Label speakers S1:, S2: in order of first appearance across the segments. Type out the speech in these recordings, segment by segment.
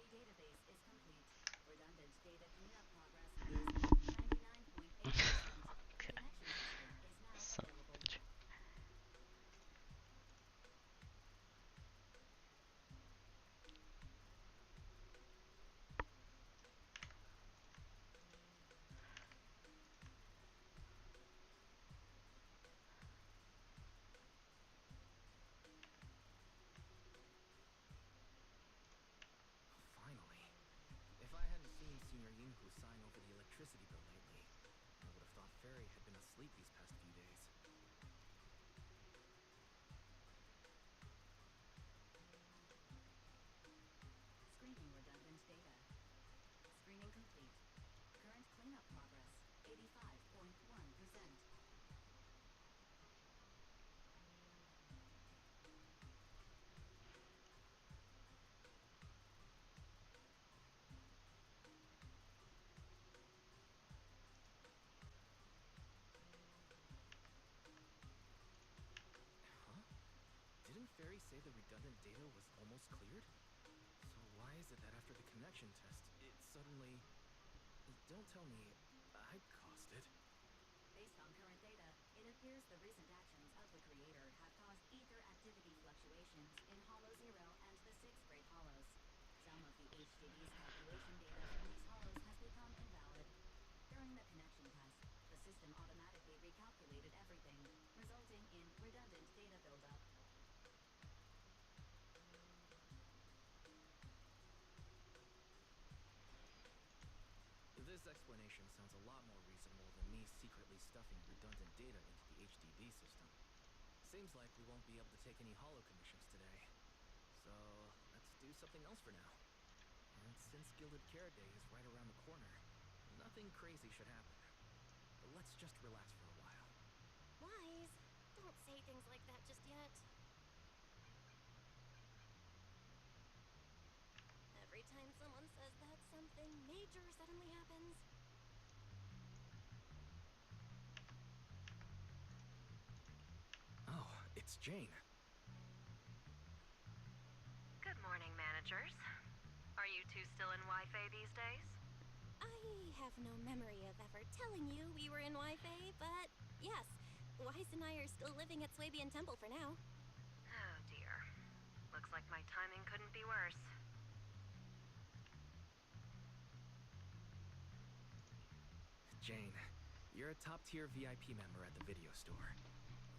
S1: database is complete. Redundant data cleanup progress is 99.8%.
S2: Okay.
S1: Connection testing is now
S2: Son of
S1: available.
S2: a bitch.
S3: Finally. If I hadn't seen Senior Yinghu sign over the electricity bill lately, I would have thought Fairy had been asleep these past few days.
S1: Screening redundant data. Screening complete. Current cleanup progress 85.1%.
S3: Huh? Didn't Fairy say the redundant data was almost cleared? So why is it that after the connection test, it suddenly... Don't tell me I caused it.
S1: Based on current data, it appears the recent actions of the creator have caused ether activity fluctuations in Hollow 0 and the 6th grade hollows. Some of the HDD's calculation data from these hollows has become invalid. During the connection test, the system automatically recalculated everything, resulting in redundant data buildup.
S3: This explanation sounds a lot more reasonable than me secretly stuffing redundant data into the HDD system. Seems like we won't be able to take any hollow commissions today. So, let's do something else for now. And since Gilded Carrot Day is right around the corner, nothing crazy should happen. Let's just relax for a while.
S4: Wise, don't say things like that just yet. Every time someone says that, something major suddenly happens.
S3: Oh, it's Jane.
S5: Good morning, managers. Are you two still in Wi-Fi these days?
S4: I have no memory of ever telling you we were in Wi-Fi, but yes, Wise and I are still living at Swabian Temple for now.
S5: Oh dear. Looks like my timing couldn't be worse.
S3: Jane, you're a top-tier VIP member at the video store.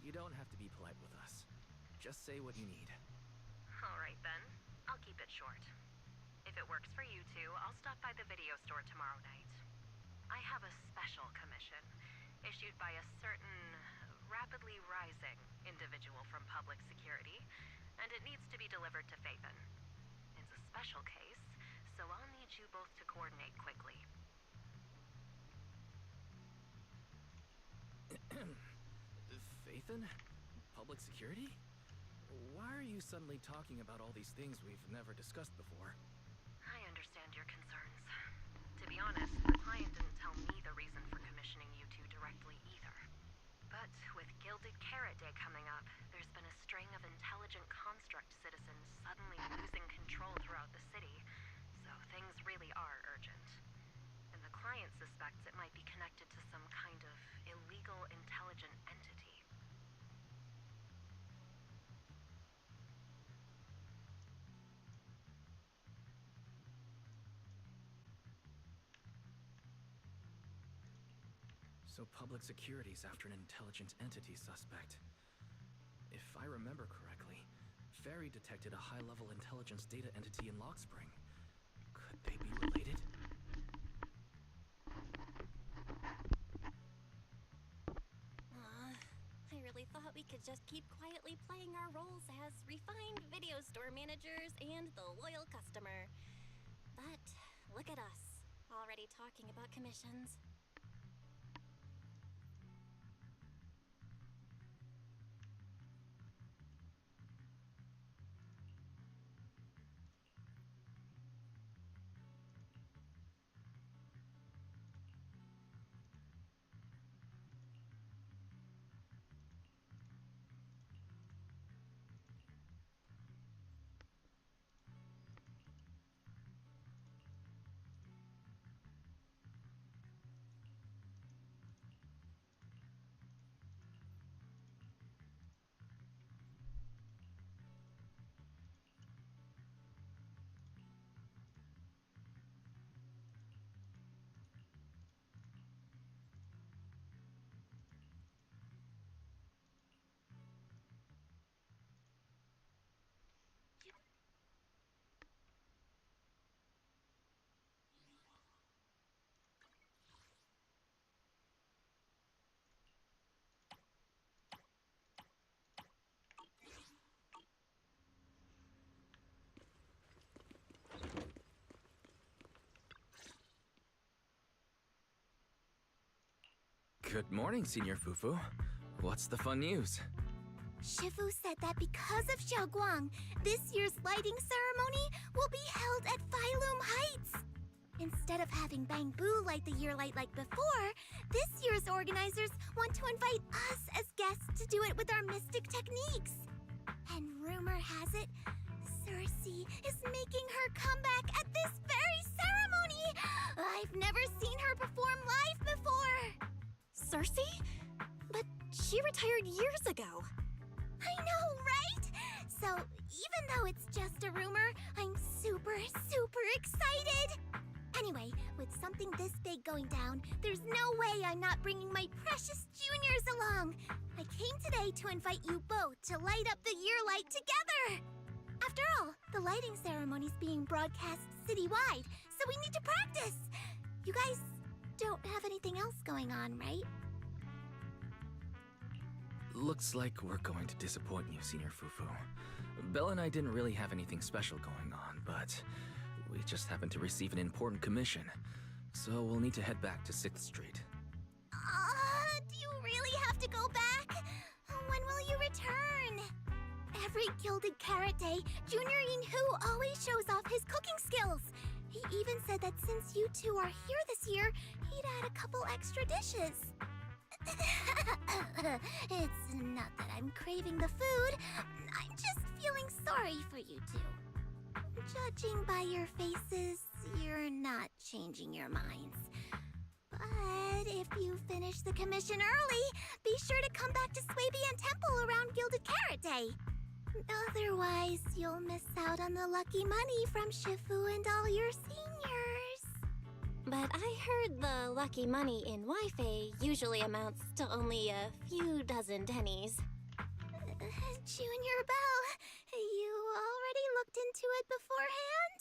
S3: You don't have to be polite with us. Just say what you need.
S5: Alright then, I'll keep it short. If it works for you two, I'll stop by the video store tomorrow night. I have a special commission, issued by a certain rapidly rising individual from public security, and it needs to be delivered to Phaethon. It's a special case, so I'll need you both to coordinate quickly.
S3: Phaethon? Public security? Why are you suddenly talking about all these things we've never discussed before?
S5: I understand your concerns. To be honest, the client didn't tell me the reason for commissioning you two directly either. But with Gilded Carrot Day coming up, there's been a string of intelligent construct citizens suddenly losing control throughout the city, so things really are urgent. And the client suspects it might be connected to some kind of illegal intelligent entity.
S3: So public security's after an intelligent entity suspect. If I remember correctly, Fairy detected a high-level intelligence data entity in Lockspring. Could they be related?
S4: I really thought we could just keep quietly playing our roles as refined video store managers and the loyal customer. But look at us, already talking about commissions.
S3: Good morning, Senior Fufu. What's the fun news?
S2: Shifu said that because of Xiaoguang, this year's lighting ceremony will be held at Phylum Heights. Instead of having Bangbu light the year light like before, this year's organizers want to invite us as guests to do it with our mystic techniques. And rumor has it, Cersei is making her comeback at this very ceremony! I've never seen her perform live before!
S4: Cersei? But she retired years ago.
S2: I know, right? So, even though it's just a rumor, I'm super excited! Anyway, with something this big going down, there's no way I'm not bringing my precious juniors along! I came today to invite you both to light up the year light together! After all, the lighting ceremony's being broadcast citywide, so we need to practice! You guys don't have anything else going on, right?
S3: Looks like we're going to disappoint you, Senior Fufu. Belle and I didn't really have anything special going on, but we just happened to receive an important commission, so we'll need to head back to 6th Street.
S2: Do you really have to go back? When will you return? Every Gilded Carrot Day, Junior Yinhu always shows off his cooking skills. He even said that since you two are here this year, he'd add a couple extra dishes. It's not that I'm craving the food. I'm just feeling sorry for you two. Judging by your faces, you're not changing your minds. But if you finish the commission early, be sure to come back to Swabian Temple around Gilded Carrot Day. Otherwise, you'll miss out on the lucky money from Shifu and all your seniors.
S4: But I heard the lucky money in Wi-Fi usually amounts to only a few dozen pennies.
S2: Junior Belle, you already looked into it beforehand?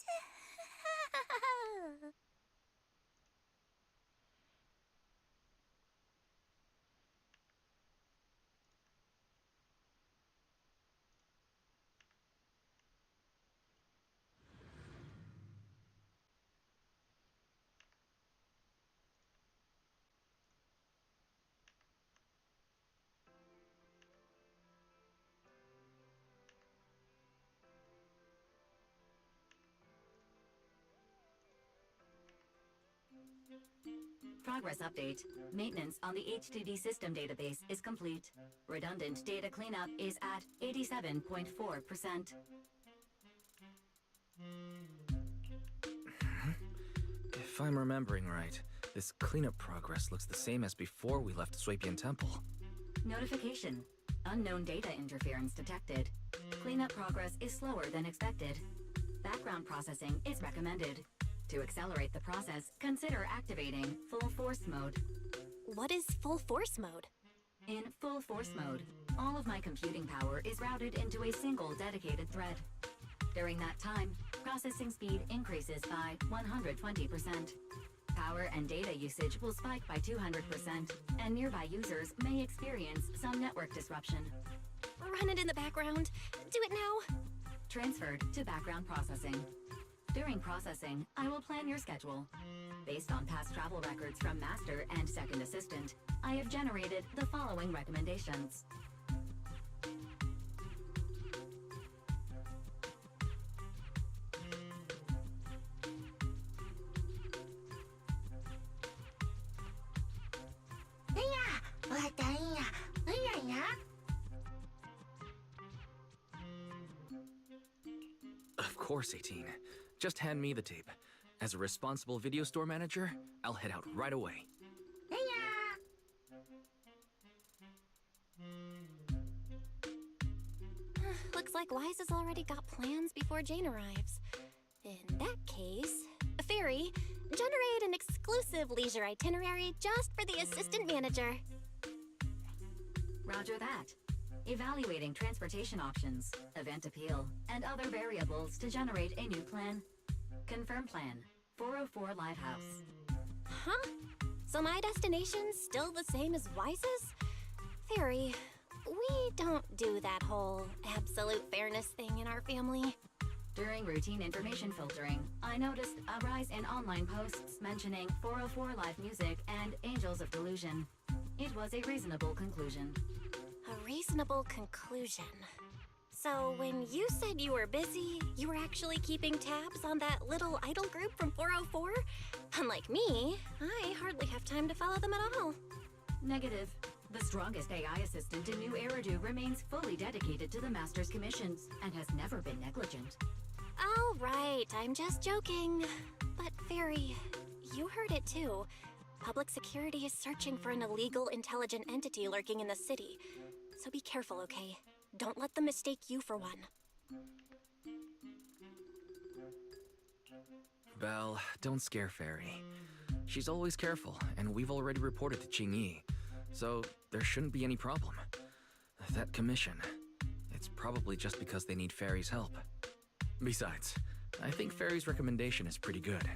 S1: Progress update. Maintenance on the HDD system database is complete. Redundant data cleanup is at 87.4%.
S3: If I'm remembering right, this cleanup progress looks the same as before we left Swabian Temple.
S1: Notification. Unknown data interference detected. Cleanup progress is slower than expected. Background processing is recommended. To accelerate the process, consider activating Full Force Mode.
S4: What is full force mode?
S1: In Full Force Mode, all of my computing power is routed into a single dedicated thread. During that time, processing speed increases by 120%. Power and data usage will spike by 200%, and nearby users may experience some network disruption.
S4: Run it in the background. Do it now.
S1: Transferred to background processing. During processing, I will plan your schedule. Based on past travel records from Master and Second Assistant, I have generated the following recommendations.
S3: Of course, 18. Just hand me the tape. As a responsible video store manager, I'll head out right away.
S4: Looks like Wise has already got plans before Jane arrives. In that case, Fairy, generate an exclusive leisure itinerary just for the assistant manager.
S1: Roger that. Evaluating transportation options, event appeal, and other variables to generate a new plan. Confirm plan. 404 Lighthouse.
S4: Huh? So my destination's still the same as Wise's? Fairy, we don't do that whole absolute fairness thing in our family.
S1: During routine information filtering, I noticed a rise in online posts mentioning 404 Live Music and Angels of Delusion. It was a reasonable conclusion.
S4: A reasonable conclusion. So when you said you were busy, you were actually keeping tabs on that little idol group from 404? Unlike me, I hardly have time to follow them at all.
S1: Negative. The strongest AI assistant in New Eridu remains fully dedicated to the Master's commissions and has never been negligent.
S4: All right, I'm just joking. But Fairy, you heard it too. Public security is searching for an illegal intelligent entity lurking in the city. So be careful, okay? Don't let them mistake you for one.
S3: Belle, don't scare Fairy. She's always careful, and we've already reported to Qingyi, so there shouldn't be any problem. That commission, it's probably just because they need Fairy's help. Besides, I think Fairy's recommendation is pretty good.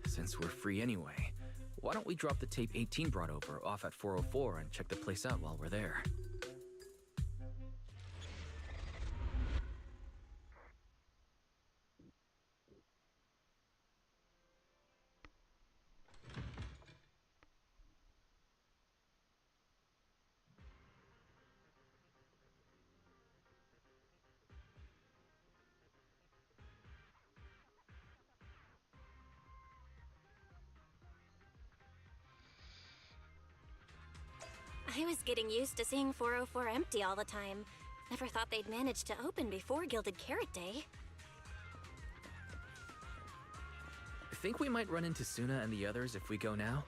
S3: Since we're free anyway, why don't we drop the tape 18 brought over off at 404 and check the place out while we're there?
S4: I was getting used to seeing 404 empty all the time. Never thought they'd manage to open before Gilded Carrot Day.
S3: Think we might run into Suna and the others if we go now?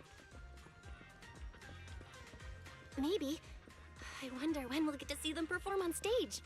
S4: Maybe. I wonder when we'll get to see them perform on stage.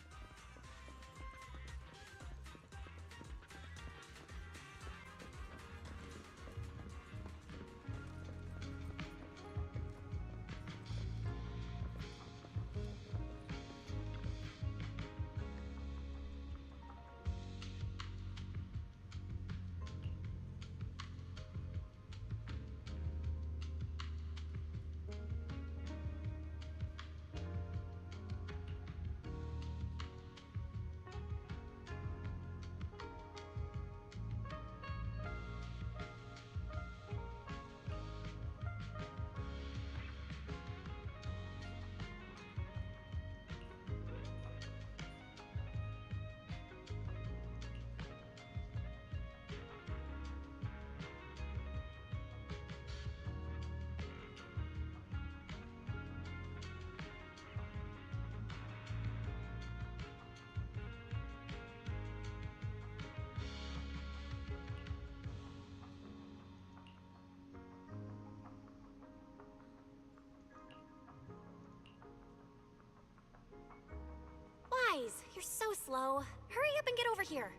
S4: Wise, you're so slow. Hurry up and get over here.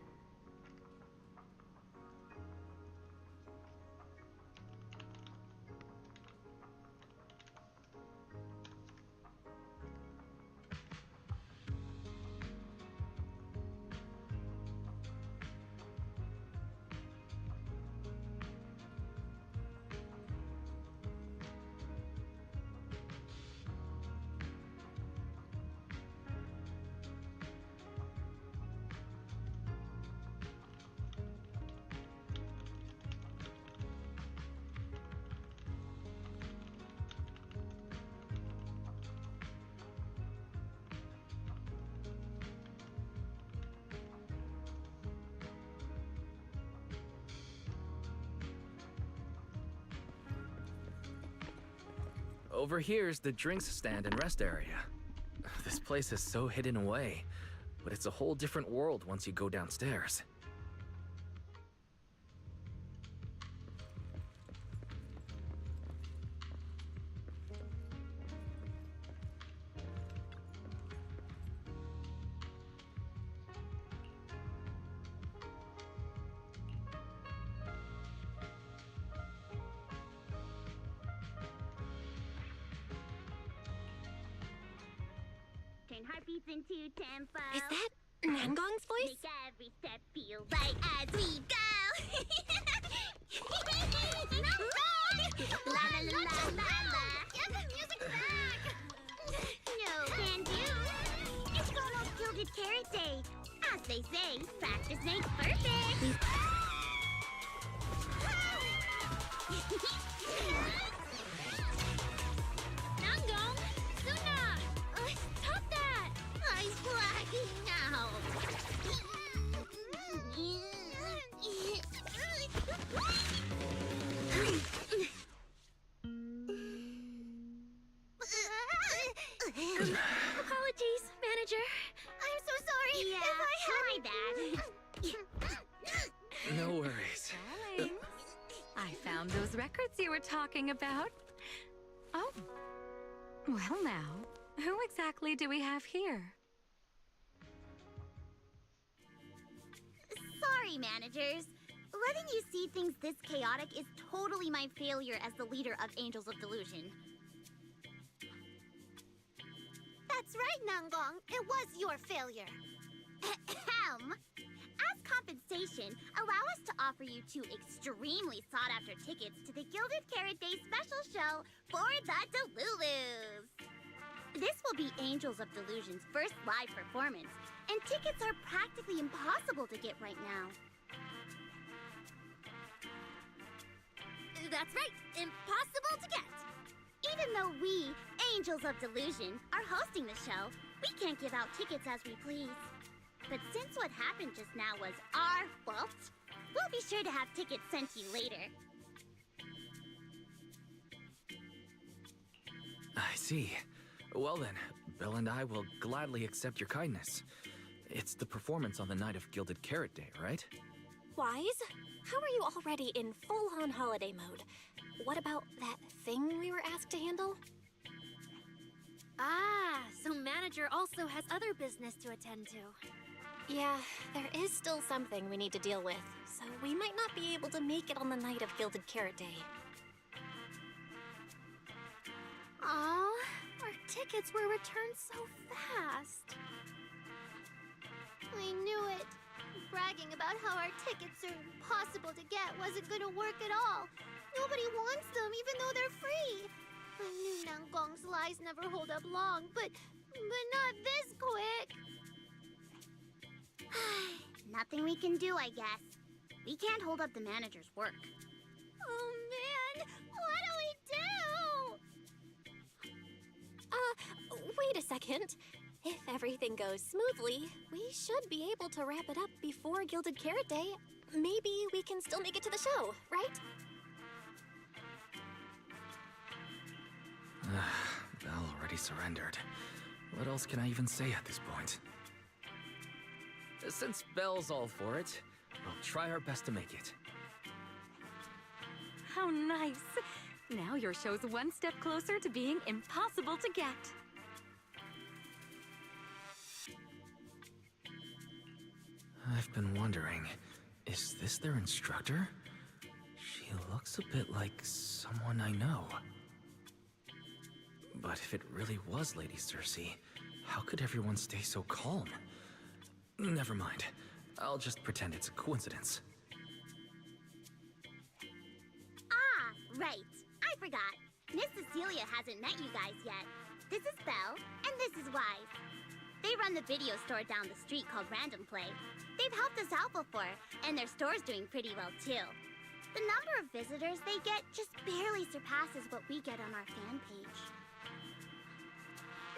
S3: Over here's the drinks stand and rest area. This place is so hidden away, but it's a whole different world once you go downstairs.
S2: Turn heartbeats into tempo.
S4: Is that Nangong's voice?
S2: Make every step feel right as we go. No, la la la la la. Get the music back. No can do. It's almost Gilded Carrot Day. As they say, practice makes perfect. Nangong.
S4: Apologies, manager.
S2: I'm so sorry.
S4: Yeah,
S2: if I had
S4: my bad.
S3: No worries.
S6: Darling, I found those records you were talking about. Oh. Well now, who exactly do we have here?
S2: Sorry, managers. Letting you see things this chaotic is totally my failure as the leader of Angels of Delusion. That's right, Nangong. It was your failure. Ahem. As compensation, allow us to offer you 2 extremely sought-after tickets to the Gilded Carrot Day special show for the Delulus. This will be Angels of Delusion's first live performance, and tickets are practically impossible to get right now. That's right, impossible to get. Even though we, Angels of Delusion, are hosting the show, we can't give out tickets as we please. But since what happened just now was our fault, we'll be sure to have tickets sent to you later.
S3: I see. Well then, Bill and I will gladly accept your kindness. It's the performance on the night of Gilded Carrot Day, right?
S4: Wise, how are you already in full-on holiday mode? What about that thing we were asked to handle?
S7: Ah, so manager also has other business to attend to.
S4: Yeah, there is still something we need to deal with, so we might not be able to make it on the night of Gilded Carrot Day.
S7: Aw, our tickets were returned so fast.
S2: I knew it. Bragging about how our tickets are impossible to get wasn't gonna work at all. Nobody wants them, even though they're free. I knew Nangong's lies never hold up long, but not this quick. Nothing we can do, I guess. We can't hold up the manager's work. Oh man, what do we do?
S4: Wait a second. If everything goes smoothly, we should be able to wrap it up before Gilded Carrot Day. Maybe we can still make it to the show, right?
S3: Belle already surrendered. What else can I even say at this point? Since Belle's all for it, we'll try our best to make it.
S6: How nice! Now your show's one step closer to being impossible to get.
S3: I've been wondering, is this their instructor? She looks a bit like someone I know. But if it really was Lady Cersei, how could everyone stay so calm? Never mind. I'll just pretend it's a coincidence.
S2: Ah, right. I forgot. Miss Cecilia hasn't met you guys yet. This is Belle, and this is Wise. They run the video store down the street called Random Play. They've helped us out before, and their store's doing pretty well too. The number of visitors they get just barely surpasses what we get on our fan page.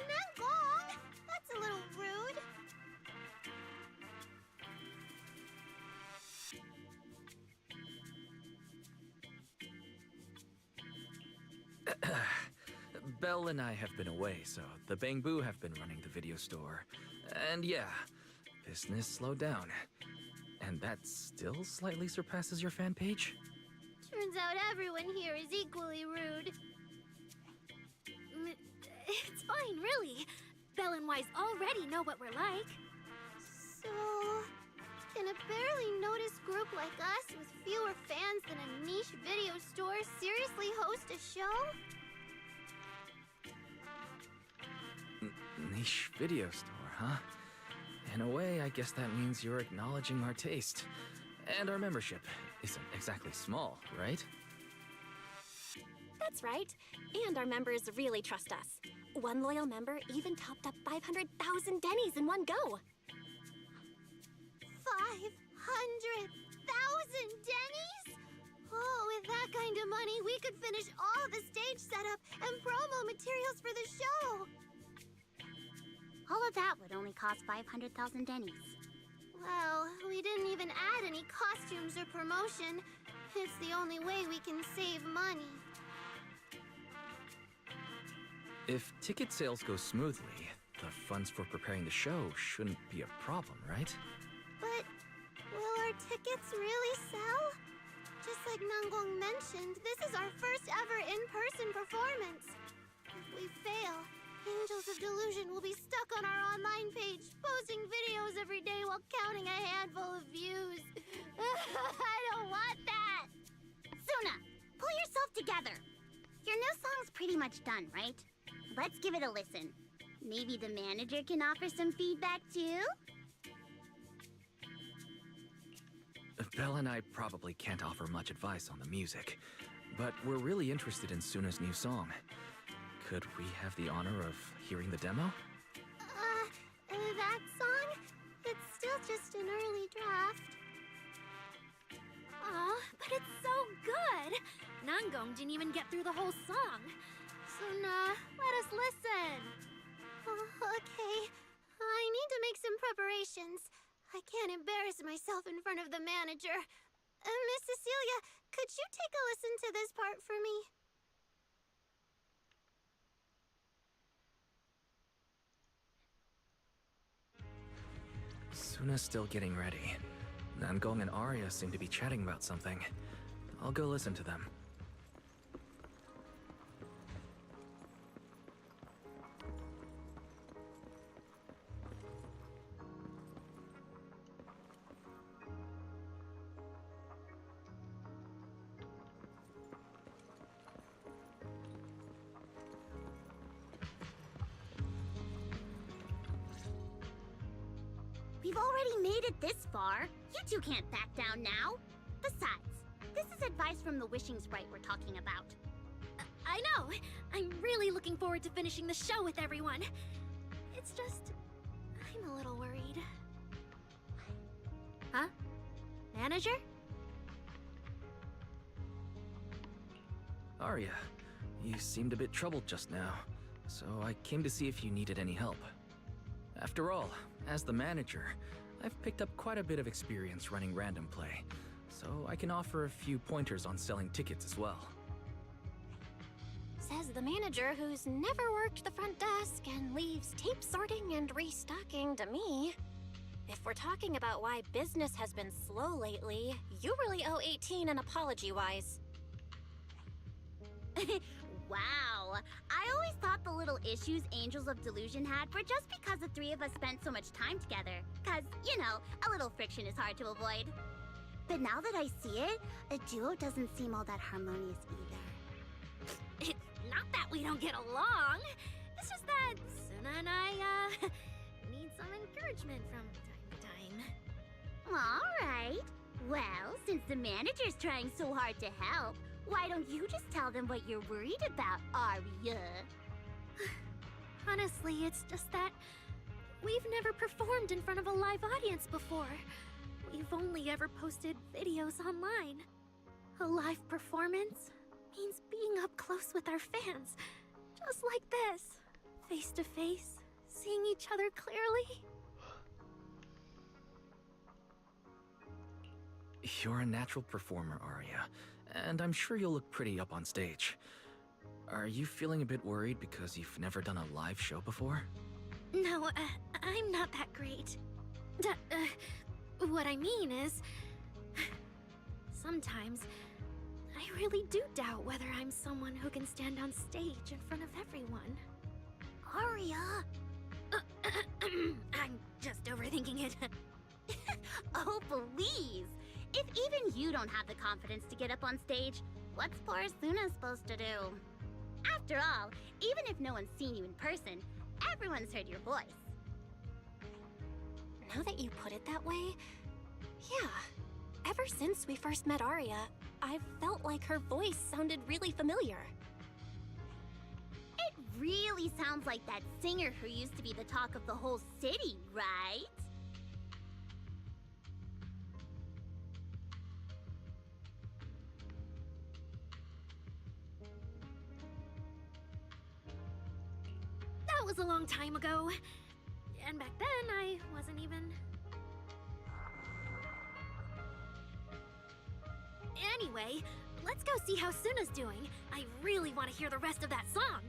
S2: Nangong! That's a little rude.
S3: Belle and I have been away, so the Bangbu have been running the video store. And yeah, business slowed down. And that still slightly surpasses your fan page?
S2: Turns out everyone here is equally rude.
S7: It's fine, really. Belle and Wise already know what we're like.
S2: So, can a barely noticed group like us with fewer fans than a niche video store seriously host a show?
S3: Niche video store, huh? In a way, I guess that means you're acknowledging our taste. And our membership isn't exactly small, right?
S4: That's right. And our members really trust us. One loyal member even topped up 500,000 Denny's in one go.
S2: 500,000 Denny's? Oh, with that kind of money, we could finish all the stage setup and promo materials for the show. All of that would only cost 500,000 dennies.
S7: Well, we didn't even add any costumes or promotion. It's the only way we can save money.
S3: If ticket sales go smoothly, the funds for preparing the show shouldn't be a problem, right?
S7: But will our tickets really sell? Just like Nanggong mentioned, this is our first ever in-person performance. If we fail, Angels of Delusion will be stuck on our online page, posting videos every day while counting a handful of views. I don't want that!
S2: Suna, pull yourself together. Your new song's pretty much done, right? Let's give it a listen. Maybe the manager can offer some feedback too?
S3: Belle and I probably can't offer much advice on the music, but we're really interested in Suna's new song. Could we have the honor of hearing the demo?
S7: That song? It's still just an early draft. Aw, but it's so good! Nanggong didn't even get through the whole song. Suna, let us listen. Okay. I need to make some preparations. I can't embarrass myself in front of the manager. Miss Cecilia, could you take a listen to this part for me?
S3: Suna's still getting ready. Nanggong and Arya seem to be chatting about something. I'll go listen to them.
S2: We've already made it this far. You two can't back down now. Besides, this is advice from the wishing sprite we're talking about.
S7: I know! I'm really looking forward to finishing the show with everyone. It's just... I'm a little worried. Huh? Manager?
S3: Arya, you seemed a bit troubled just now, so I came to see if you needed any help. After all, as the manager, I've picked up quite a bit of experience running random play, so I can offer a few pointers on selling tickets as well.
S4: Says the manager who's never worked the front desk and leaves tape sorting and restocking to me. If we're talking about why business has been slow lately, you really owe 18 an apology-wise.
S2: Wow, I always thought the little issues Angels of Delusion had were just because the three of us spent so much time together. Cause, you know, a little friction is hard to avoid. But now that I see it, a duo doesn't seem all that harmonious either.
S7: It's not that we don't get along. It's just that Suna and I, need some encouragement from time to time.
S2: Alright. Well, since the manager's trying so hard to help, why don't you just tell them what you're worried about, Arya?
S7: Honestly, it's just that we've never performed in front of a live audience before. We've only ever posted videos online. A live performance means being up close with our fans. Just like this. Face to face, seeing each other clearly.
S3: You're a natural performer, Arya, and I'm sure you'll look pretty up on stage. Are you feeling a bit worried because you've never done a live show before?
S7: No, I'm not that great. What I mean is... Sometimes, I really do doubt whether I'm someone who can stand on stage in front of everyone.
S2: Arya!
S7: I'm just overthinking it.
S2: Oh, please! If even you don't have the confidence to get up on stage, what's poor Suna supposed to do? After all, even if no one's seen you in person, everyone's heard your voice.
S4: Now that you put it that way, yeah. Ever since we first met Arya, I've felt like her voice sounded really familiar.
S2: It really sounds like that singer who used to be the talk of the whole city, right?
S7: That was a long time ago. And back then, I wasn't even... Anyway, let's go see how Suna's doing. I really want to hear the rest of that song.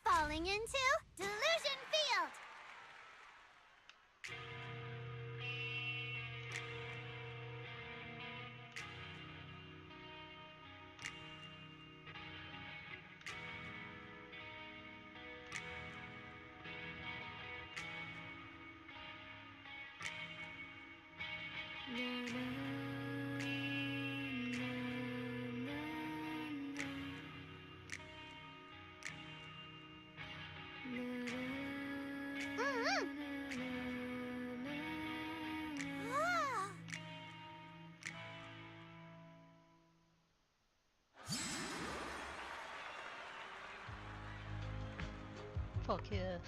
S2: Falling into Delusion Field!
S8: Fuck yeah.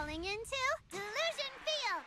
S7: falling into Delusion Field!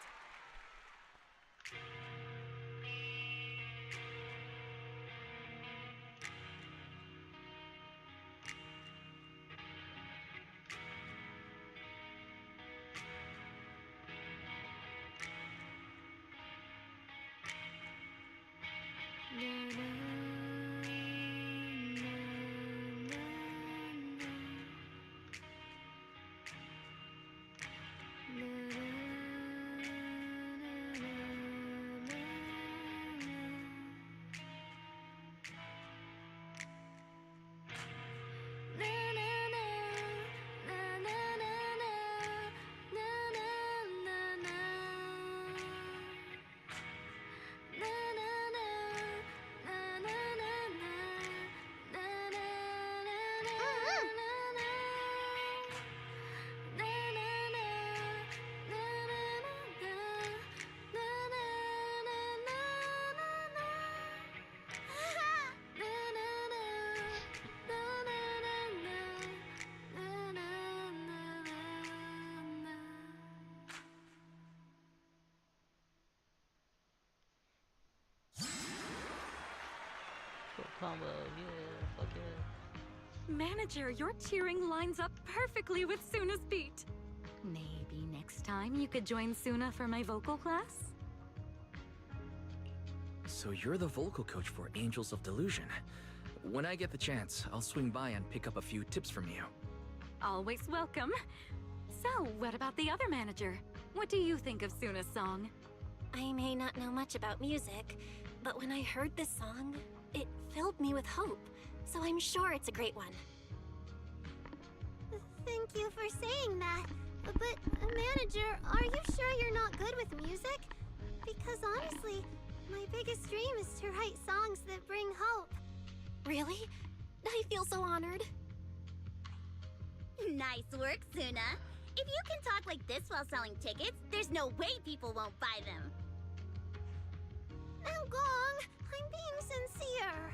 S8: Full combo, yeah, fuck yeah.
S6: Manager, your cheering lines up perfectly with Suna's beat. Maybe next time you could join Suna for my vocal class?
S3: So you're the vocal coach for Angels of Delusion. When I get the chance, I'll swing by and pick up a few tips from you.
S6: Always welcome. So, what about the other manager? What do you think of Suna's song?
S4: I may not know much about music, but when I heard this song, it filled me with hope. So I'm sure it's a great one.
S7: Thank you for saying that. But, manager, are you sure you're not good with music? Because honestly, my biggest dream is to write songs that bring hope.
S4: Really? I feel so honored.
S2: Nice work, Suna. If you can talk like this while selling tickets, there's no way people won't buy them.
S7: Gong, I'm being sincere.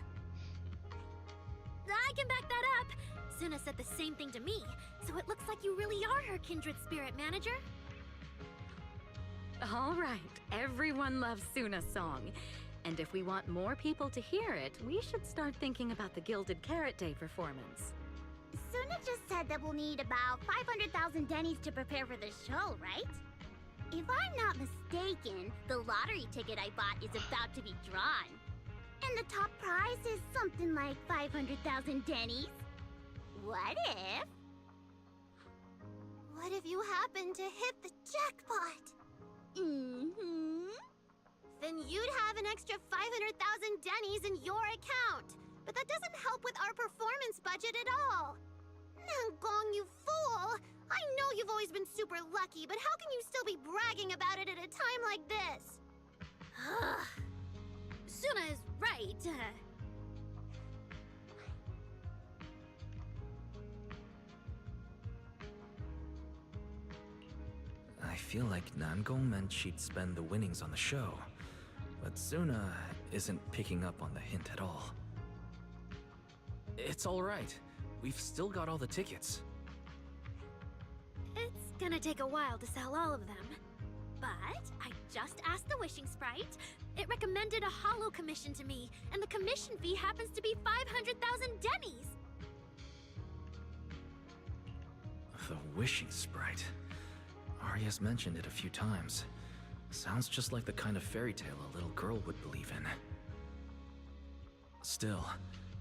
S2: I can back that up. Suna said the same thing to me, so it looks like you really are her kindred spirit, manager.
S6: All right, everyone loves Suna's song. And if we want more people to hear it, we should start thinking about the Gilded Carrot Day performance.
S2: Suna just said that we'll need about 500,000 dennies to prepare for the show, right? If I'm not mistaken, the lottery ticket I bought is about to be drawn. And the top prize is something like 500,000 dennies. What if?
S7: What if you happen to hit the jackpot?
S2: Mm-hmm.
S7: Then you'd have an extra 500,000 dennies in your account. But that doesn't help with our performance budget at all. Gong, you fool! I know you've always been super lucky, but how can you still be bragging about it at a time like this?
S2: Suna is right.
S3: I feel like Nangong meant she'd spend the winnings on the show, but Suna isn't picking up on the hint at all. It's all right. We've still got all the tickets.
S2: It's gonna take a while to sell all of them. But I just asked the Wishing Sprite. It recommended a holo commission to me, and the commission fee happens to be 500,000 dennies.
S3: The Wishing Sprite. Arya's mentioned it a few times. Sounds just like the kind of fairy tale a little girl would believe in. Still,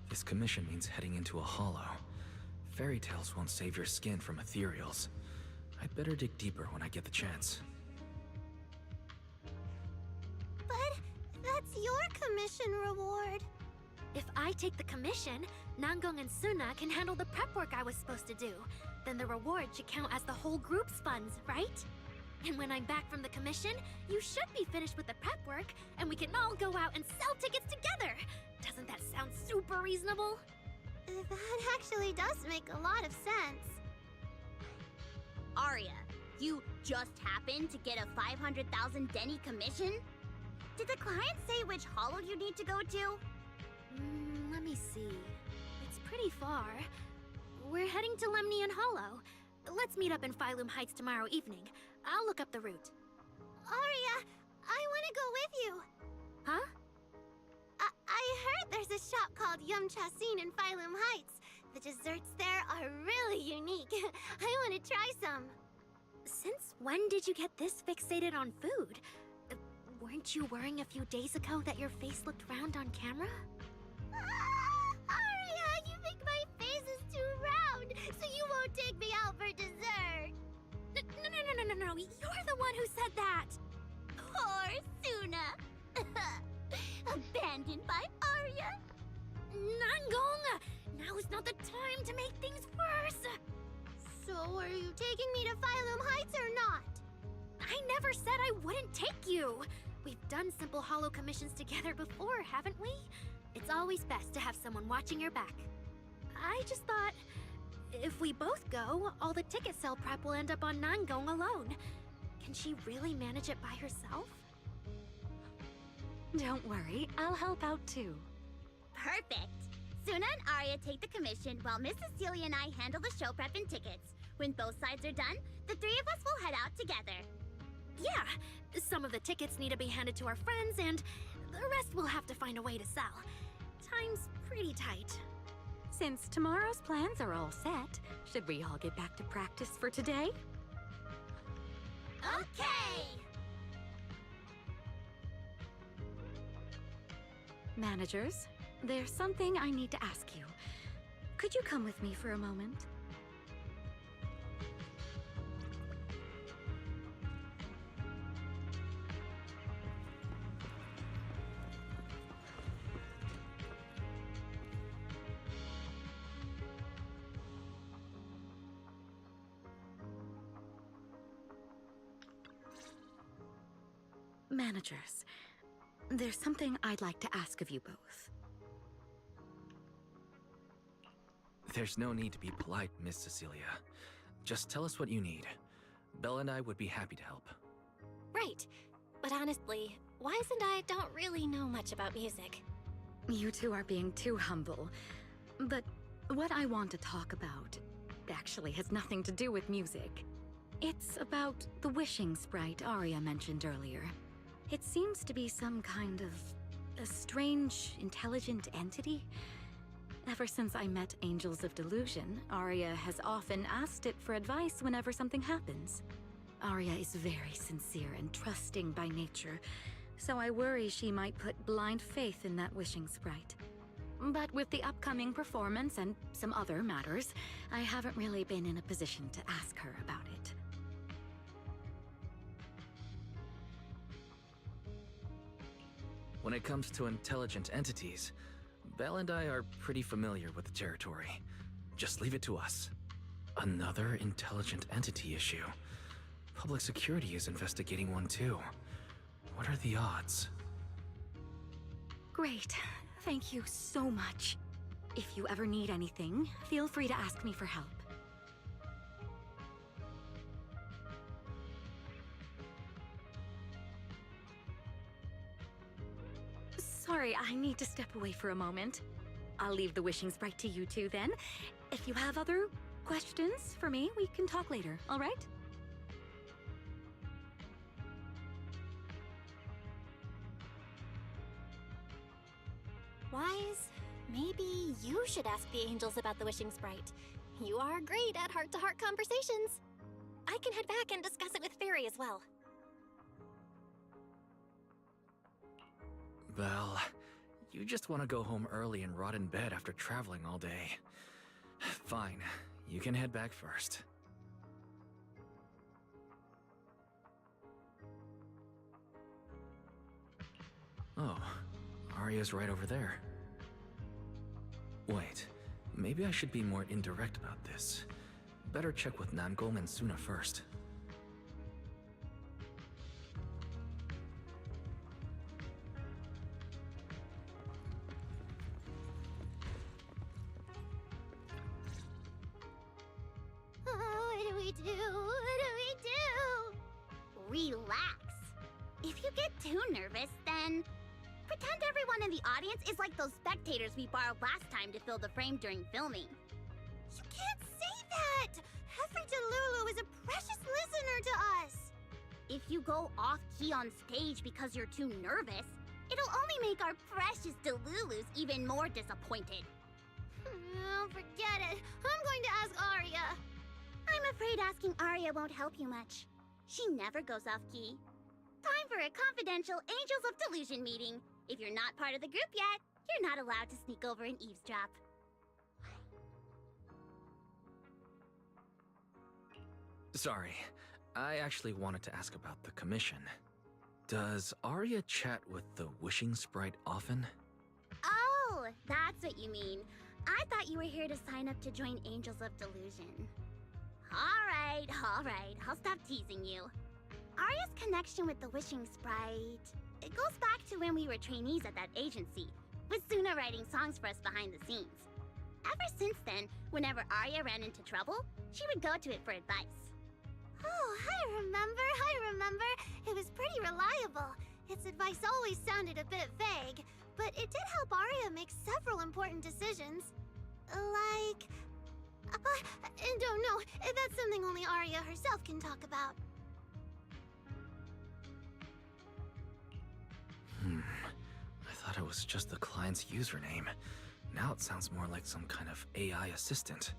S3: this commission means heading into a holo. Fairy tales won't save your skin from ethereals. I'd better dig deeper when I get the chance.
S7: But that's your commission reward.
S2: If I take the commission, Nangong and Suna can handle the prep work I was supposed to do. Then the reward should count as the whole group's funds, right? And when I'm back from the commission, you should be finished with the prep work, and we can all go out and sell tickets together. Doesn't that sound super reasonable?
S7: That actually does make a lot of sense.
S2: Arya, you just happened to get a 500,000 denny commission? Did the client say which holo you need to go to? Let me see. It's pretty far. We're heading to Lemnian Hollow. Let's meet up in Phylum Heights tomorrow evening. I'll look up the route.
S7: Aria, I want to go with you.
S2: Huh?
S7: I heard there's a shop called Yum Chasin in Phylum Heights. The desserts there are really unique. I want to try some.
S2: Since when did you get this fixated on food? Weren't you worrying a few days ago that your face looked round on camera?
S7: Aria, you think my face is too round, so you won't take me out for dessert.
S2: No, you're the one who said that!
S7: Poor Suna. Abandoned by Aria.
S2: Nangong! Now is not the time to make things worse!
S7: So are you taking me to Phylum Heights or not?
S2: I never said I wouldn't take you! We've done simple holo commissions together before, haven't we? It's always best to have someone watching your back. I just thought, if we both go, all the ticket sale prep will end up on Nangong alone. Can she really manage it by herself?
S6: Don't worry, I'll help out too.
S7: Perfect. Suna and Aria take the commission while Miss Cecilia and I handle the show prep and tickets. When both sides are done, the three of us will head out together.
S2: Yeah, some of the tickets need to be handed to our friends, and the rest we'll have to find a way to sell. Time's pretty tight.
S6: Since tomorrow's plans are all set, should we all get back to practice for today?
S7: Okay!
S6: Managers, there's something I need to ask you. Could you come with me for a moment? Managers, there's something I'd like to ask of you both.
S3: There's no need to be polite, Miss Cecilia. Just tell us what you need. Belle and I would be happy to help.
S4: Right. But honestly, Wise and I don't really know much about music.
S6: You two are being too humble. But what I want to talk about actually has nothing to do with music. It's about the wishing sprite Aria mentioned earlier. It seems to be some kind of a strange, intelligent entity. Ever since I met Angels of Delusion, Aria has often asked it for advice whenever something happens. Aria is very sincere and trusting by nature, so I worry she might put blind faith in that wishing sprite. But with the upcoming performance and some other matters, I haven't really been in a position to ask her about it.
S3: When it comes to intelligent entities, Belle and I are pretty familiar with the territory. Just leave it to us. Another intelligent entity issue. Public security is investigating one too. What are the odds?
S6: Great. Thank you so much. If you ever need anything, feel free to ask me for help. Sorry, I need to step away for a moment. I'll leave the wishing sprite to you two then. If you have other questions for me, we can talk later, all right?
S4: Wise, maybe you should ask the angels about the wishing sprite. You are great at heart-to-heart conversations. I can head back and discuss it with Fairy as well.
S3: Belle, you just want to go home early and rot in bed after traveling all day. Fine, you can head back first. Oh, Aria's right over there. Wait, maybe I should be more indirect about this. Better check with Nangong and Suna first.
S7: What do we do? What do we do? Relax. If you get too nervous, then pretend everyone in the audience is like those spectators we borrowed last time to fill the frame during filming. You can't say that! Every Delulu is a precious listener to us!
S2: If you go off-key on stage because you're too nervous, it'll only make our precious Delulus even more disappointed.
S7: Oh, forget it. I'm going to ask Arya.
S2: I'm afraid asking Arya won't help you much. She never goes off-key. Time for a confidential Angels of Delusion meeting. If you're not part of the group yet, you're not allowed to sneak over and eavesdrop.
S3: Sorry, I actually wanted to ask about the commission. Does Arya chat with the Wishing Sprite often?
S2: Oh, that's what you mean. I thought you were here to sign up to join Angels of Delusion. Alright, I'll stop teasing you. Arya's connection with the Wishing Sprite... It goes back to when we were trainees at that agency, with Suna writing songs for us behind the scenes. Ever since then, whenever Arya ran into trouble, she would go to it for advice.
S7: Oh, I remember. It was pretty reliable. Its advice always sounded a bit vague, but it did help Arya make several important decisions. Like... don't know. That's something only Arya herself can talk about.
S3: I thought it was just the client's username. Now it sounds more like some kind of AI assistant.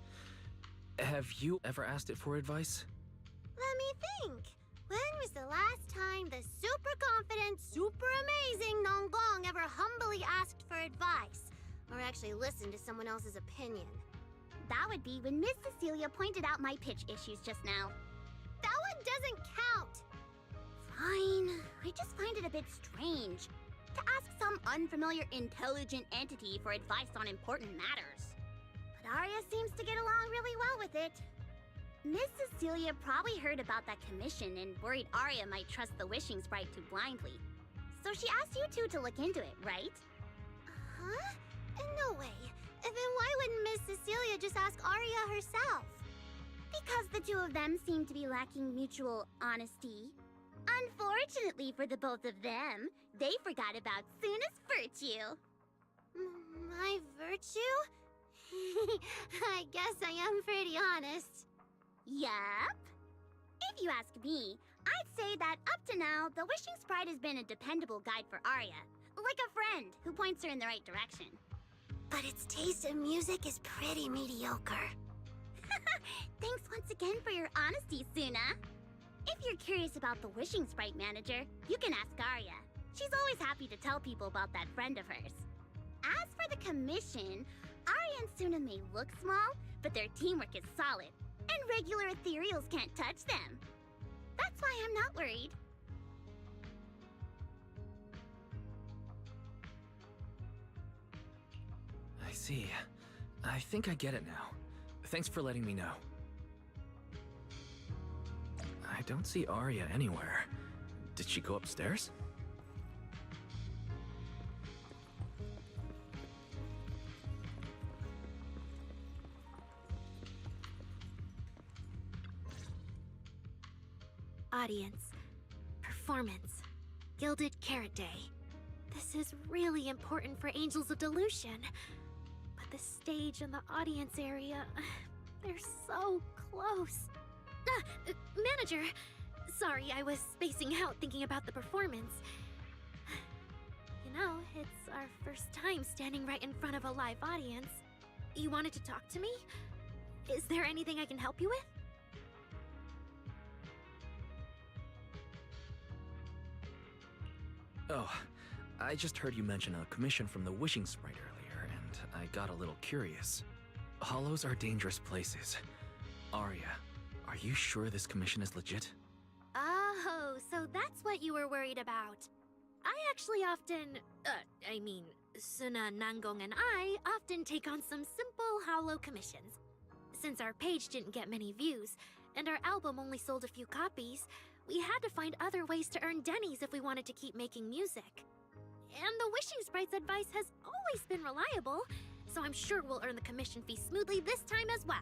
S3: Have you ever asked it for advice?
S7: Let me think. When was the last time the super confident, super amazing Nonggong ever humbly asked for advice? Or actually listened to someone else's opinion?
S2: That would be when Miss Cecilia pointed out my pitch issues just now.
S7: That one doesn't count!
S2: Fine. I just find it a bit strange to ask some unfamiliar intelligent entity for advice on important matters. But Arya seems to get along really well with it. Miss Cecilia probably heard about that commission and worried Arya might trust the Wishing Sprite too blindly. So she asked you two to look into it, right?
S7: Huh? No way. Then why wouldn't Miss Cecilia just ask Arya herself?
S2: Because the two of them seem to be lacking mutual honesty. Unfortunately for the both of them, they forgot about Suna's virtue.
S7: My virtue? I guess I am pretty honest.
S2: Yup. If you ask me, I'd say that up to now, the Wishing Sprite has been a dependable guide for Arya. Like a friend who points her in the right direction.
S7: But its taste in music is pretty mediocre.
S2: Thanks once again for your honesty, Suna. If you're curious about the Wishing Sprite manager, you can ask Arya. She's always happy to tell people about that friend of hers. As for the commission, Arya and Suna may look small, but their teamwork is solid, and regular ethereals can't touch them. That's why I'm not worried.
S3: I see. I think I get it now. Thanks for letting me know. I don't see Arya anywhere. Did she go upstairs?
S9: Audience. Performance. Gilded Carrot Day. This is really important for Angels of Delusion. But the stage and the audience area, they're so close. Manager! Sorry, I was spacing out thinking about the performance. You know, it's our first time standing right in front of a live audience. You wanted to talk to me? Is there anything I can help you with?
S3: Oh, I just heard you mention a commission from the Wishing Sprite earlier, and I got a little curious. Hollows are dangerous places. Arya, are you sure this commission is legit?
S9: Oh, so that's what you were worried about. I actually often, Suna, Nangong, and I often take on some simple hollow commissions. Since our page didn't get many views, and our album only sold a few copies, we had to find other ways to earn dennies if we wanted to keep making music. And the Wishing Sprite's advice has always been reliable, so I'm sure we'll earn the commission fee smoothly this time as well.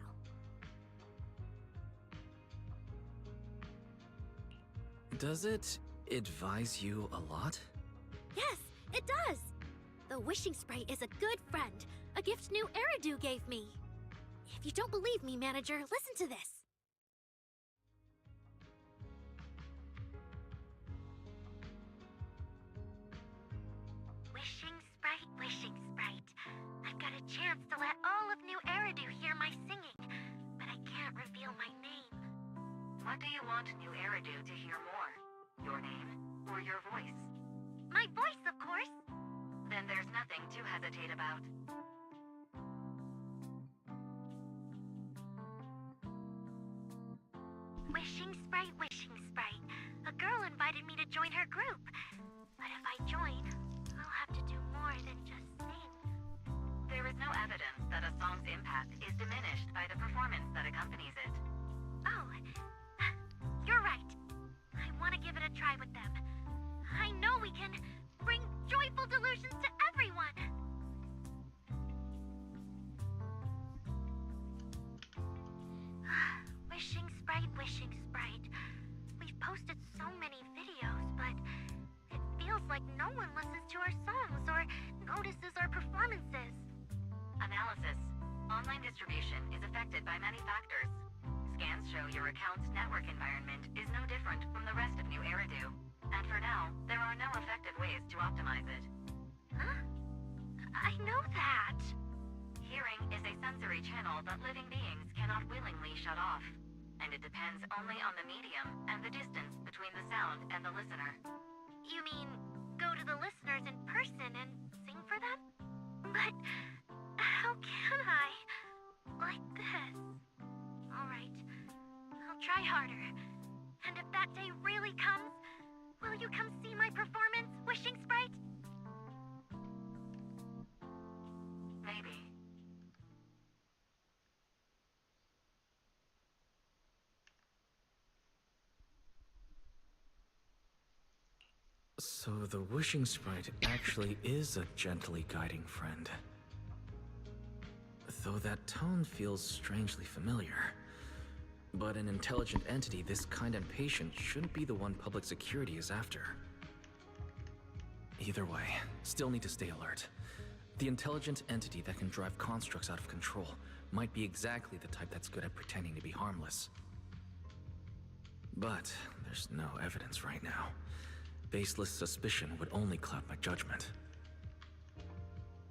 S3: Does it advise you a lot?
S9: Yes, it does! The Wishing Sprite is a good friend, a gift new Eridu gave me. If you don't believe me, manager, listen to this. Wishing Sprite. I've got a chance to let all of New Eridu hear my singing, but I can't reveal my name.
S5: What do you want New Eridu to hear more? Your name or your voice?
S9: My voice, of course.
S5: Then there's nothing to hesitate about.
S9: Wishing Sprite. A girl invited me to join her group. But if I join, I'll have to do more than just sing.
S5: There is no evidence that a song's impact is diminished by the performance that accompanies it.
S9: Oh, you're right. I want to give it a try with them. I know we can bring joyful delusions to everyone. Wishing Sprite. We've posted so many videos, but it feels like no one listens to our songs or notices our performances.
S5: Analysis. Online distribution is affected by many factors. Scans show your account's network environment is no different from the rest of New Eridu. And for now, there are no effective ways to optimize it.
S9: Huh? I know that.
S5: Hearing is a sensory channel that living beings cannot willingly shut off. And it depends only on the medium and the distance between the sound and the listener.
S9: You mean go to the listeners in person and sing for them? But how can I? Like this. Alright, I'll try harder. And if that day really comes, will you come see my performance, Wishing Sprite?
S5: Maybe.
S3: So the Wishing Sprite actually is a gently guiding friend. Though that tone feels strangely familiar. But an intelligent entity this kind and patient shouldn't be the one public security is after. Either way, still need to stay alert. The intelligent entity that can drive constructs out of control might be exactly the type that's good at pretending to be harmless. But there's no evidence right now. Baseless suspicion would only cloud my judgment.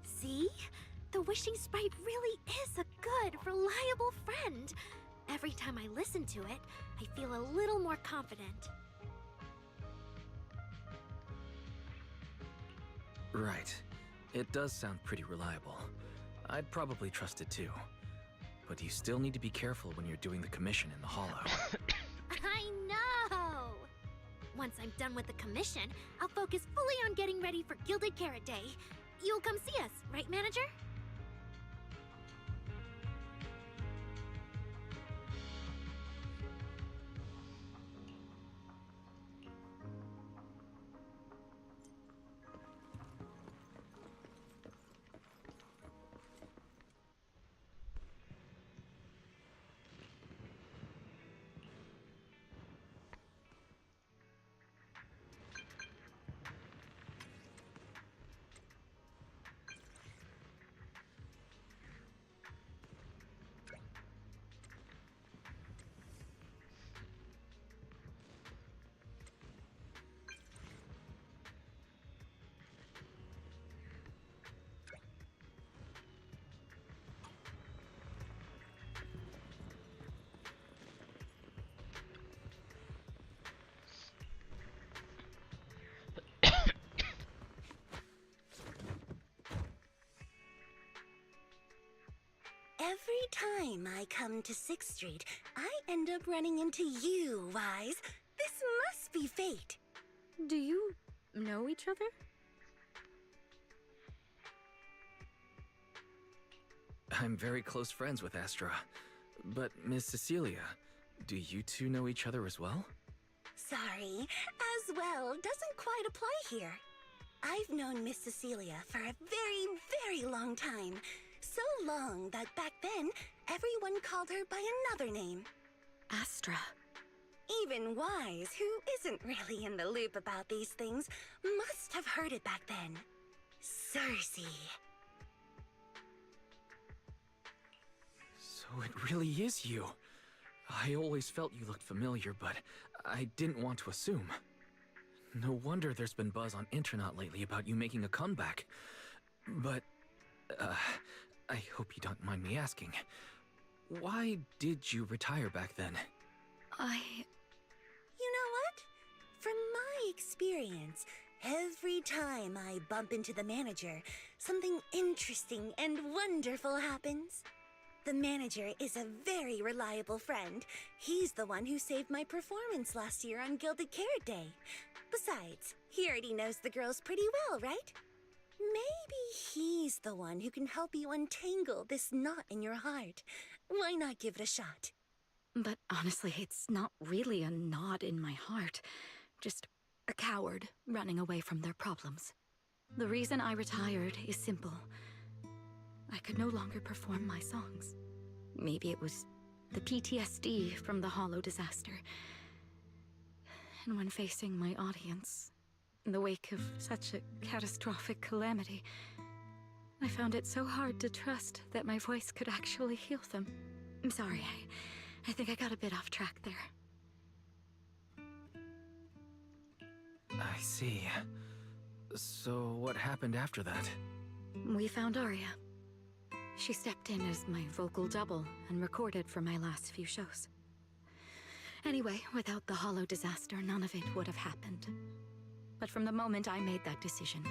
S9: See? The Wishing Sprite really is a good, reliable friend. Every time I listen to it, I feel a little more confident.
S3: Right. It does sound pretty reliable. I'd probably trust it too. But you still need to be careful when you're doing the commission in the Hollow.
S9: I know! Once I'm done with the commission, I'll focus fully on getting ready for Gilded Carrot Day. You'll come see us, right, manager?
S2: Every time I come to 6th Street, I end up running into you, Wise. This must be fate.
S6: Do you know each other?
S3: I'm very close friends with Astra. But Miss Cecilia, do you two know each other as well?
S2: Sorry, as well doesn't quite apply here. I've known Miss Cecilia for a very, very long time. So long that back then, everyone called her by another name.
S6: Astra.
S2: Even Wise, who isn't really in the loop about these things, must have heard it back then. Cersei.
S3: So it really is you. I always felt you looked familiar, but I didn't want to assume. No wonder there's been buzz on internet lately about you making a comeback. But, I hope you don't mind me asking. Why did you retire back then?
S7: You know what? From my experience, every time I bump into the manager, something interesting and wonderful happens. The manager is a very reliable friend. He's the one who saved my performance last year on Gilded Carrot Day. Besides, he already knows the girls pretty well, right? Maybe he's the one who can help you untangle this knot in your heart. Why not give it a shot?
S6: But honestly, it's not really a knot in my heart. Just a coward running away from their problems. The reason I retired is simple. I could no longer perform my songs. Maybe it was the PTSD from the Hollow disaster. And when facing my audience, in the wake of such a catastrophic calamity, I found it so hard to trust that my voice could actually heal them. I'm sorry, I think I got a bit off track there.
S3: I see. So what happened after that?
S6: We found Aria. She stepped in as my vocal double and recorded for my last few shows. Anyway, without the Hollow disaster, none of it would have happened. But from the moment I made that decision,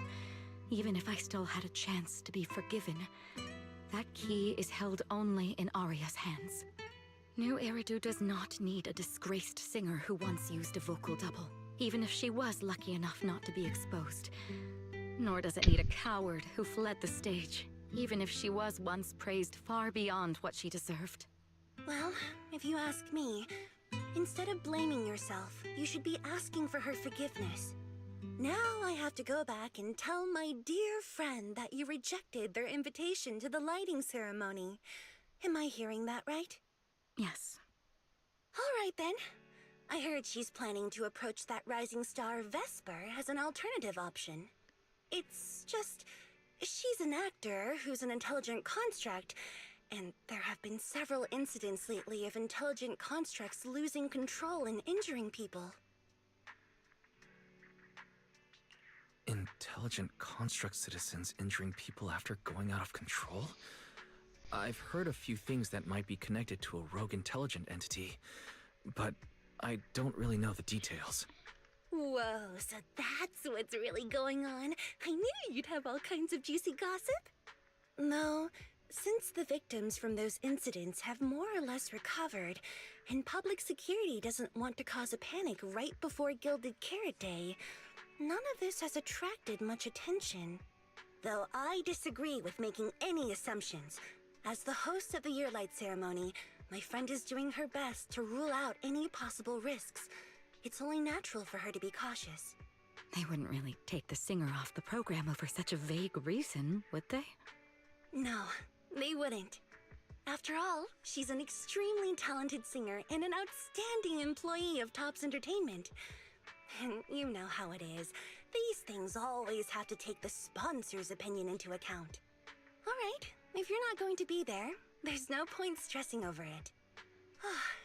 S6: even if I still had a chance to be forgiven, that key is held only in Aria's hands. New Eridu does not need a disgraced singer who once used a vocal double, even if she was lucky enough not to be exposed. Nor does it need a coward who fled the stage, even if she was once praised far beyond what she deserved.
S7: Well, if you ask me, instead of blaming yourself, you should be asking for her forgiveness. Now I have to go back and tell my dear friend that you rejected their invitation to the lighting ceremony. Am I hearing that right?
S6: Yes.
S7: All right then. I heard she's planning to approach that rising star Vesper as an alternative option. It's just, she's an actor who's an intelligent construct, and there have been several incidents lately of intelligent constructs losing control and injuring people.
S3: Intelligent construct citizens injuring people after going out of control? I've heard a few things that might be connected to a rogue intelligent entity, but I don't really know the details.
S7: Whoa, so that's what's really going on. I knew you'd have all kinds of juicy gossip. No, since the victims from those incidents have more or less recovered, and public security doesn't want to cause a panic right before Gilded Carrot Day, none of this has attracted much attention. Though I disagree with making any assumptions. As the host of the Yearlight ceremony, my friend is doing her best to rule out any possible risks. It's only natural for her to be cautious.
S6: They wouldn't really take the singer off the program over such a vague reason, would they?
S7: No, they wouldn't. After all, she's an extremely talented singer and an outstanding employee of Topps Entertainment. And you know how it is. These things always have to take the sponsor's opinion into account. All right, if you're not going to be there, there's no point stressing over it.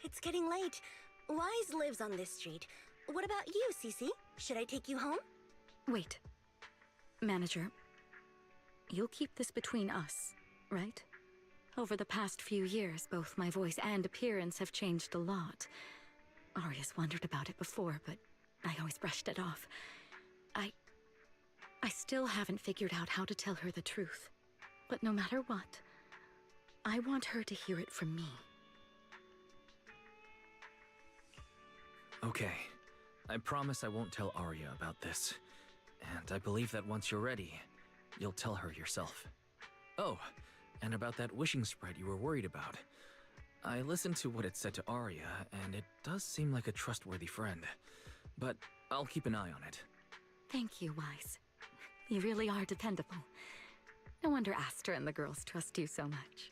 S7: It's getting late. Wise lives on this street. What about you, Cece? Should I take you home?
S6: Wait. Manager, you'll keep this between us, right? Over the past few years, both my voice and appearance have changed a lot. Aria's wondered about it before, but I always brushed it off. I still haven't figured out how to tell her the truth. But no matter what, I want her to hear it from me.
S3: Okay. I promise I won't tell Aria about this. And I believe that once you're ready, you'll tell her yourself. Oh, and about that wishing spread you were worried about. I listened to what it said to Aria, and it does seem like a trustworthy friend. But I'll keep an eye on it.
S6: Thank you, Wise. You really are dependable. No wonder Astra and the girls trust you so much.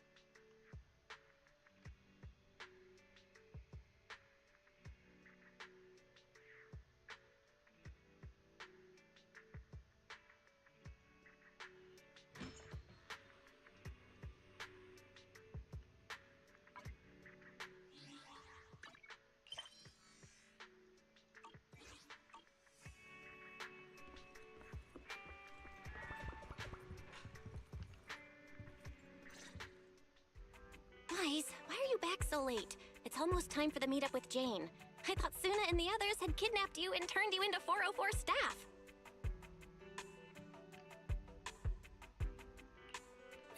S4: late. It's almost time for the meetup with Jane. I thought Suna and the others had kidnapped you and turned you into 404 staff.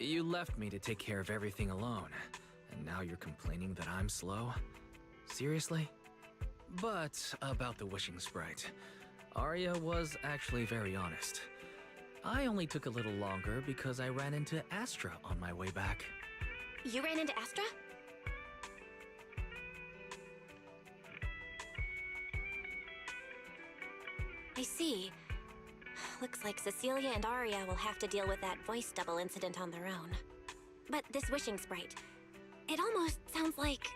S3: You left me to take care of everything alone, and now you're complaining that I'm slow? Seriously? But about the wishing sprite, Arya was actually very honest. I only took a little longer because I ran into Astra on my way back.
S4: You ran into Astra? I see. Looks like Cecilia and Arya will have to deal with that voice double incident on their own. But this wishing sprite, it almost sounds like...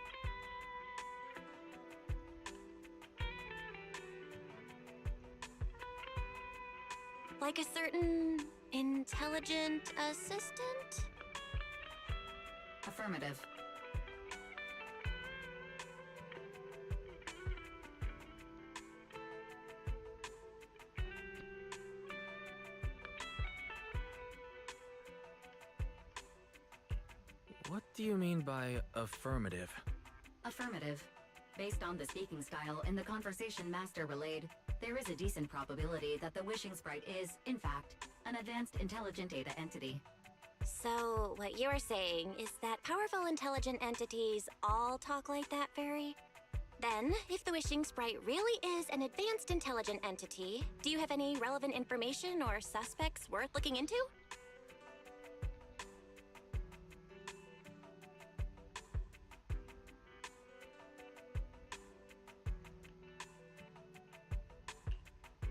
S4: like a certain intelligent assistant?
S1: Affirmative.
S3: What do you mean by affirmative?
S1: Affirmative. Based on the speaking style in the conversation Master relayed, there is a decent probability that the wishing sprite is, in fact, an advanced intelligent data entity.
S4: So, what you're saying is that powerful intelligent entities all talk like that, Fairy? Then, if the wishing sprite really is an advanced intelligent entity, do you have any relevant information or suspects worth looking into?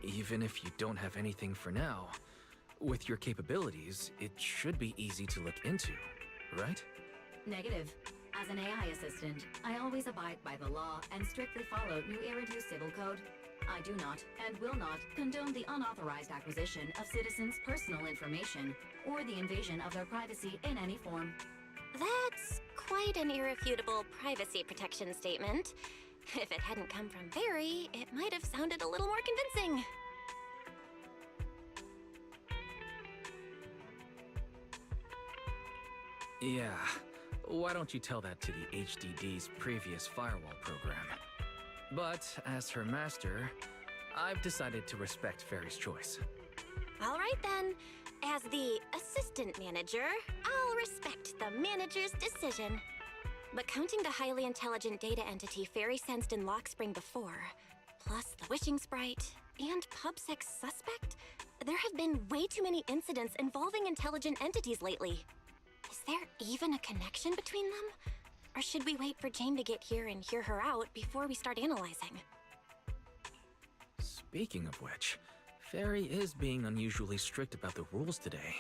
S3: Even if you don't have anything for now, with your capabilities, it should be easy to look into, right?
S1: Negative. As an AI assistant, I always abide by the law and strictly follow New Eridu Civil Code. I do not, and will not, condone the unauthorized acquisition of citizens' personal information or the invasion of their privacy in any form.
S4: That's quite an irrefutable privacy protection statement. If it hadn't come from Fairy, it might have sounded a little more convincing.
S3: Yeah, why don't you tell that to the HDD's previous firewall program? But as her master, I've decided to respect Fairy's choice.
S4: All right then. As the assistant manager, I'll respect the manager's decision. But counting the highly intelligent data entity Fairy sensed in Lockspring before, plus the wishing sprite, and PubSec suspect, there have been way too many incidents involving intelligent entities lately. Is there even a connection between them? Or should we wait for Jane to get here and hear her out before we start analyzing?
S3: Speaking of which, Fairy is being unusually strict about the rules today.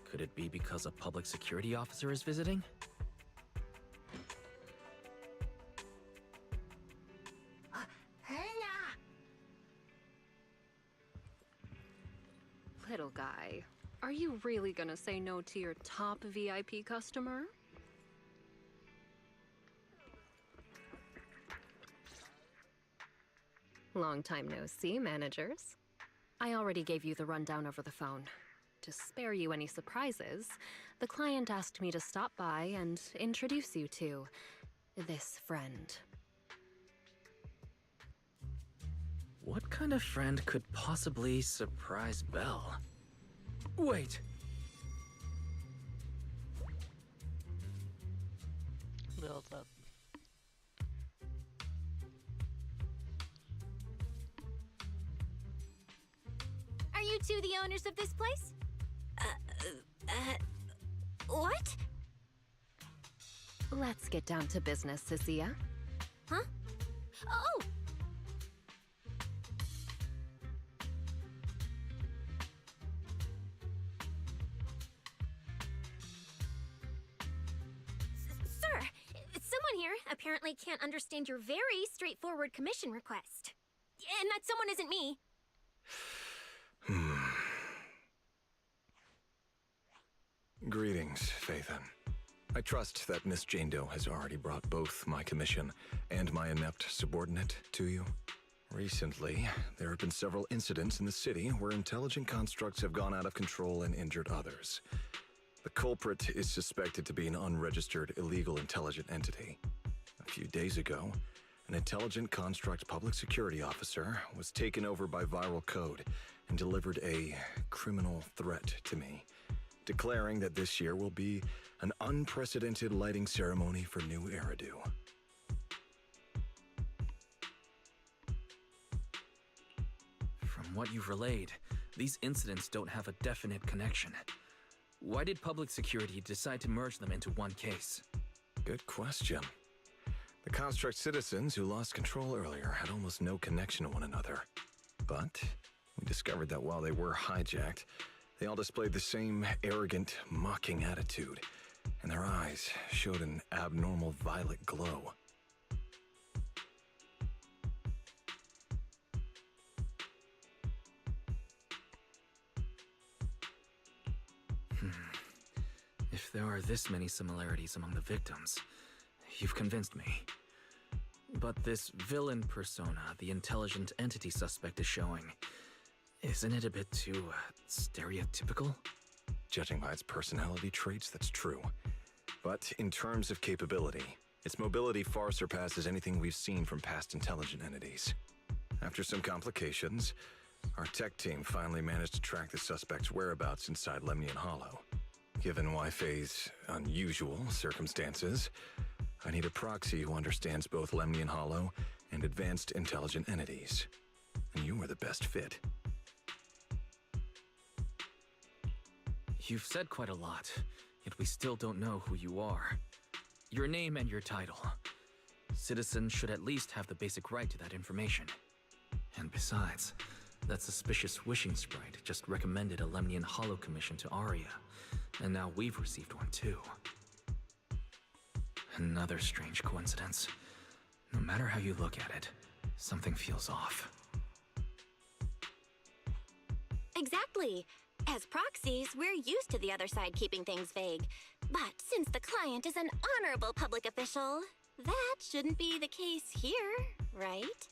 S3: Could it be because a public security officer is visiting?
S10: Little guy, are you really gonna say no to your top VIP customer? Long time no see, managers. I already gave you the rundown over the phone. To spare you any surprises, the client asked me to stop by and introduce you to this friend.
S3: What kind of friend could possibly surprise Belle? Wait!
S8: Build up.
S9: Are you two the owners of this place?
S4: What?
S10: Let's get down to business, Cecilia.
S9: Huh? Oh! Sir, someone here apparently can't understand your very straightforward commission request. And that someone isn't me.
S11: Greetings, Phaethon. I trust that Miss Jane Doe has already brought both my commission and my inept subordinate to you. Recently, there have been several incidents in the city where intelligent constructs have gone out of control and injured others. The culprit is suspected to be an unregistered illegal intelligent entity. A few days ago, an intelligent construct public security officer was taken over by viral code and delivered a criminal threat to me, declaring that this year will be an unprecedented lighting ceremony for New Eridu.
S3: From what you've relayed, these incidents don't have a definite connection. Why did public security decide to merge them into one case?
S11: Good question. The construct citizens who lost control earlier had almost no connection to one another. But we discovered that while they were hijacked, they all displayed the same arrogant, mocking attitude, and their eyes showed an abnormal violet glow.
S3: If there are this many similarities among the victims, you've convinced me. But this villain persona the intelligent entity suspect is showing, isn't it a bit too, stereotypical?
S11: Judging by its personality traits, that's true. But in terms of capability, its mobility far surpasses anything we've seen from past intelligent entities. After some complications, our tech team finally managed to track the suspect's whereabouts inside Lemnian Hollow. Given Wi-Fi's unusual circumstances, I need a proxy who understands both Lemnian Hollow and advanced intelligent entities. And you were the best fit.
S3: You've said quite a lot, yet we still don't know who you are. Your name and your title. Citizens should at least have the basic right to that information. And besides, that suspicious wishing sprite just recommended a Lemnian Hollow commission to Arya, and now we've received one too. Another strange coincidence. No matter how you look at it, something feels off.
S4: Exactly. As proxies, we're used to the other side keeping things vague. But since the client is an honorable public official, that shouldn't be the case here, right?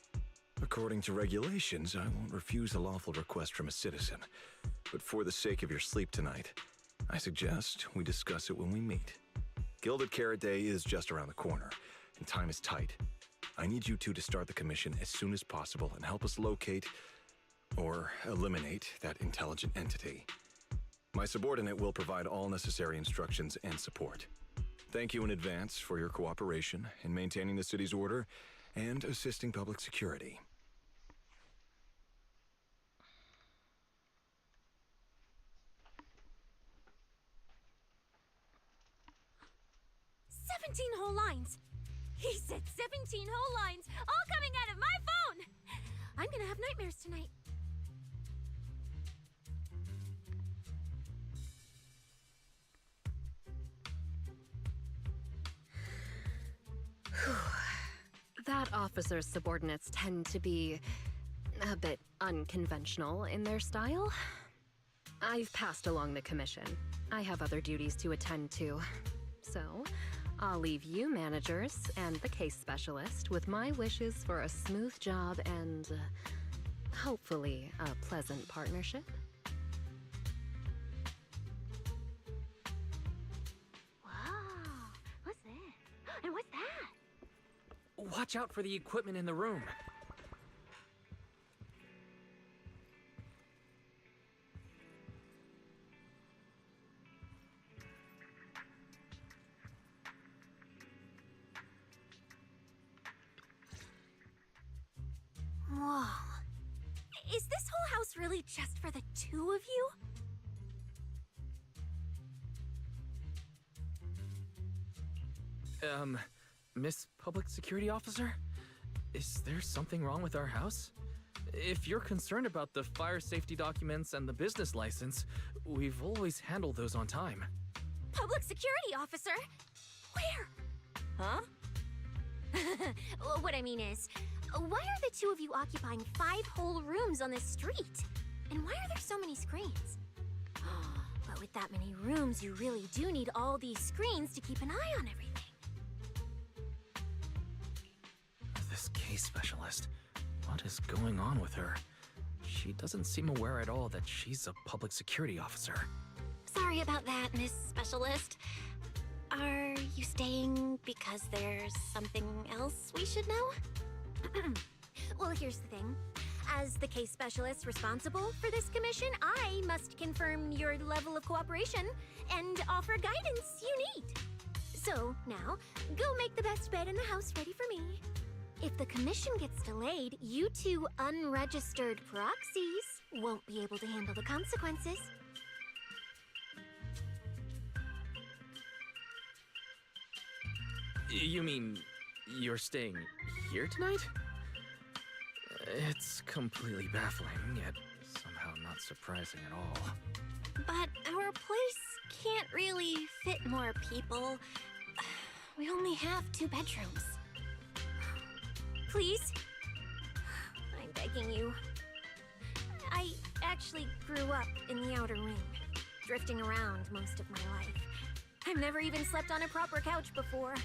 S11: According to regulations, I won't refuse a lawful request from a citizen. But for the sake of your sleep tonight, I suggest we discuss it when we meet. Gilded Carrot Day is just around the corner, and time is tight. I need you two to start the commission as soon as possible and help us locate or eliminate that intelligent entity. My subordinate will provide all necessary instructions and support. Thank you in advance for your cooperation in maintaining the city's order and assisting public security.
S9: Whole lines. He said 17 whole lines, all coming out of my phone. I'm gonna have nightmares tonight.
S10: That officer's subordinates tend to be a bit unconventional in their style. I've passed along the commission. I have other duties to attend to. So, I'll leave you managers and the case specialist with my wishes for a smooth job and, hopefully, a pleasant partnership.
S9: Wow, what's this? And what's that?
S3: Watch out for the equipment in the room.
S9: Whoa. Is this whole house really just for the two of you?
S3: Miss Public Security Officer? Is there something wrong with our house? If you're concerned about the fire safety documents and the business license, we've always handled those on time.
S9: Public security officer? Where?
S4: Huh?
S9: What I mean is, why are the two of you occupying 5 whole rooms on this street? And why are there so many screens? But with that many rooms, you really do need all these screens to keep an eye on everything.
S3: This case specialist. What is going on with her? She doesn't seem aware at all that she's a public security officer.
S4: Sorry about that, Miss Specialist. Are you staying because there's something else we should know?
S9: Well, here's the thing. As the case specialist responsible for this commission, I must confirm your level of cooperation and offer guidance you need. So, now, go make the best bed in the house ready for me. If the commission gets delayed, you two unregistered proxies won't be able to handle the consequences.
S3: You mean you're staying here tonight? It's completely baffling, yet somehow not surprising at all.
S4: But our place can't really fit more people. We only have 2 bedrooms.
S9: Please? I'm begging you. I actually grew up in the outer ring, drifting around most of my life. I've never even slept on a proper couch before.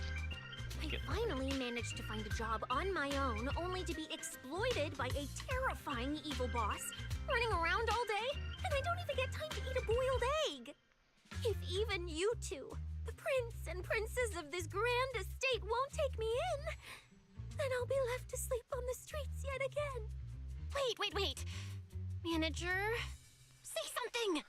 S9: I finally managed to find a job on my own, only to be exploited by a terrifying evil boss, running around all day, and I don't even get time to eat a boiled egg. If even you two, the prince and princess of this grand estate, won't take me in, then I'll be left to sleep on the streets yet again.
S4: Wait. Manager, say something!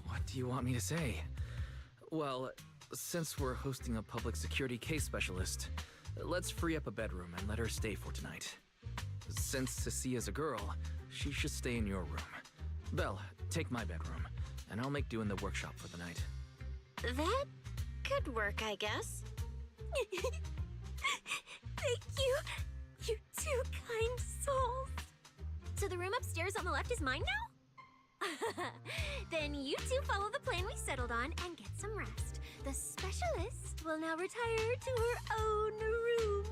S3: What do you want me to say? Well, since we're hosting a public security case specialist, let's free up a bedroom and let her stay for tonight. Since Cecia's a girl, she should stay in your room. Belle, take my bedroom, and I'll make do in the workshop for the night.
S4: That could work, I guess.
S9: Thank you, you two kind souls. So the room upstairs on the left is mine now? Then you two follow the plan we settled on and get some rest. The specialist will now retire to her own room.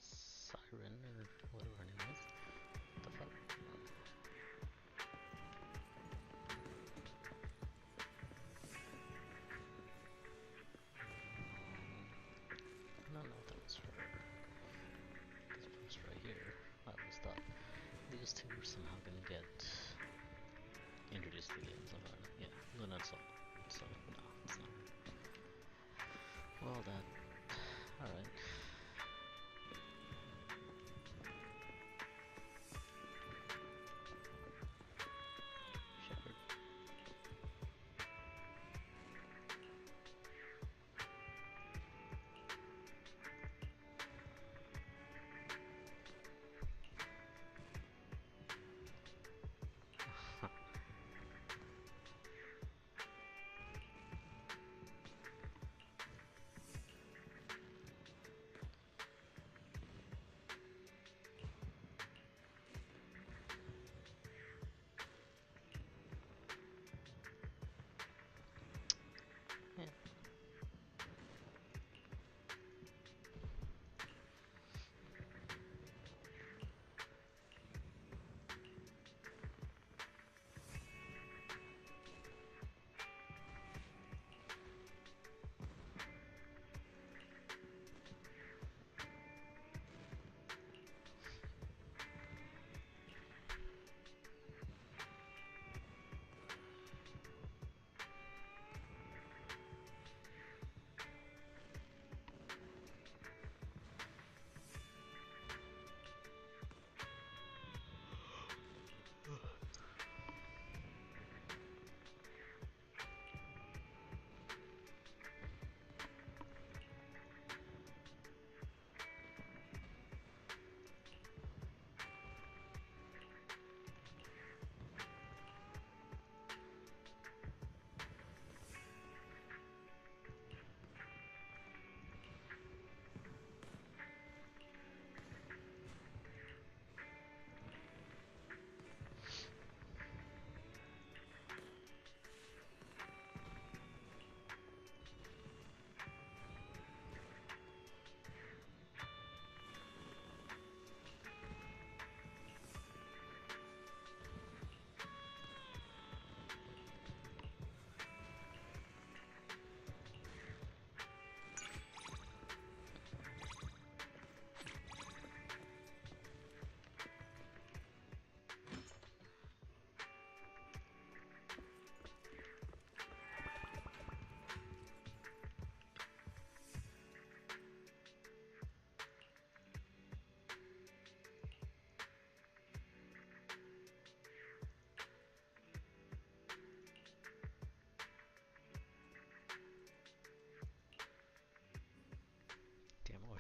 S8: Siren or whatever her name is. The fuck? I don't know what that was for. This post right here. I always thought these two were somehow gonna get introduced to the game somehow. Yeah, Luna and Sol. So no, it's not. Well then. Alright. Shepherd.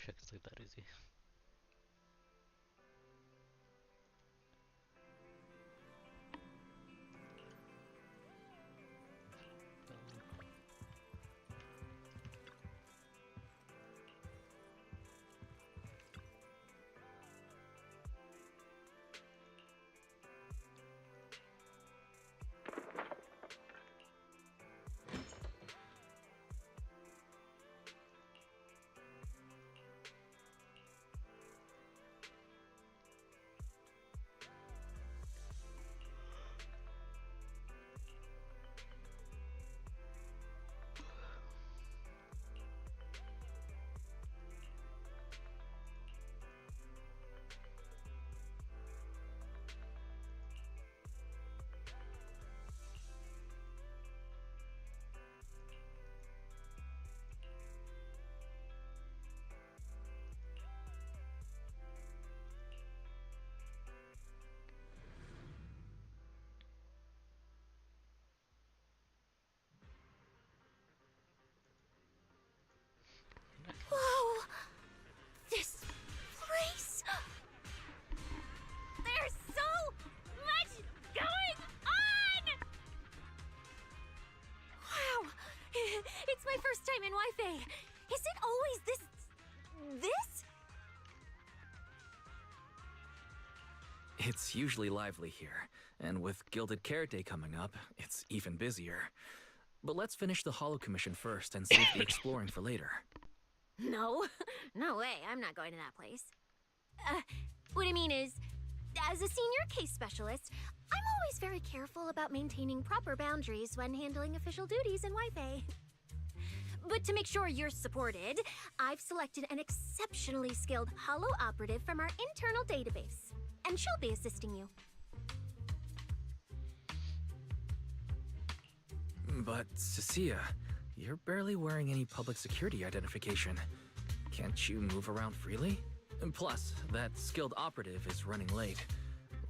S8: wish I could sleep that easy.
S2: Whoa! This place! There's so much going on!
S9: Wow! It's my first time in Wi-Fi. Is it always this?
S3: It's usually lively here, and with Gilded Carrot Day coming up, it's even busier. But let's finish the Hollow Commission first and save the exploring for later.
S9: No. No way. I'm not going to that place. What I mean is, as a senior case specialist, I'm always very careful about maintaining proper boundaries when handling official duties in Wi-Fi. But to make sure you're supported, I've selected an exceptionally skilled Hollow operative from our internal database, and she'll be assisting you.
S3: But, Cecilia, you're barely wearing any public security identification. Can't you move around freely? And plus, that skilled operative is running late.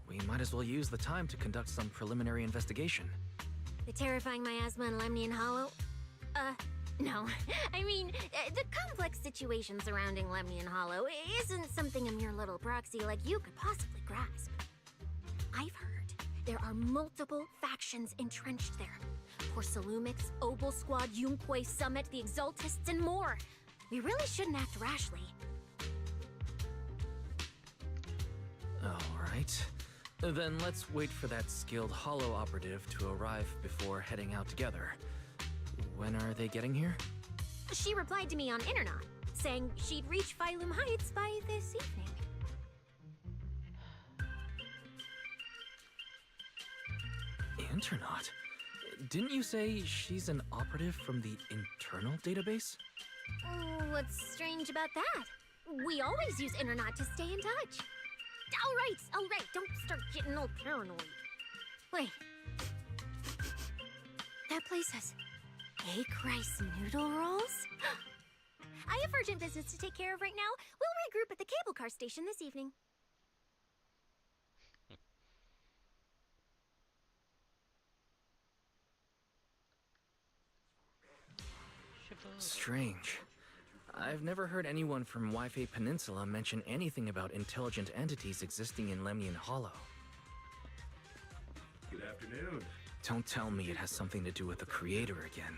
S3: We might as well use the time to conduct some preliminary investigation.
S9: The terrifying miasma in Lemnian Hollow? No. I mean, the complex situation surrounding Lemnian Hollow isn't something a mere little proxy like you could possibly grasp. I've heard there are multiple factions entrenched there. Porcelumix, Obel Squad, Yunque Summit, the Exaltists, and more. We really shouldn't act rashly.
S3: Alright. Then let's wait for that skilled Hollow operative to arrive before heading out together. When are they getting here?
S9: She replied to me on Internet, saying she'd reach Phylum Heights by this evening.
S3: Internet? Didn't you say she's an operative from the internal database?
S9: What's strange about that? We always use Internet to stay in touch. All right, don't start getting all paranoid. Wait. That place has egg rice noodle rolls? I have urgent business to take care of right now. We'll regroup at the cable car station this evening.
S3: Strange. I've never heard anyone from Wi-Fi Peninsula mention anything about intelligent entities existing in Lemnian Hollow.
S12: Good afternoon.
S3: Don't tell me it has something to do with the creator again.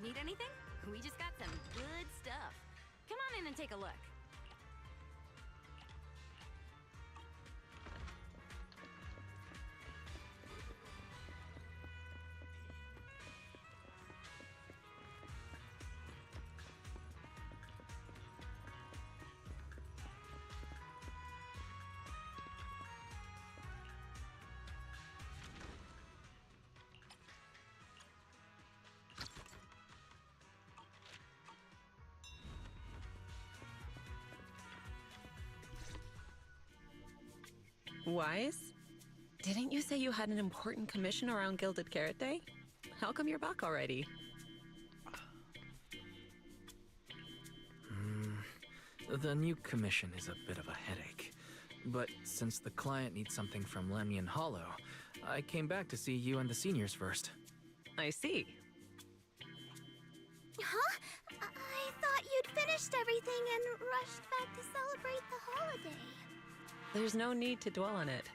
S1: Need anything? We just got some good stuff. Come on in and take a look.
S12: Wise? Didn't you say you had an important commission around Gilded Carrot Day? How come you're back already?
S3: The new commission is a bit of a headache. But since the client needs something from Lemnian Hollow, I came back to see you and the seniors first.
S12: I see.
S7: Huh? I thought you'd finished everything and rushed back to celebrate the holiday.
S12: There's no need to dwell on it.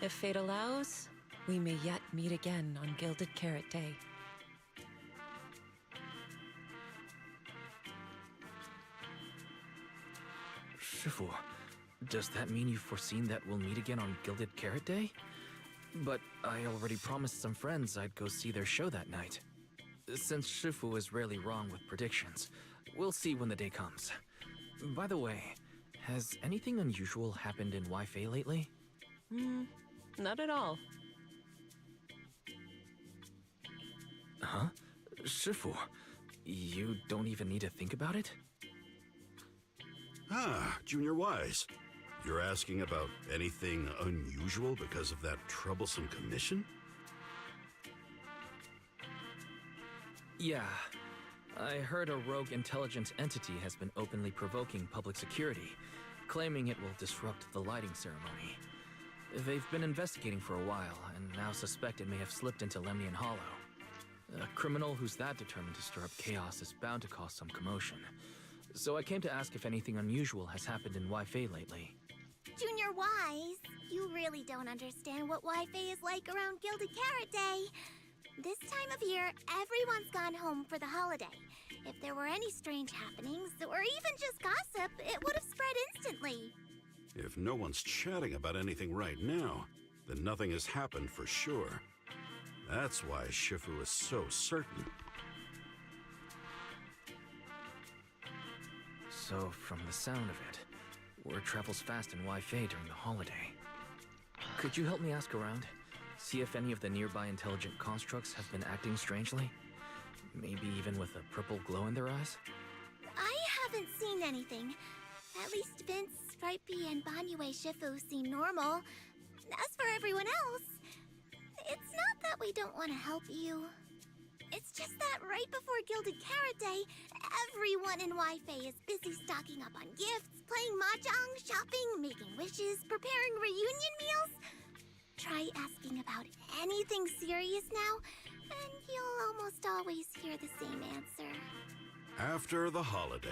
S12: If fate allows, we may yet meet again on Gilded Carrot Day.
S3: Shifu, does that mean you've foreseen that we'll meet again on Gilded Carrot Day? But I already promised some friends I'd go see their show that night. Since Shifu is rarely wrong with predictions, we'll see when the day comes. By the way, has anything unusual happened in Wi-Fi lately?
S12: Not at all.
S3: Huh? Shifu, you don't even need to think about it?
S13: Ah, Junior Wise. You're asking about anything unusual because of that troublesome commission?
S3: Yeah. I heard a rogue intelligent entity has been openly provoking public security, claiming it will disrupt the lighting ceremony. They've been investigating for a while, and now suspect it may have slipped into Lemnian Hollow. A criminal who's that determined to stir up chaos is bound to cause some commotion. So I came to ask if anything unusual has happened in Wi-Fi lately.
S7: Junior Wise, you really don't understand what Wi-Fi is like around Gilded Carrot Day. This time of year, everyone's gone home for the holiday. If there were any strange happenings, or even just gossip, it would have spread instantly.
S13: If no one's chatting about anything right now, then nothing has happened for sure. That's why Shifu is so certain.
S3: So, from the sound of it, word travels fast in Wi-Fi during the holiday. Could you help me ask around? See if any of the nearby intelligent constructs have been acting strangely? Maybe even with a purple glow in their eyes?
S7: I haven't seen anything. At least Vince, Stripey, and Banyue Shifu seem normal. As for everyone else, it's not that we don't want to help you. It's just that right before Gilded Carrot Day, everyone in Wi-Fi is busy stocking up on gifts, playing mahjong, shopping, making wishes, preparing reunion meals. Try asking about anything serious now, and you'll almost always hear the same answer.
S13: After the holiday.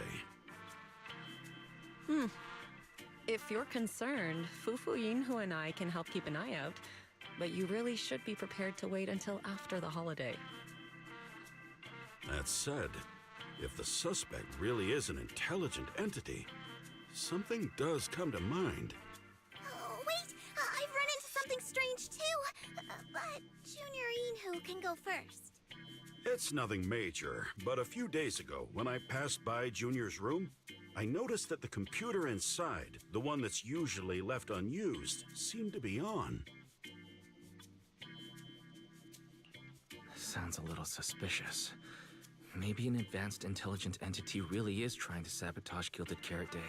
S12: If you're concerned, Fufu Yinhu and I can help keep an eye out, but you really should be prepared to wait until after the holiday.
S13: That said, if the suspect really is an intelligent entity, something does come to mind.
S7: Oh, wait! I've run into something strange too! But Junior Yinhu can go first.
S13: It's nothing major, but a few days ago, when I passed by Junior's room, I noticed that the computer inside, the one that's usually left unused, seemed to be on.
S3: Sounds a little suspicious. Maybe an advanced intelligent entity really is trying to sabotage Gilded Carrot Day.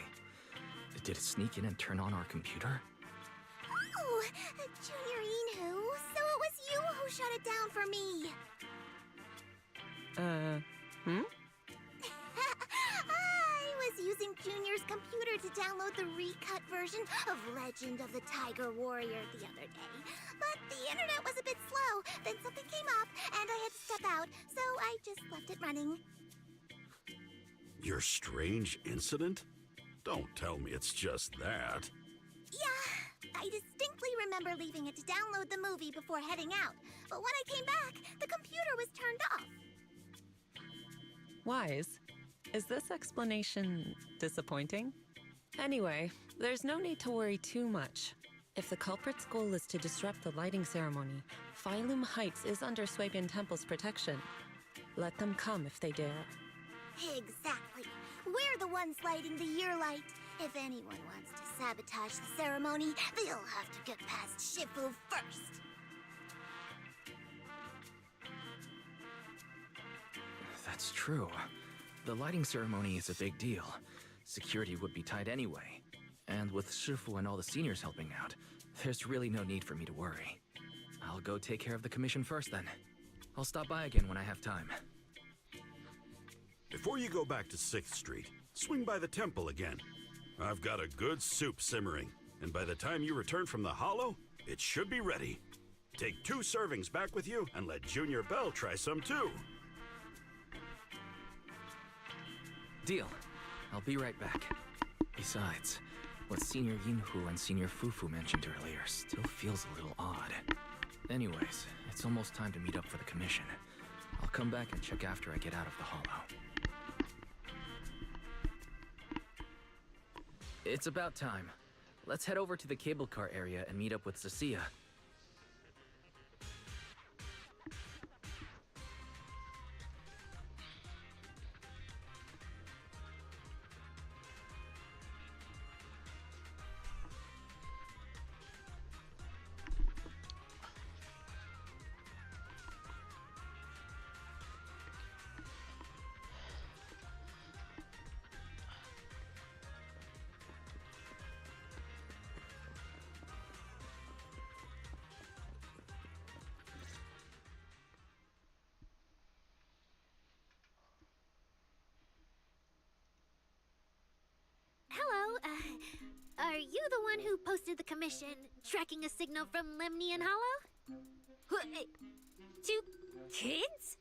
S3: Did it sneak in and turn on our computer?
S7: Oh, Junior Yinhu, so it was you who shut it down for me. I was using Junior's computer to download the recut version of Legend of the Tiger Warrior the other day. But the internet was a bit slow, then something came up, and I had to step out, so I just left it running.
S13: Your strange incident? Don't tell me it's just that.
S7: Yeah, I distinctly remember leaving it to download the movie before heading out. But when I came back, the computer was turned off.
S12: Wise. Is this explanation disappointing? Anyway, there's no need to worry too much. If the culprit's goal is to disrupt the lighting ceremony, Phylum Heights is under Swabian Temple's protection. Let them come if they dare.
S2: Exactly. We're the ones lighting the year light. If anyone wants to sabotage the ceremony, they'll have to get past Shifu first.
S3: That's true. The lighting ceremony is a big deal. Security would be tight anyway. And with Shifu and all the seniors helping out, there's really no need for me to worry. I'll go take care of the commission first then. I'll stop by again when I have time.
S13: Before you go back to 6th Street, swing by the temple again. I've got a good soup simmering, and by the time you return from the hollow, it should be ready. Take 2 servings back with you and let Junior Bell try some too.
S3: Deal. I'll be right back. Besides, what Senior Yinhu and Senior Fufu mentioned earlier still feels a little odd. Anyways, it's almost time to meet up for the commission. I'll come back and check after I get out of the hollow. It's about time. Let's head over to the cable car area and meet up with Cecilia.
S9: Hello, are you the one who posted the commission, tracking a signal from Lemnian Hollow? 2 kids?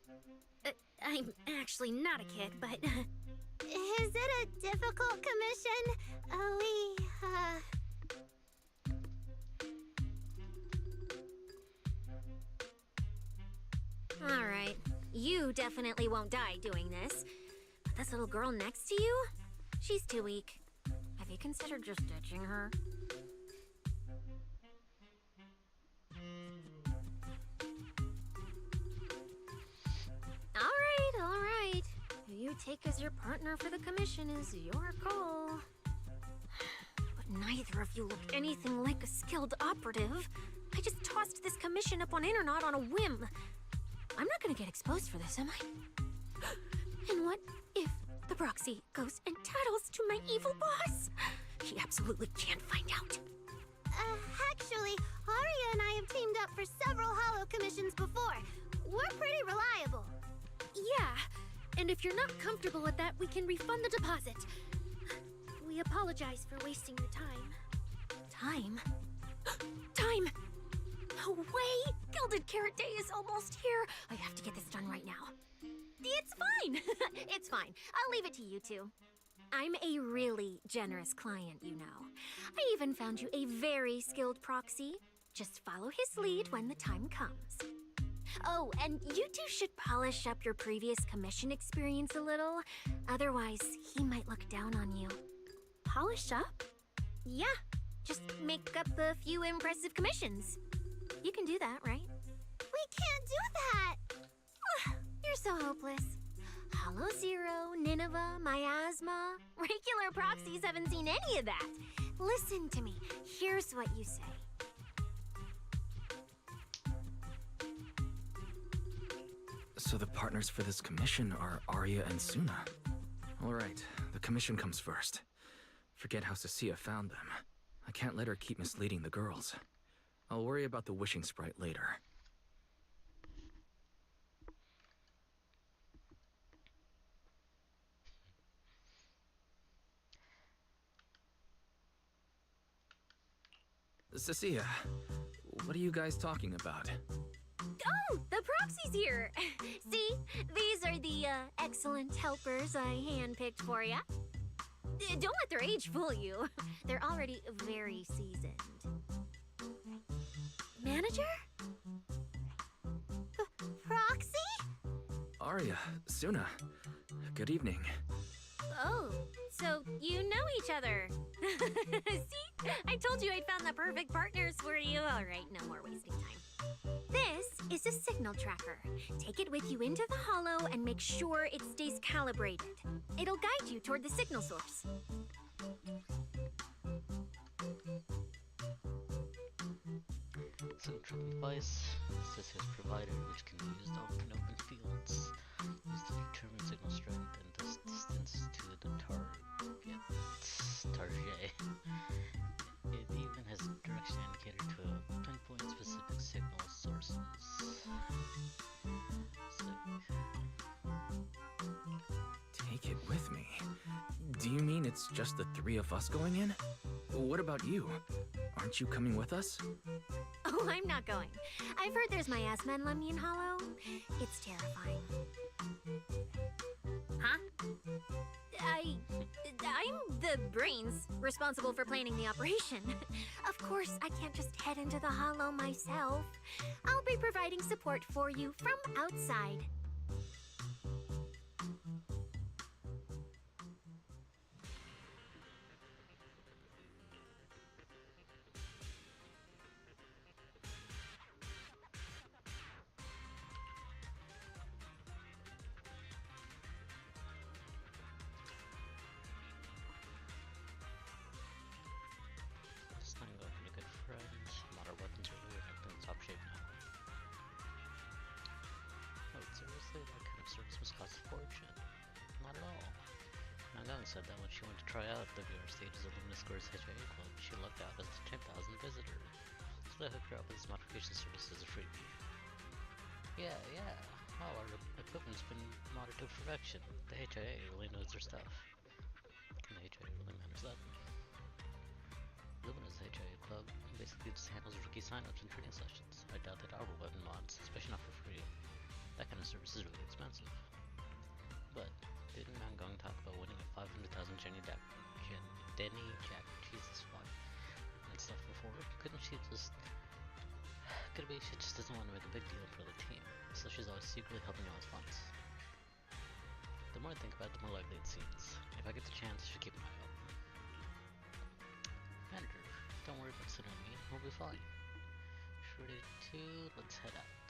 S9: I'm actually not a kid, but...
S7: Is it a difficult commission?
S9: Alright, you definitely won't die doing this. But this little girl next to you? She's too weak. Have you considered just ditching her? Alright. Who you take as your partner for the commission is your call. But neither of you look anything like a skilled operative. I just tossed this commission up on Internet on a whim. I'm not gonna get exposed for this, am I? And what if the proxy goes and tattles to my evil boss? He absolutely can't find out.
S7: Actually, Arya and I have teamed up for several hollow commissions before. We're pretty reliable.
S9: Yeah, and if you're not comfortable with that, we can refund the deposit. We apologize for wasting your time. Time? Time! No way! Gilded Carrot Day is almost here. I have to get this done right now. It's fine. It's fine. I'll leave it to you two. I'm a really generous client, you know. I even found you a very skilled proxy. Just follow his lead when the time comes. Oh, and you two should polish up your previous commission experience a little. Otherwise, he might look down on you. Polish up? Yeah, just make up a few impressive commissions. You can do that, right?
S7: We can't do that!
S9: You're so hopeless. Hollow Zero, Nineveh, Miasma. Regular proxies haven't seen any of that. Listen to me. Here's what you say.
S3: So the partners for this commission are Arya and Suna. Alright, the commission comes first. Forget how Cecilia found them. I can't let her keep misleading the girls. I'll worry about the wishing sprite later. Cecilia, what are you guys talking about?
S9: Oh, the proxy's here. See, these are the excellent helpers I handpicked for ya. Don't let their age fool you. They're already very seasoned. Manager?
S7: Proxy?
S3: Arya, Suna, Good evening.
S9: Oh, so you know each other. See? I told you I'd found the perfect partners for you. All right, no more wasting time. This is a signal tracker. Take it with you into the hollow and make sure it stays calibrated. It'll guide you toward the signal source.
S8: Signal tracking device. This is provided, which can be used in open fields. Used to determine signal strength and distance to the target. It even has a direction indicator to pinpoint specific signal sources.
S3: Take it with me? Do you mean it's just the three of us going in? What about you? Aren't you coming with us?
S9: Oh, I'm not going. I've heard there's miasma in Lemnian Hollow. It's terrifying. Huh? I'm the brains responsible for planning the operation. Of course, I can't just head into the Hollow myself. I'll be providing support for you from outside.
S8: Said that when she went to try out the VR stages of Luminous Square's HIA Club, she lucked out as the 10,000 visitor. So they hooked her up with this modification service as a freebie. Yeah. Well, our equipment's been modded to perfection. The HIA really knows their stuff. Can the HIA really manage that? Lumina's HIA Club basically just handles rookie signups and training sessions. I doubt they'd offer weapon mods, especially not for free. That kind of service is really expensive. But didn't Nangong talk about winning a 500,000 Jenny Jack, Jesus fuck, and stuff before? Couldn't she just... Could it be she just doesn't want to make a big deal for the team, so she's always secretly helping out with funds? The more I think about it, the more likely it seems. If I get the chance, I should keep an eye out. Manager, don't worry about sitting on me, we'll be fine. Ready to... let's head out.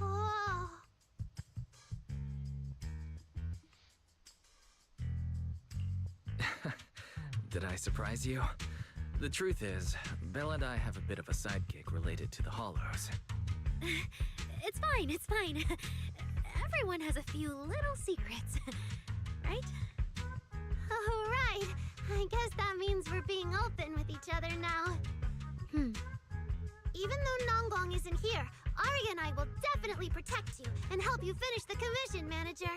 S7: Oh.
S3: Did I surprise you? The truth is, Belle and I have a bit of a side gig related to the Hollows.
S9: It's fine. Everyone has a few little secrets, right?
S7: Oh, right. I guess that means we're being open with each other now. Even though Nonggong isn't here, Arya and I will definitely protect you and help you finish the commission, Manager.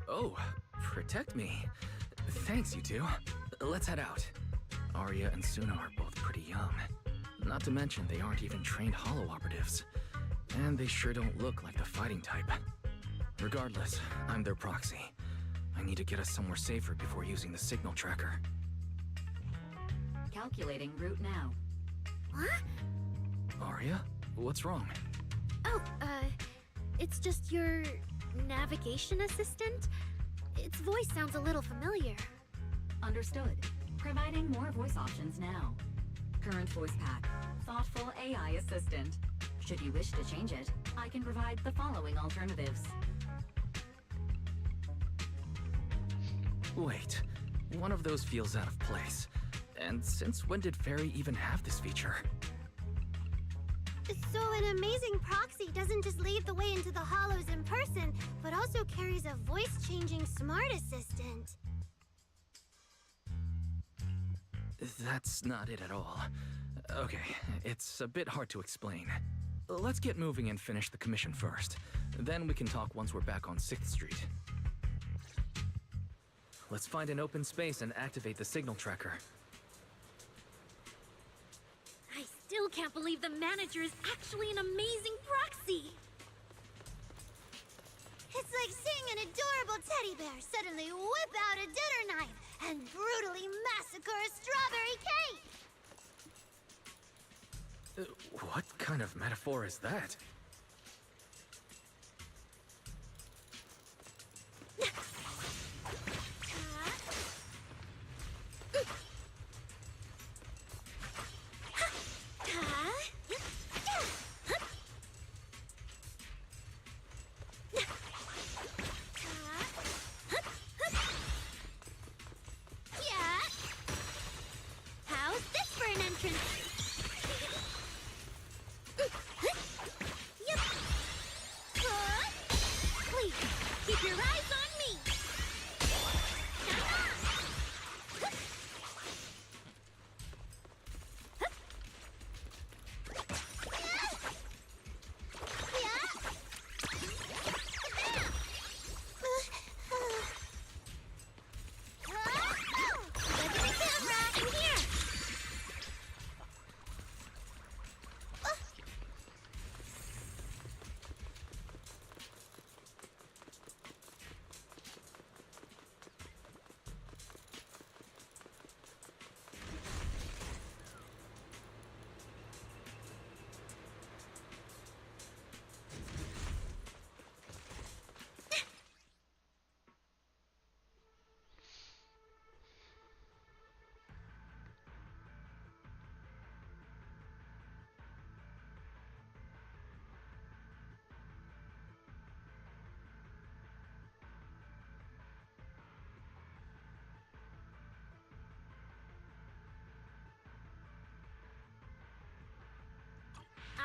S3: Oh, protect me. Thanks, you two. Let's head out. Arya and Suna are both pretty young. Not to mention they aren't even trained Hollow operatives. And they sure don't look like the fighting type. Regardless, I'm their proxy. I need to get us somewhere safer before using the signal tracker.
S1: Calculating route now.
S9: What?
S3: Arya? What's wrong?
S9: Oh, it's just your navigation assistant? Its voice sounds a little familiar.
S1: Understood. Providing more voice options now. Current voice pack. Thoughtful AI assistant. Should you wish to change it, I can provide the following alternatives.
S3: Wait, One of those feels out of place. And since when did Fairy even have this feature?
S7: So an amazing proxy doesn't just lead the way into the hollows in person, but also carries a voice-changing smart assistant.
S3: That's not it at all. Okay, it's a bit hard to explain. Let's get moving and finish the commission first. Then we can talk once we're back on 6th Street. Let's find an open space and activate the signal tracker.
S9: I still can't believe the manager is actually an amazing proxy!
S7: It's like seeing an adorable teddy bear suddenly whip out a dinner knife and brutally massacre a strawberry cake!
S3: What kind of metaphor is that?
S7: How's this for an entrance? Yep. Please, keep your eyes on me.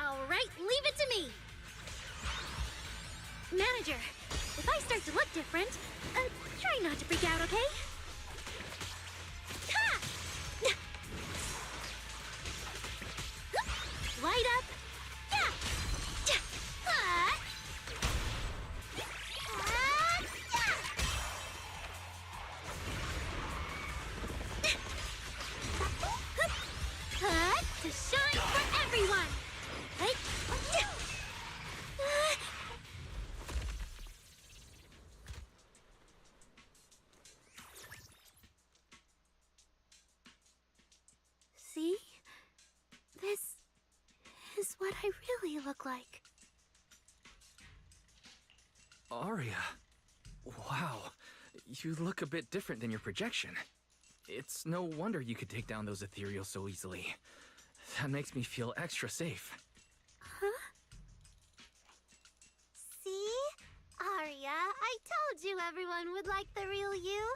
S9: Alright, leave it to me! Manager, if I start to look different, try not to freak out, okay? Ha! Light up! Yeah! To shine for everyone!
S7: See? This is what I really look like.
S3: Aria. Wow. You look a bit different than your projection. It's no wonder you could take down those ethereals so easily. That makes me feel extra safe.
S7: Huh? See? Aria, I told you everyone would like the real you.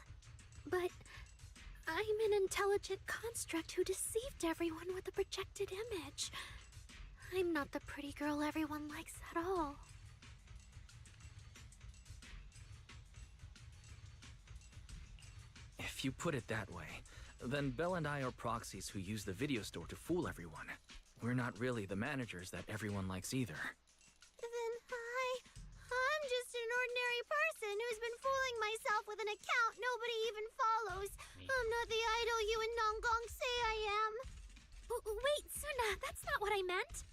S9: But I'm an intelligent construct who deceived everyone with a projected image. I'm not the pretty girl everyone likes at all.
S3: If you put it that way, then Belle and I are proxies who use the video store to fool everyone. We're not really the managers that everyone likes either.
S7: Then I'm just an ordinary person who's been fooling myself with an account nobody even follows. I'm not the idol you and Nonggong say I am.
S9: Wait, Suna, that's not what I meant.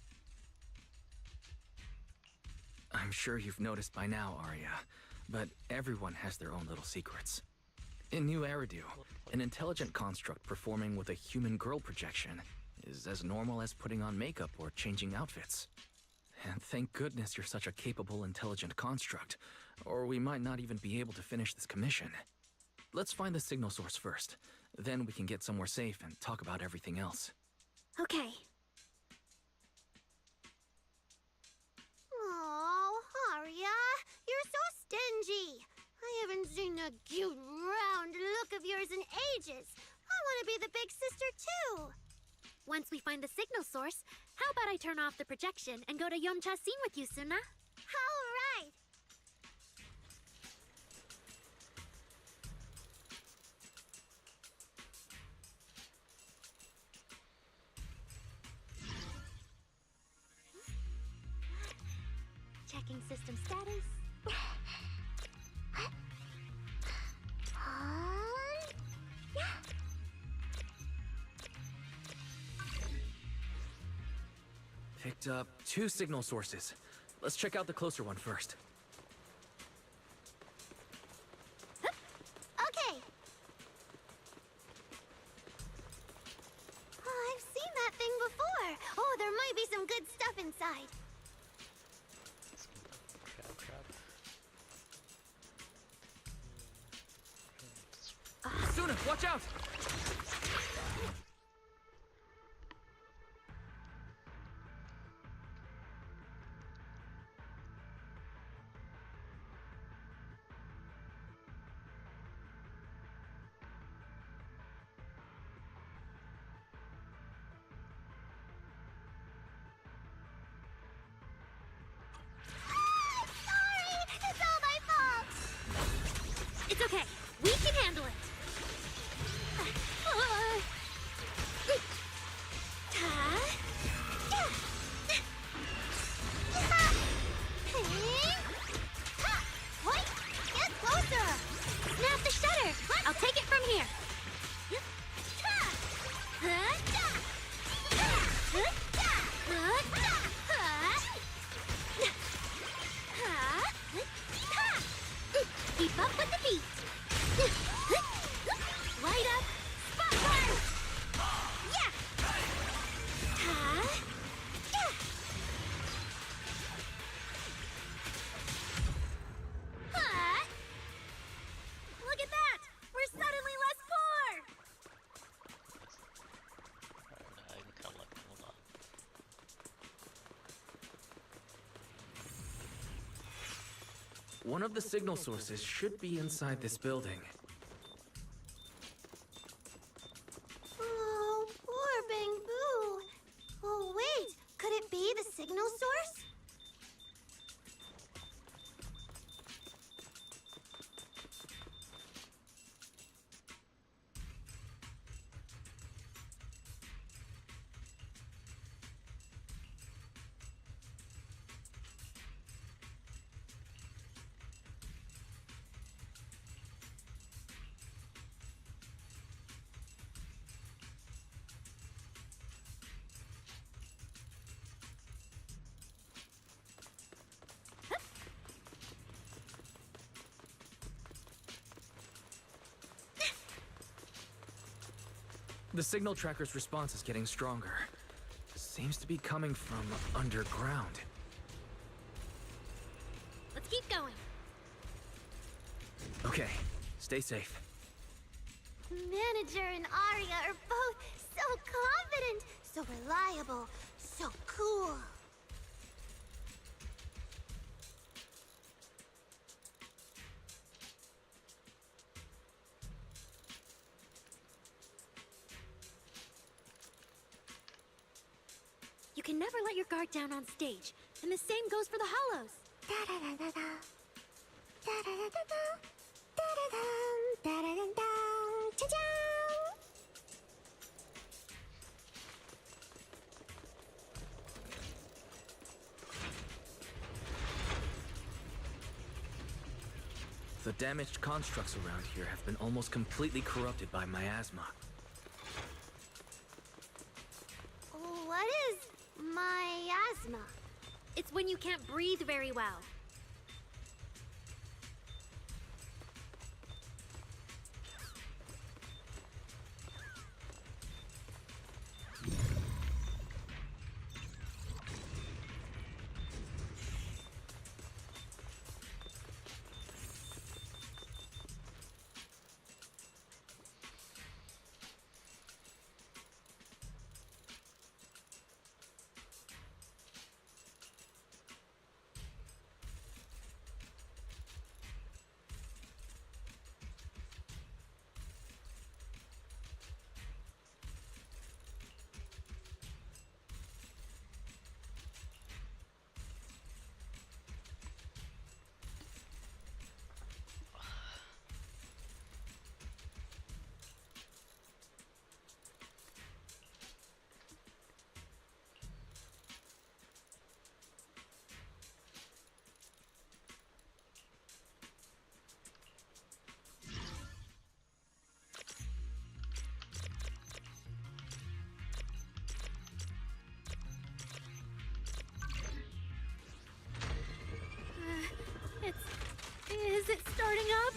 S3: I'm sure you've noticed by now, Aria, but everyone has their own little secrets. In New Eridu, an intelligent construct performing with a human girl projection is as normal as putting on makeup or changing outfits. And thank goodness you're such a capable, intelligent construct, or we might not even be able to finish this commission. Let's find the signal source first. Then we can get somewhere safe and talk about everything else.
S9: Okay.
S7: Oh, Aria, you're so stingy. I haven't seen a cute, round look of yours in
S9: turn off the projection and go to Yomcha's scene with you, Suna.
S7: All right.
S9: Checking system status.
S3: Picked up 2 signal sources. Let's check out the closer one first.
S7: Okay. Oh, I've seen that thing before. Oh, there might be some good stuff inside.
S3: Suna, watch out!
S7: Sorry, it's all my fault.
S9: It's okay. We can handle it.
S7: Get closer.
S9: Snap the shutter. I'll take it from here. Keep up with the beat. Light up. Spotlight. Yeah. Look at that. We're suddenly less poor.
S8: I'm kinda like, hold on.
S3: One of the signal sources should be inside this building.
S7: Oh, poor Bangbu. Oh, wait. Could it be the signal source?
S3: The signal tracker's response is getting stronger. Seems to be coming from underground.
S9: Let's keep going.
S3: Okay, stay safe.
S7: Manager and Arya are both so confident, so reliable, so cool.
S9: You can never let your guard down on stage, and the same goes for the hollows.
S7: Da-da-da-da-da. Da-da-da-da-da. Da-da-dum. Da-da-dum-dum. Cha-chang.
S3: The damaged constructs around here have been almost completely corrupted by miasma.
S7: What is miasma?
S9: It's when you can't breathe very well. it starting up?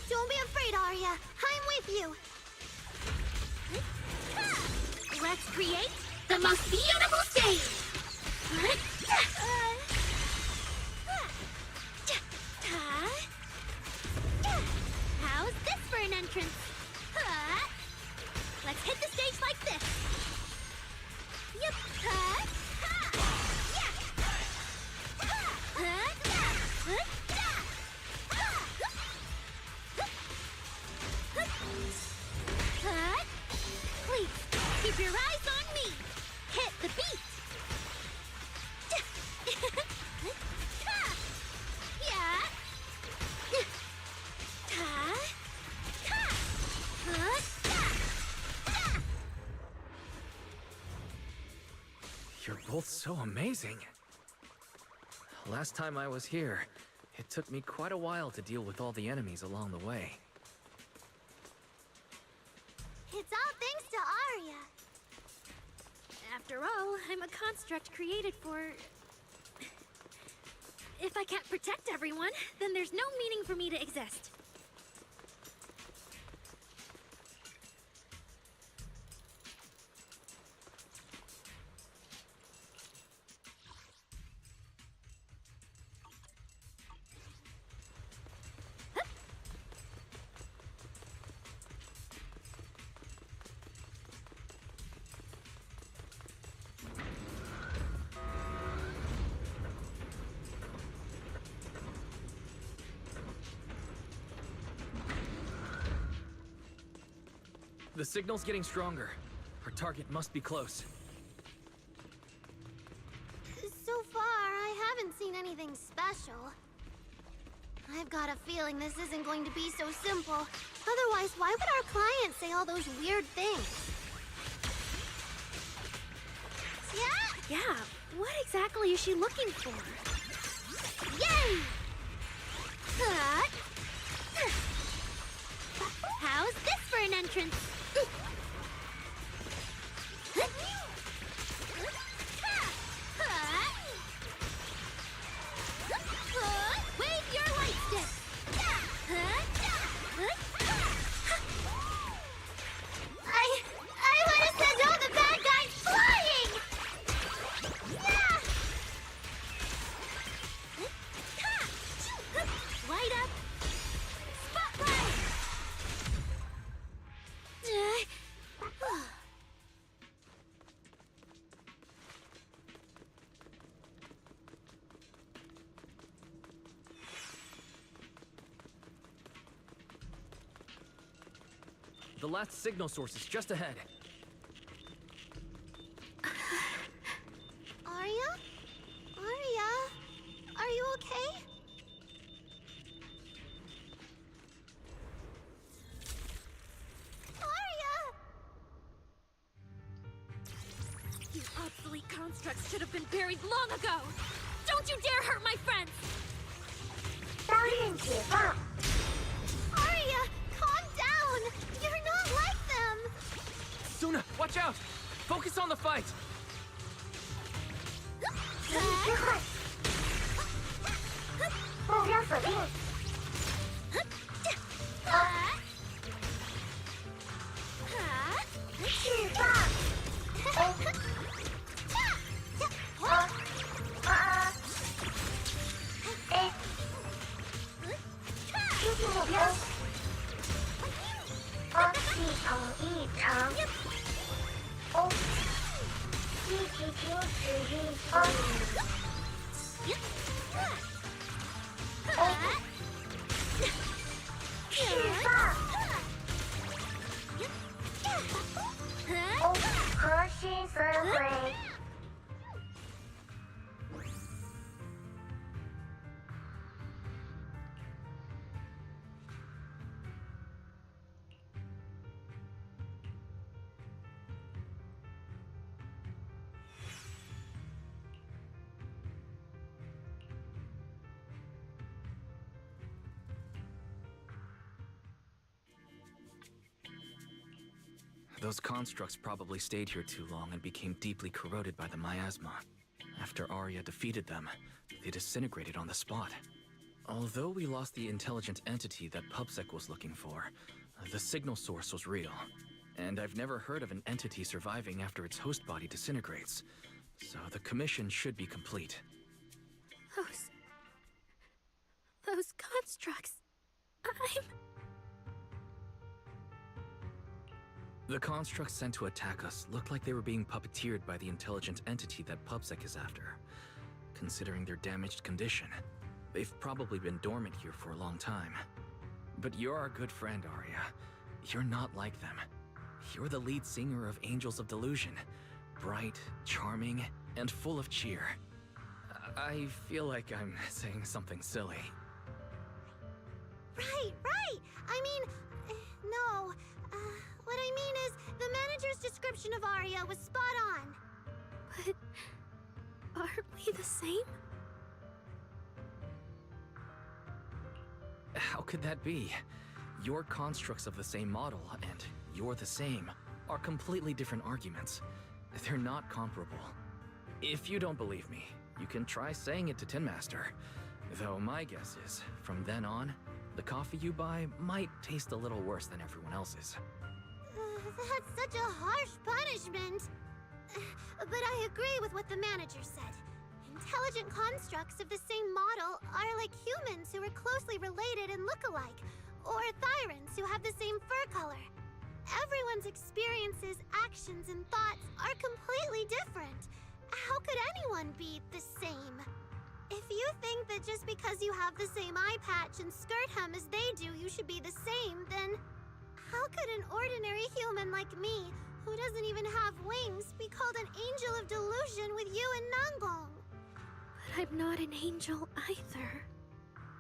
S7: Don't be afraid, Arya. I'm with you.
S9: Let's create the most beautiful stage! How's this for an entrance? Let's hit the stage like this. Yep. Please, keep your eyes on me. Hit the beat.
S3: You're both so amazing. Last time I was here, it took me quite a while to deal with all the enemies along the way.
S7: It's all thanks to Arya.
S9: After all, I'm a construct created for... If I can't protect everyone, then there's no meaning for me to exist.
S3: The signal's getting stronger. Our target must be close.
S7: So far, I haven't seen anything special. I've got a feeling this isn't going to be so simple. Otherwise, why would our client say all those weird things?
S9: Yeah, what exactly is she looking for?
S7: Yay!
S9: How's this for an entrance?
S7: Wave your light stick! I want to send all the bad guys flying!
S9: Light up! Spotlight!
S3: The last signal source is just ahead.
S7: Arya? Arya? Are you okay? Arya!
S9: You obsolete constructs should have been buried long ago! Don't you dare hurt my friends!
S7: Arya, calm down! You're not like them!
S3: Suna, watch out! Focus on the fight! Those constructs probably stayed here too long and became deeply corroded by the miasma. After Arya defeated them, they disintegrated on the spot. Although we lost the intelligent entity that PubSec was looking for, the signal source was real. And I've never heard of an entity surviving after its host body disintegrates. So the commission should be complete.
S9: Those constructs.
S3: The constructs sent to attack us looked like they were being puppeteered by the intelligent entity that PubSec is after. Considering their damaged condition, they've probably been dormant here for a long time. But you're our good friend, Arya. You're not like them. You're the lead singer of Angels of Delusion. Bright, charming, and full of cheer. I feel like I'm saying something silly.
S7: Right! I mean, no. What I mean is, the manager's description of Arya was spot on.
S9: But aren't we the same?
S3: How could that be? Your constructs of the same model and you're the same are completely different arguments. They're not comparable. If you don't believe me, you can try saying it to Tin Master. Though my guess is, from then on, the coffee you buy might taste a little worse than everyone else's.
S7: That's such a harsh punishment. But I agree with what the manager said. Intelligent constructs of the same model are like humans who are closely related and look alike, or Thyrans who have the same fur color. Everyone's experiences, actions, and thoughts are completely different. How could anyone be the same? If you think that just because you have the same eye patch and skirt hem as they do, you should be the same, then how could an ordinary human like me, who doesn't even have wings, be called an angel of delusion with you and Nangong?
S9: But I'm not an angel either.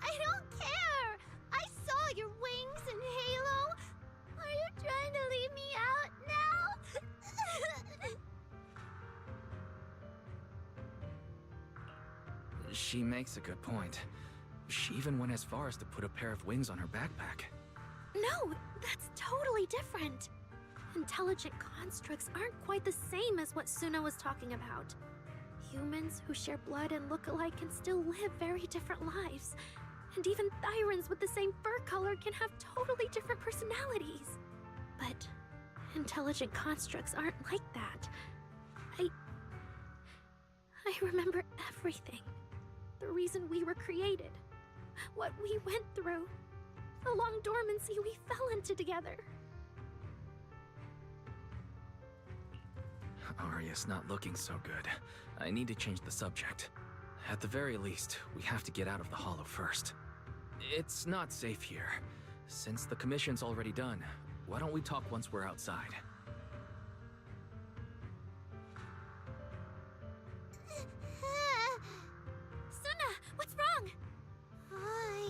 S7: I don't care! I saw your wings and halo! Are you trying to leave me out now?
S3: She makes a good point. She even went as far as to put a pair of wings on her backpack.
S9: No, that's totally different. Intelligent constructs aren't quite the same as what Suna was talking about. Humans who share blood and look alike can still live very different lives. And even Thyrans with the same fur color can have totally different personalities. But intelligent constructs aren't like that. I remember everything. The reason we were created. What we went through. The long dormancy we fell into together.
S3: Arya's not looking so good. I need to change the subject. At the very least, we have to get out of the Hollow first. It's not safe here. Since the commission's already done, why don't we talk once we're outside?
S9: Suna, what's wrong?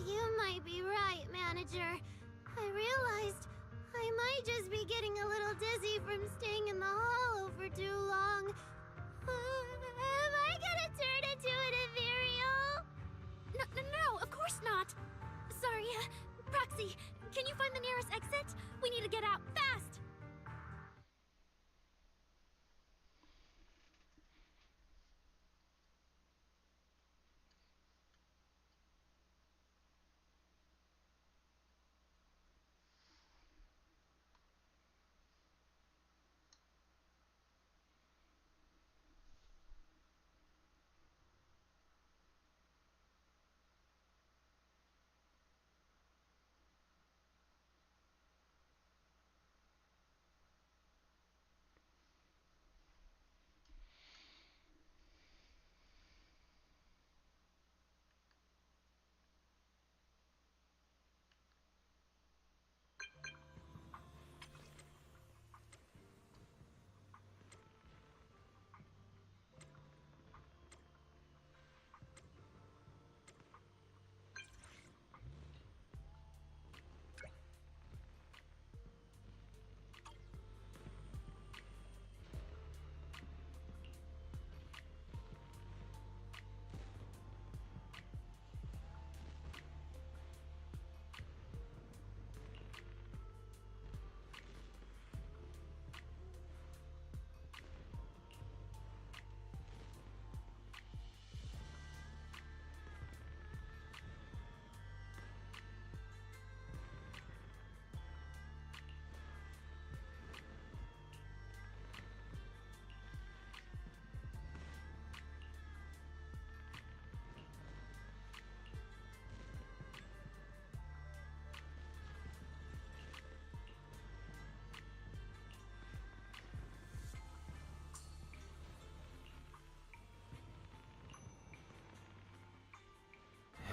S7: You might be right, manager. I realized I might just be getting a little dizzy from staying in the Hollow for too long. Am I gonna turn into an ethereal?
S9: No, of course not. Sorry, Proxy, can you find the nearest exit? We need to get out fast.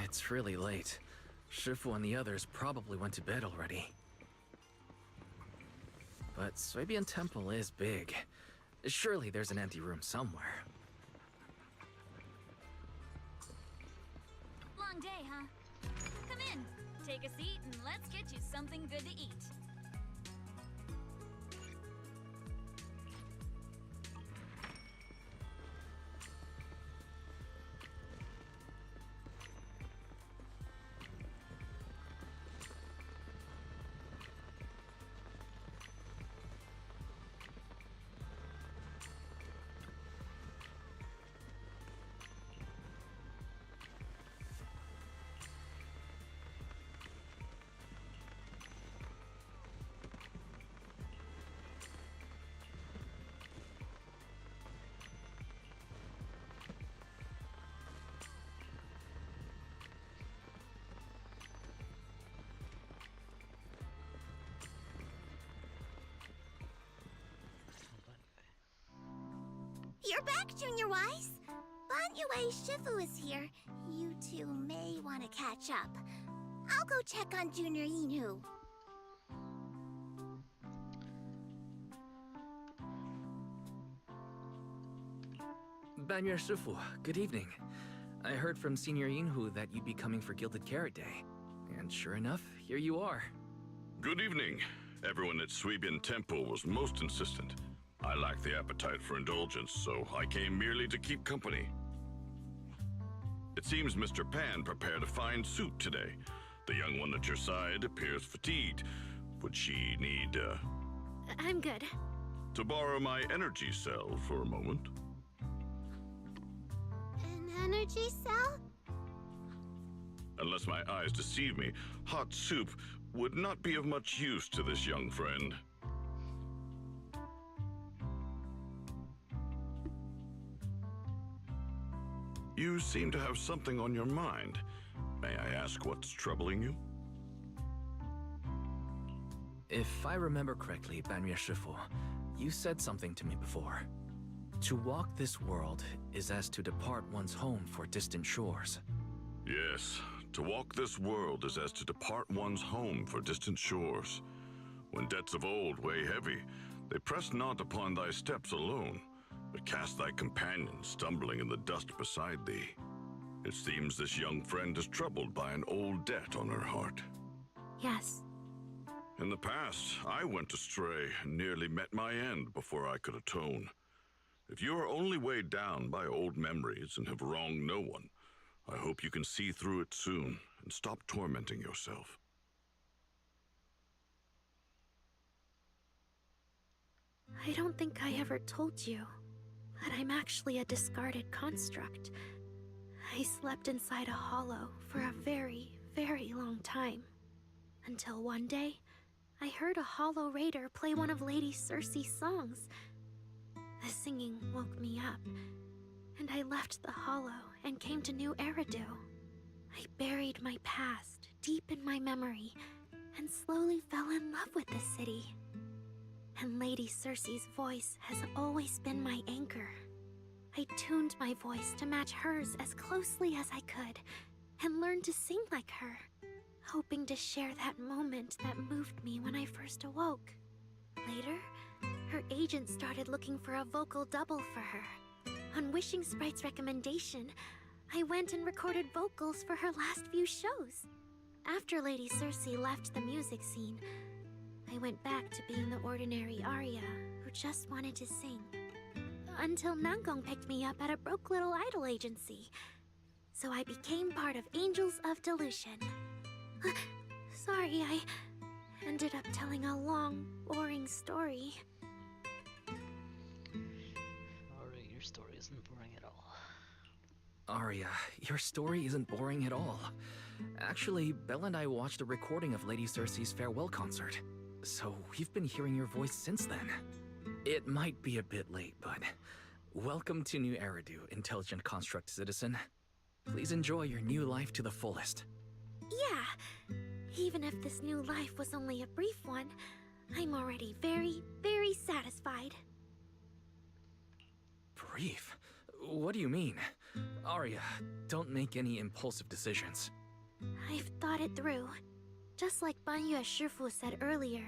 S3: It's really late. Shifu and the others probably went to bed already. But Suibian Temple is big. Surely there's an empty room somewhere.
S1: Long day, huh? Come in, take a seat, and let's get you something good to eat.
S2: You're back, Junior Wise. Banyue Shifu is here. You two may want to catch up. I'll go check on Junior Inu.
S3: Banyue Shifu, good evening. I heard from Senior Yinhu that you'd be coming for Gilded Carrot Day. And sure enough, here you are.
S13: Good evening. Everyone at Suibian Temple was most insistent. I lack the appetite for indulgence, so I came merely to keep company. It seems Mr. Pan prepared a fine soup today. The young one at your side appears fatigued. Would she need,
S9: I'm good.
S13: to borrow my energy cell for a moment?
S7: An energy cell?
S13: Unless my eyes deceive me, hot soup would not be of much use to this young friend. You seem to have something on your mind. May I ask what's troubling you?
S3: If I remember correctly, Banyue Shifu, you said something to me before. To walk this world is as to depart one's home for distant shores.
S13: Yes, to walk this world is as to depart one's home for distant shores. When debts of old weigh heavy, they press not upon thy steps alone, but cast thy companion stumbling in the dust beside thee. It seems this young friend is troubled by an old debt on her heart.
S9: Yes.
S13: In the past, I went astray and nearly met my end before I could atone. If you are only weighed down by old memories and have wronged no one, I hope you can see through it soon and stop tormenting yourself.
S9: I don't think I ever told you that I'm actually a discarded construct. I slept inside a hollow for a very, very long time. Until one day, I heard a hollow raider play one of Lady Circe's songs. The singing woke me up, and I left the hollow and came to New Eridu. I buried my past deep in my memory and slowly fell in love with the city. And Lady Circe's voice has always been my anchor. I tuned my voice to match hers as closely as I could and learned to sing like her, hoping to share that moment that moved me when I first awoke. Later, her agent started looking for a vocal double for her. On Wishing Sprite's recommendation, I went and recorded vocals for her last few shows. After Lady Circe left the music scene, I went back to being the ordinary Arya who just wanted to sing. Until Nangong picked me up at a broke little idol agency. So I became part of Angels of Delusion. Sorry, I ended up telling a long, boring story.
S8: Alright, your story isn't boring at all.
S3: Arya, your story isn't boring at all. Actually, Belle and I watched a recording of Lady Circe's farewell concert. So we've been hearing your voice since then. It might be a bit late, but welcome to New Eridu, Intelligent Construct Citizen. Please enjoy your new life to the fullest.
S9: Yeah, even if this new life was only a brief one, I'm already very, very satisfied.
S3: Brief? What do you mean? Arya, don't make any impulsive decisions.
S9: I've thought it through. Just like Banyu Shifu said earlier,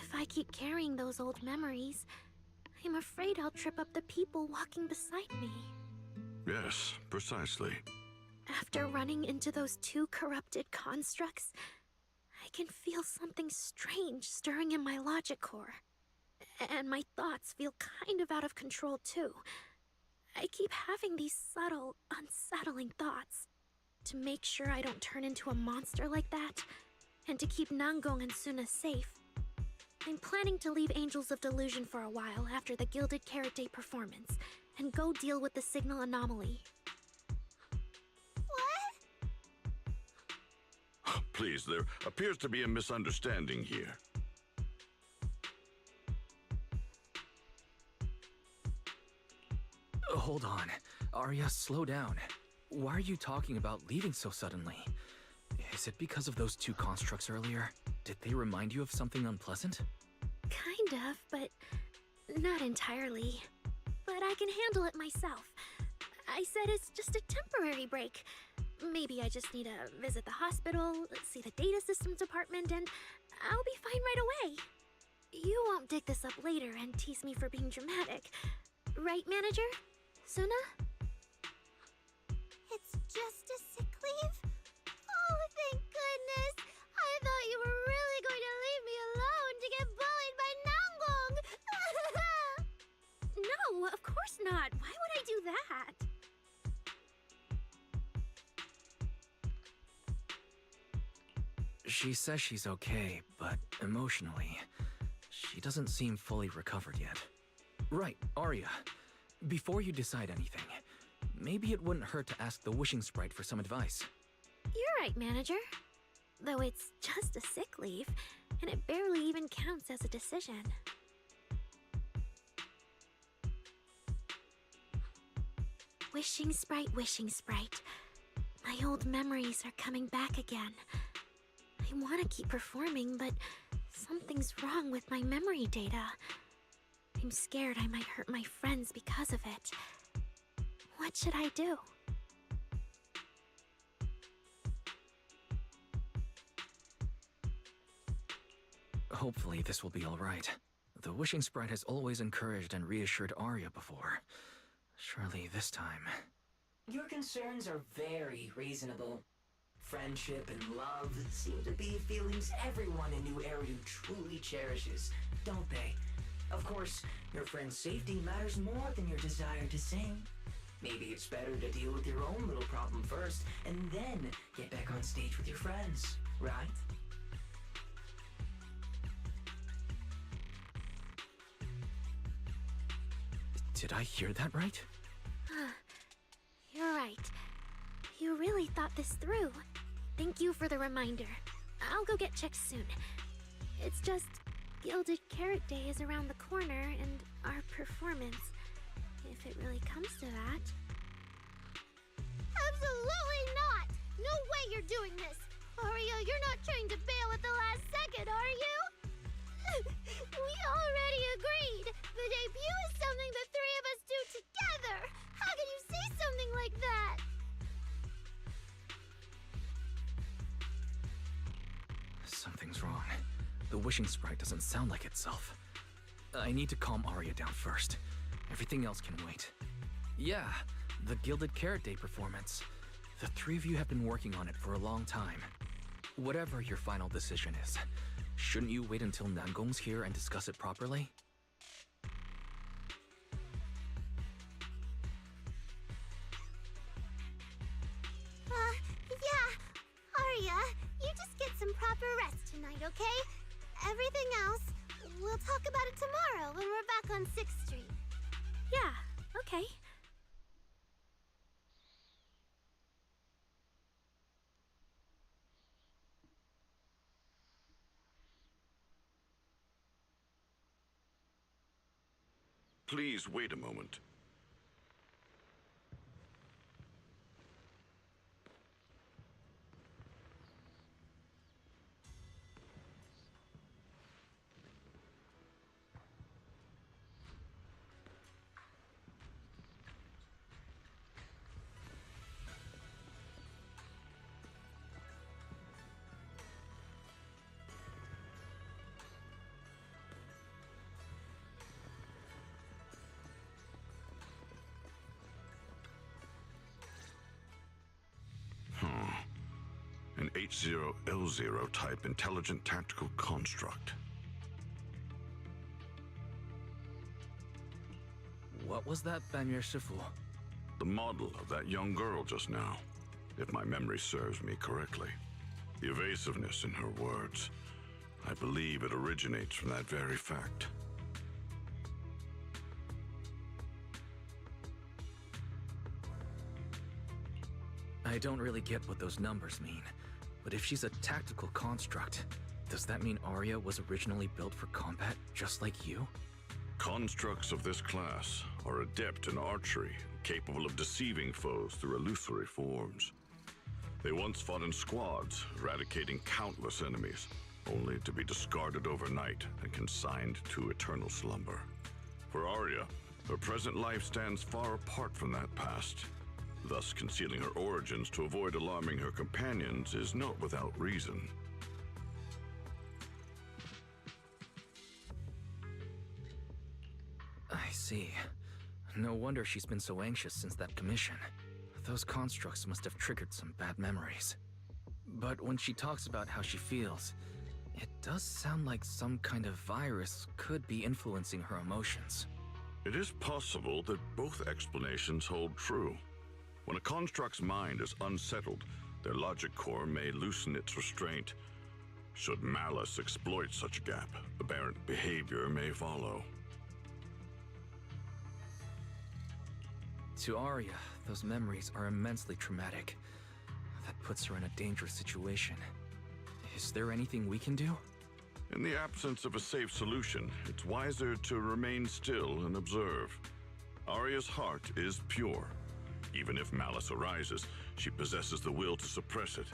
S9: if I keep carrying those old memories, I'm afraid I'll trip up the people walking beside me.
S13: Yes, precisely.
S9: After running into those two corrupted constructs, I can feel something strange stirring in my logic core. And my thoughts feel kind of out of control too. I keep having these subtle, unsettling thoughts. To make sure I don't turn into a monster like that, and to keep Nangong and Suna safe, I'm planning to leave Angels of Delusion for a while after the Gilded Carrot Day performance, and go deal with the signal anomaly.
S7: What?
S13: Please, there appears to be a misunderstanding here.
S3: Hold on. Arya, slow down. Why are you talking about leaving so suddenly? Is it because of those two constructs earlier? Did they remind you of something unpleasant?
S9: Kind of, but not entirely. But I can handle it myself. I said it's just a temporary break. Maybe I just need to visit the hospital, see the data systems department, and I'll be fine right away. You won't dig this up later and tease me for being dramatic. Right, manager? Suna?
S7: It's just a sick leave? Oh, thank goodness! I thought you were really going to leave me alone to get bullied by Nangong!
S9: No, of course not. Why would I do that?
S3: She says she's okay, but emotionally, she doesn't seem fully recovered yet. Right, Arya. Before you decide anything, maybe it wouldn't hurt to ask the Wishing Sprite for some advice.
S9: You're right, manager. Though it's just a sick leave, and it barely even counts as a decision. Wishing Sprite, Wishing Sprite. My old memories are coming back again. I want to keep performing, but something's wrong with my memory data. I'm scared I might hurt my friends because of it. What should I do?
S3: Hopefully this will be alright. The Wishing Sprite has always encouraged and reassured Arya before. Surely this time...
S14: Your concerns are very reasonable. Friendship and love seem to be feelings everyone in New Area truly cherishes, don't they? Of course, your friend's safety matters more than your desire to sing. Maybe it's better to deal with your own little problem first, and then get back on stage with your friends, right?
S3: Did I hear that right?
S9: You're right. You really thought this through. Thank you for the reminder. I'll go get checked soon. It's just, Gilded Carrot Day is around the corner, and our performance, if it really comes to that.
S7: Absolutely not! No way you're doing this! Arya, you're not trying to bail at the last second, are you? We already agreed! The debut is something the three of us do together! How can you say something like that?
S3: Something's wrong. The Wishing Sprite doesn't sound like itself. I need to calm Arya down first. Everything else can wait. Yeah, the Gilded Carrot Day performance. The three of you have been working on it for a long time. Whatever your final decision is, shouldn't you wait until Nangong's here and discuss it properly?
S7: Yeah. Arya, you just get some proper rest tonight, okay? Everything else, we'll talk about it tomorrow when we're back on 6th Street.
S9: Yeah, okay.
S13: Please wait a moment. H0L0 type intelligent tactical construct.
S3: What was that, Banyer Shifu?
S13: The model of that young girl just now, if my memory serves me correctly. The evasiveness in her words. I believe it originates from that very fact.
S3: I don't really get what those numbers mean, but if she's a tactical construct, does that mean Arya was originally built for combat just like you?
S13: Constructs of this class are adept in archery, capable of deceiving foes through illusory forms. They once fought in squads, eradicating countless enemies, only to be discarded overnight and consigned to eternal slumber. For Arya, her present life stands far apart from that past. Thus, concealing her origins to avoid alarming her companions is not without reason.
S3: I see. No wonder she's been so anxious since that commission. Those constructs must have triggered some bad memories. But when she talks about how she feels, it does sound like some kind of virus could be influencing her emotions.
S13: It is possible that both explanations hold true. When a construct's mind is unsettled, their logic core may loosen its restraint. Should malice exploit such a gap, aberrant behavior may follow.
S3: To Arya, those memories are immensely traumatic. That puts her in a dangerous situation. Is there anything we can do?
S13: In the absence of a safe solution, it's wiser to remain still and observe. Arya's heart is pure. Even if malice arises, she possesses the will to suppress it.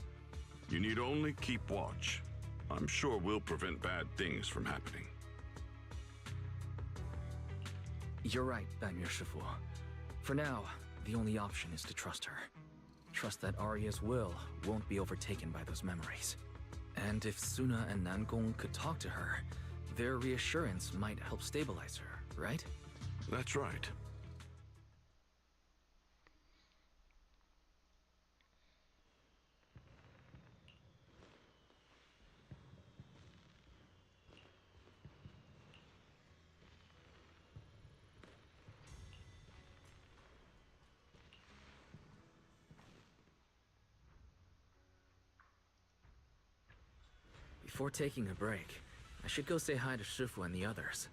S13: You need only keep watch. I'm sure we'll prevent bad things from happening.
S3: You're right, Banyer Shifu. For now, the only option is to trust her. Trust that Arya's will won't be overtaken by those memories. And if Suna and Nangong could talk to her, their reassurance might help stabilize her, right?
S13: That's right.
S3: Before taking a break, I should go say hi to Shifu and the others.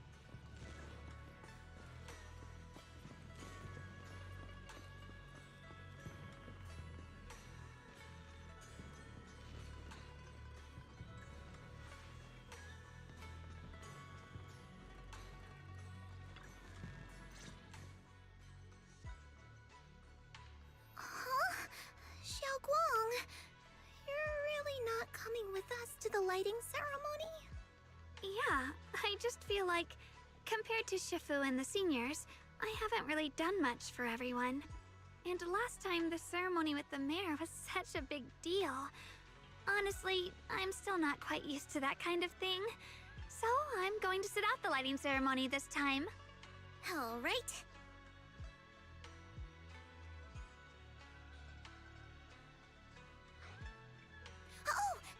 S2: To the lighting ceremony?
S9: Yeah, I just feel like, compared to Shifu and the seniors, I haven't really done much for everyone. And last time the ceremony with the mayor was such a big deal. Honestly, I'm still not quite used to that kind of thing. So I'm going to sit out the lighting ceremony this time.
S2: All right.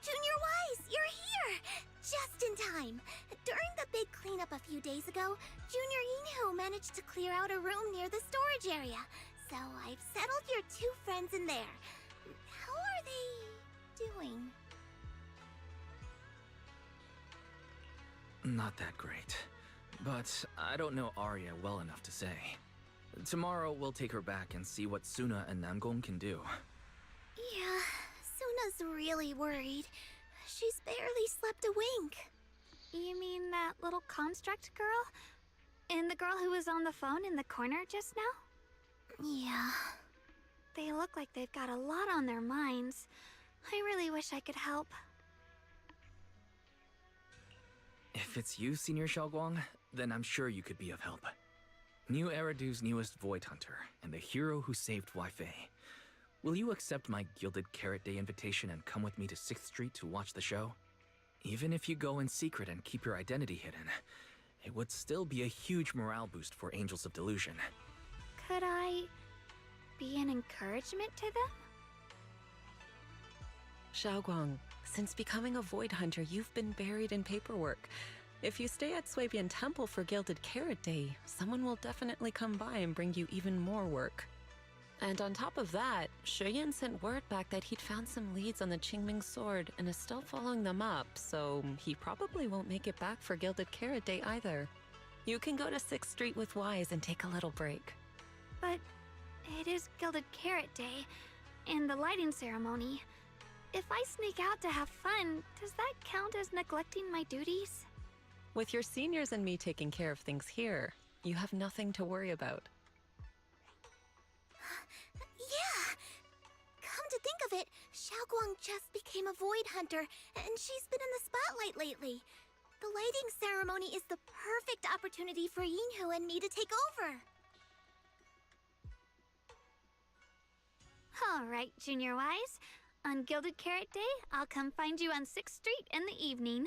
S2: Junior Wise, you're here! Just in time. During the big cleanup a few days ago, Junior Inho managed to clear out a room near the storage area. So I've settled your two friends in there. How are they doing?
S3: Not that great. But I don't know Arya well enough to say. Tomorrow we'll take her back and see what Suna and Nangong can do.
S2: Yeah, Suna's really worried. She's barely slept a wink.
S9: You mean that little construct girl? And the girl who was on the phone in the corner just now?
S2: Yeah.
S9: They look like they've got a lot on their minds. I really wish I could help.
S3: If it's you, Senior Xiaoguang, then I'm sure you could be of help. New Eridu's newest Void Hunter, and the hero who saved Wai-Fei. Will you accept my Gilded Carrot Day invitation and come with me to 6th Street to watch the show? Even if you go in secret and keep your identity hidden, it would still be a huge morale boost for Angels of Delusion.
S9: Could I be an encouragement to them?
S12: Xiaoguang, since becoming a Void Hunter, you've been buried in paperwork. If you stay at Swabian Temple for Gilded Carrot Day, someone will definitely come by and bring you even more work. And on top of that, Shuyan sent word back that he'd found some leads on the Qingming sword and is still following them up, so he probably won't make it back for Gilded Carrot Day either. You can go to 6th Street with Wise and take a little break.
S9: But it is Gilded Carrot Day and the lighting ceremony. If I sneak out to have fun, does that count as neglecting my duties?
S12: With your seniors and me taking care of things here, you have nothing to worry about.
S2: Yeah! Come to think of it, Xiaoguang just became a Void Hunter, and she's been in the spotlight lately. The lighting ceremony is the perfect opportunity for Yinhu and me to take over.
S9: Alright, Junior Wise. On Gilded Carrot Day, I'll come find you on 6th Street in the evening.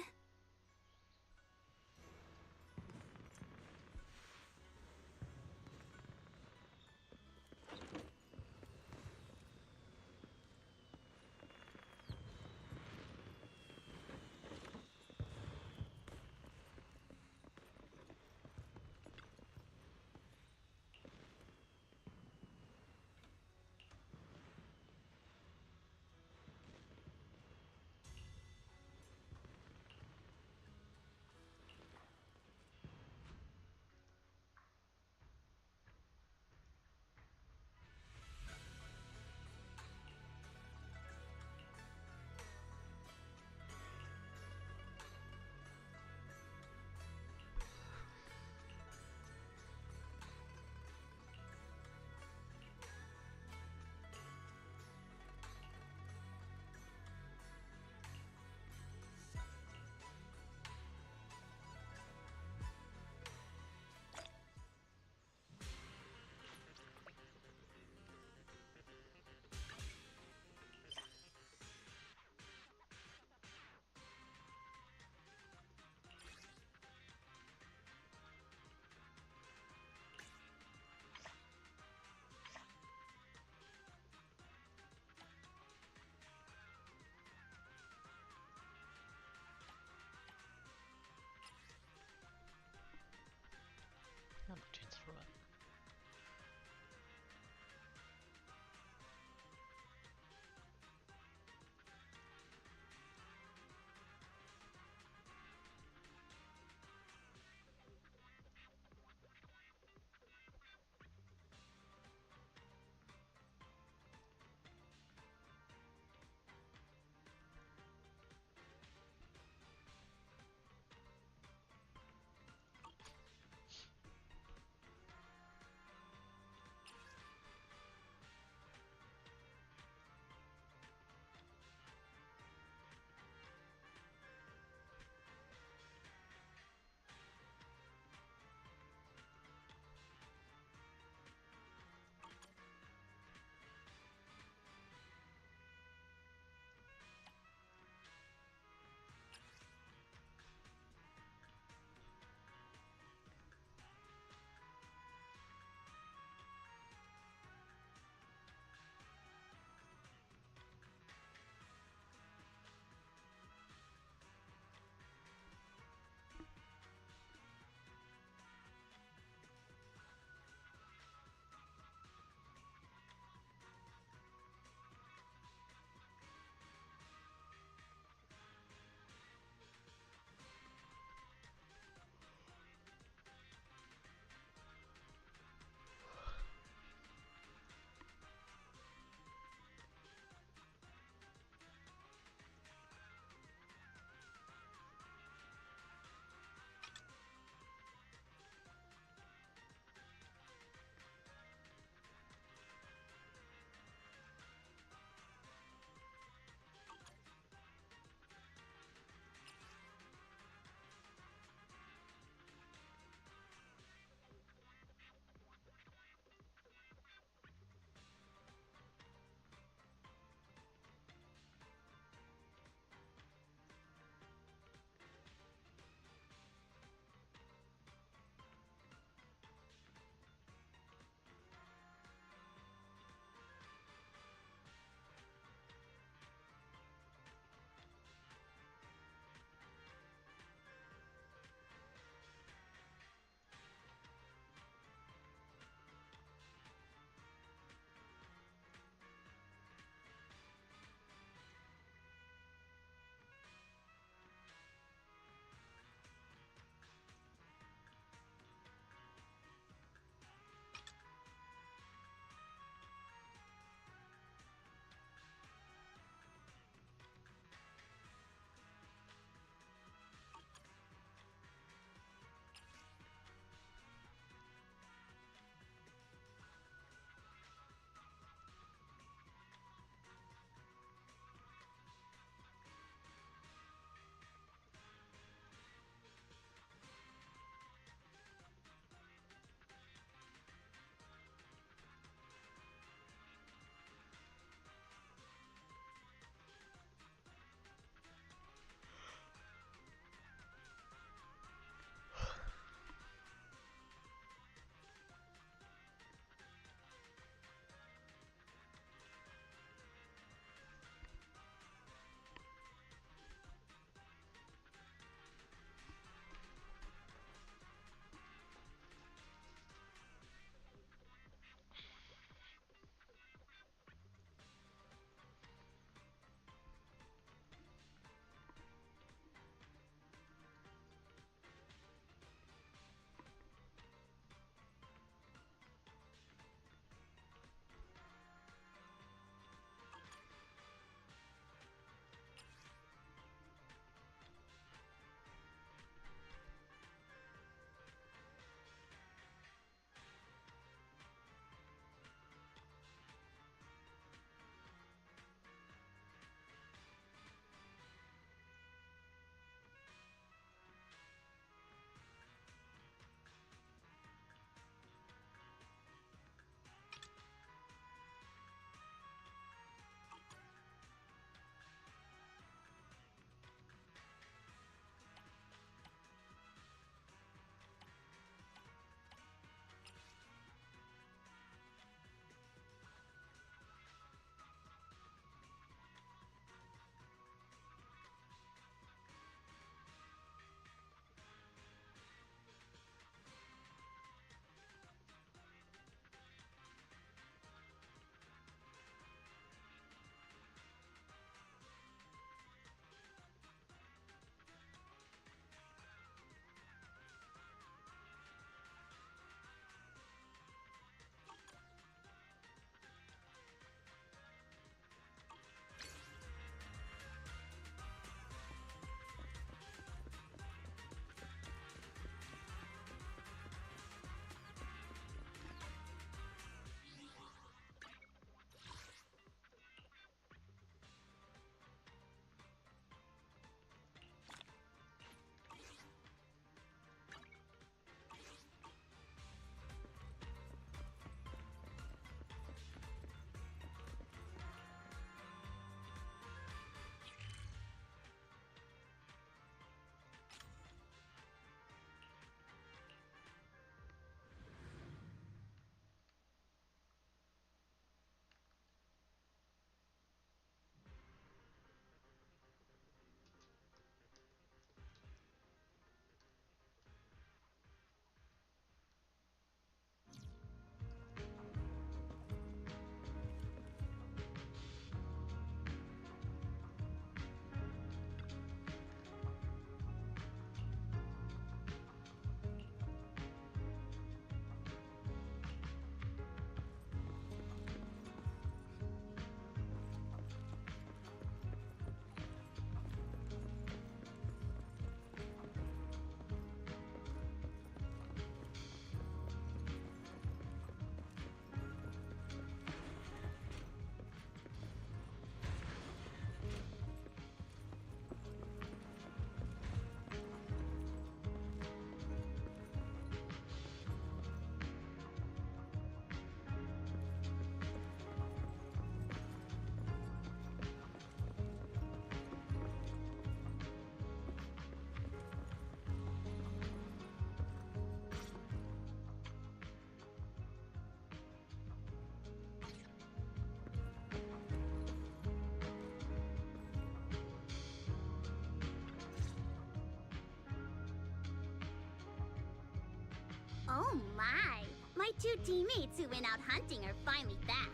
S2: Oh my! My 2 teammates who went out hunting are finally back.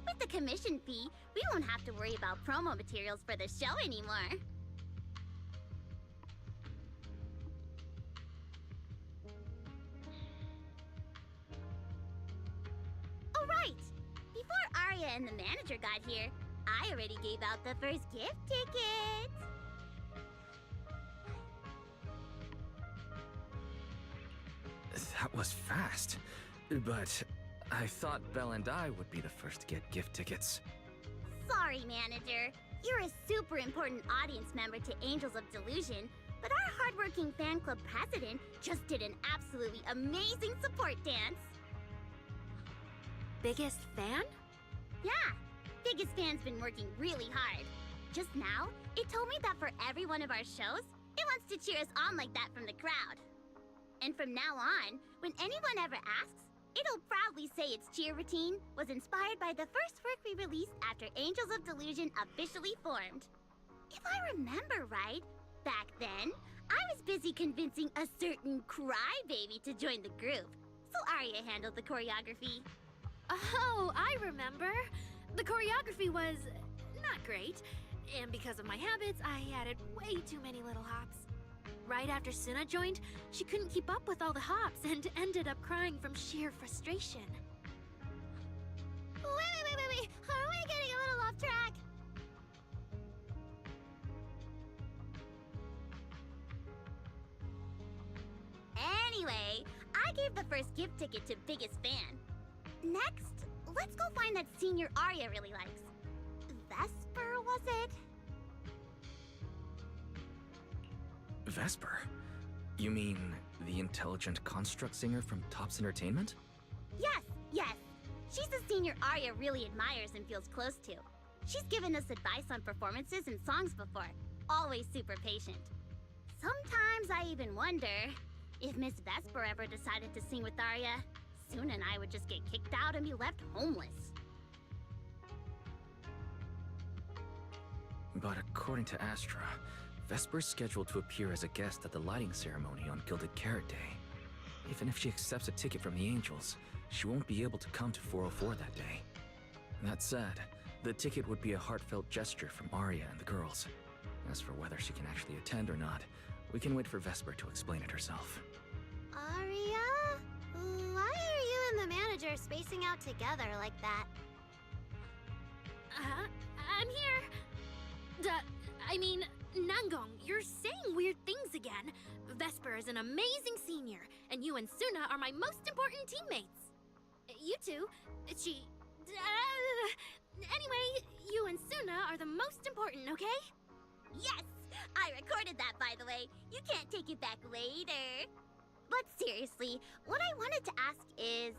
S2: With the commission fee, we won't have to worry about promo materials for the show anymore. Oh right! Before Arya and the manager got here, I already gave out the first gift tickets.
S3: That was fast. But I thought Belle and I would be the first to get gift tickets.
S2: Sorry, manager. You're a super important audience member to Angels of Delusion, but our hardworking fan club president just did an absolutely amazing support dance.
S9: Biggest fan?
S2: Yeah, biggest fan's been working really hard. Just now, it told me that for every one of our shows, it wants to cheer us on like that from the crowd. And from now on, when anyone ever asks, it'll proudly say its cheer routine was inspired by the first work we released after Angels of Delusion officially formed. If I remember right, back then, I was busy convincing a certain crybaby to join the group, so Arya handled the choreography.
S9: Oh, I remember. The choreography was not great, and because of my habits, I added way too many little hops. Right after Suna joined, she couldn't keep up with all the hops and ended up crying from sheer frustration.
S7: Wait. Are we getting a little off track?
S2: Anyway, I gave the first gift ticket to biggest fan. Next, let's go find that senior Arya really likes. Vesper, was it?
S3: Vesper? You mean the intelligent construct singer from Topps Entertainment?
S2: Yes. She's the senior Arya really admires and feels close to. She's given us advice on performances and songs before. Always super patient. Sometimes I even wonder if Miss Vesper ever decided to sing with Arya, Suna and I would just get kicked out and be left homeless.
S3: But according to Astra, Vesper's scheduled to appear as a guest at the lighting ceremony on Gilded Carrot Day. Even if she accepts a ticket from the Angels, she won't be able to come to 404 that day. That said, the ticket would be a heartfelt gesture from Arya and the girls. As for whether she can actually attend or not, we can wait for Vesper to explain it herself.
S7: Arya? Why are you and the manager spacing out together like that?
S9: I'm here. Nangong, you're saying weird things again. Vesper is an amazing senior, and you and Suna are my most important teammates. You two, anyway, you and Suna are the most important, okay?
S2: Yes! I recorded that, by the way. You can't take it back later. But seriously, what I wanted to ask is,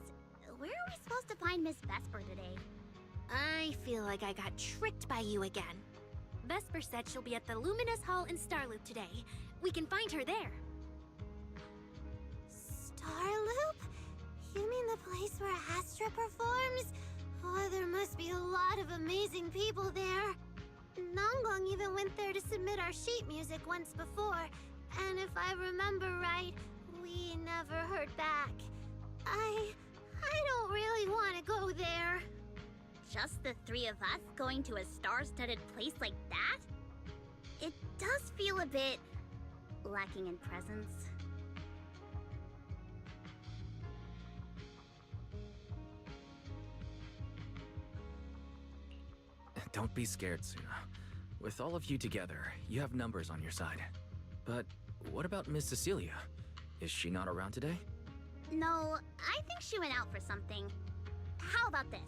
S2: where are we supposed to find Miss Vesper today?
S9: I feel like I got tricked by you again. Vesper said she'll be at the Luminous Hall in Starloop today. We can find her there.
S7: Starloop? You mean the place where Astra performs? Oh, there must be a lot of amazing people there. Nangong even went there to submit our sheet music once before, and if I remember right, we never heard back. I don't really want to go there.
S2: Just the 3 of us going to a star-studded place like that? It does feel a bit lacking in presence.
S3: Don't be scared, Suna. With all of you together, you have numbers on your side. But what about Miss Cecilia? Is she not around today?
S2: No, I think she went out for something. How about this?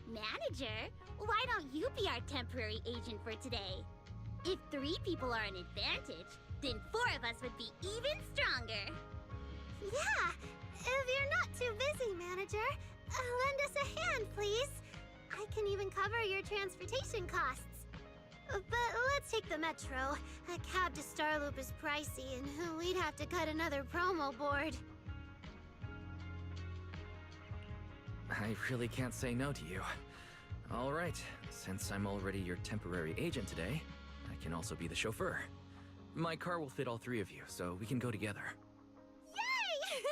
S2: Manager, why don't you be our temporary agent for today? If 3 people are an advantage, then 4 of us would be even stronger.
S7: Yeah, if you're not too busy, manager, lend us a hand, please. I can even cover your transportation costs. But let's take the metro. A cab to Starloop is pricey, and we'd have to cut another promo board.
S3: I really can't say no to you. All right, since I'm already your temporary agent today, I can also be the chauffeur. My car will fit all 3 of you, so we can go together.
S7: Yay!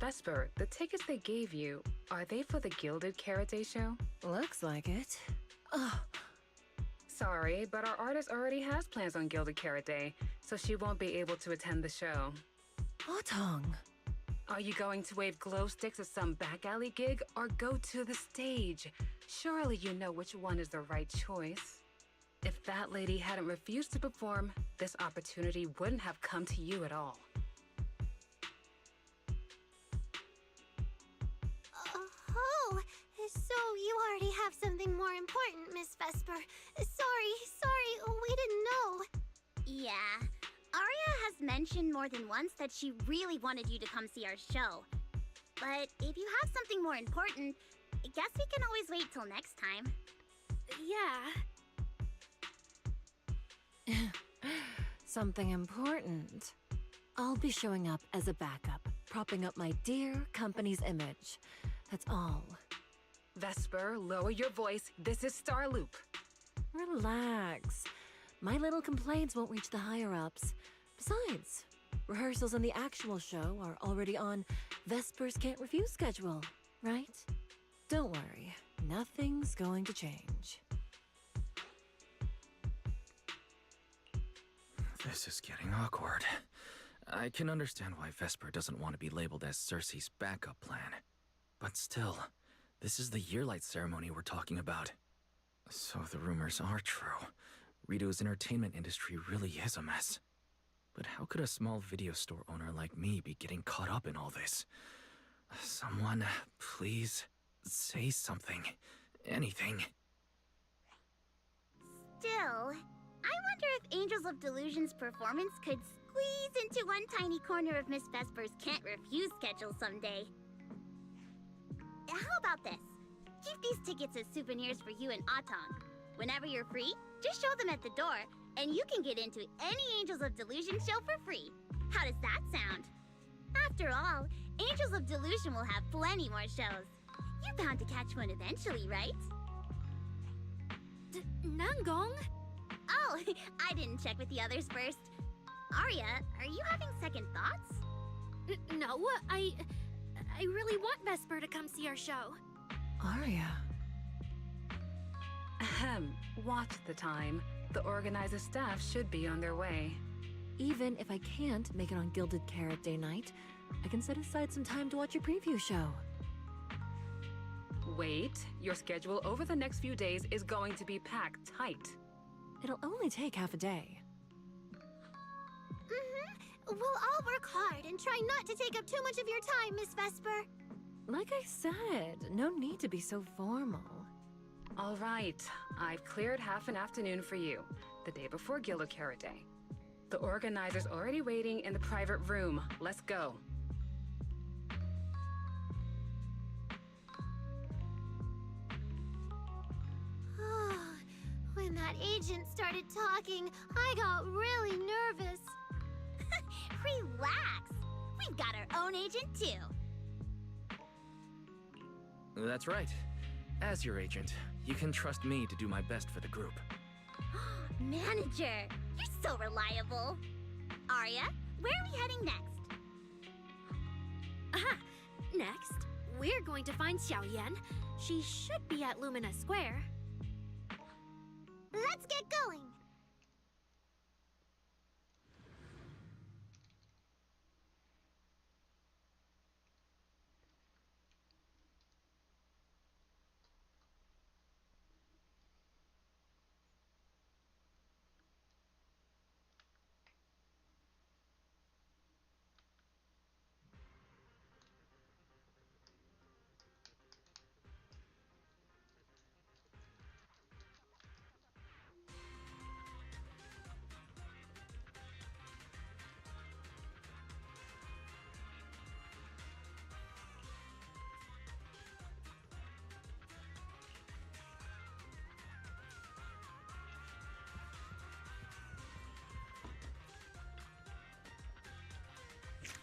S15: Vesper, the tickets they gave you, are they for the Gilded Karate show?
S16: Looks like it. Ugh.
S15: Sorry, but our artist already has plans on Gilded Karate, so she won't be able to attend the show.
S16: Otong.
S15: Are you going to wave glow sticks at some back alley gig or go to the stage? Surely you know which one is the right choice. If that lady hadn't refused to perform, this opportunity wouldn't have come to you at all.
S7: Oh, so you already have something more important, Miss Vesper. Sorry, we didn't know.
S2: Yeah. Aria has mentioned more than once that she really wanted you to come see our show. But if you have something more important, I guess we can always wait till next time.
S9: Yeah.
S16: Something important. I'll be showing up as a backup, propping up my dear company's image. That's all.
S15: Vesper, lower your voice. This is Starloop.
S16: Relax. My little complaints won't reach the higher-ups. Besides, rehearsals and the actual show are already on Vesper's Can't Refuse schedule, right? Don't worry, nothing's going to change.
S3: This is getting awkward. I can understand why Vesper doesn't want to be labeled as Cersei's backup plan. But still, this is the Yearlight ceremony we're talking about. So the rumors are true. Rito's entertainment industry really is a mess. But how could a small video store owner like me be getting caught up in all this? Someone, please, say something. Anything.
S2: Still, I wonder if Angels of Delusion's performance could squeeze into one tiny corner of Miss Vesper's Can't Refuse schedule someday. How about this? Keep these tickets as souvenirs for you and Atong. Whenever you're free, just show them at the door, and you can get into any Angels of Delusion show for free. How does that sound? After all, Angels of Delusion will have plenty more shows. You're bound to catch one eventually, right?
S9: Nangong?
S2: Oh, I didn't check with the others first. Arya, are you having second thoughts?
S9: No, I really want Vesper to come see our show.
S16: Arya.
S15: Ahem. Watch the time. The organizer staff should be on their way.
S16: Even if I can't make it on Gilded Carrot Day night, I can set aside some time to watch your preview show.
S15: Wait, your schedule over the next few days is going to be packed tight.
S16: It'll only take half a day.
S7: We'll all work hard and try not to take up too much of your time, Miss Vesper.
S16: Like I said, no need to be so formal.
S15: All right, I've cleared half an afternoon for you, the day before Gilded Carrot Day. The organizer's already waiting in the private room. Let's go.
S7: When that agent started talking, I got really nervous.
S2: Relax. We've got our own agent, too.
S3: That's right. As your agent, you can trust me to do my best for the group.
S2: Manager, you're so reliable. Arya, where are we heading next?
S9: Aha! Next, we're going to find Xiaoyan. She should be at Lumina Square.
S7: Let's get going.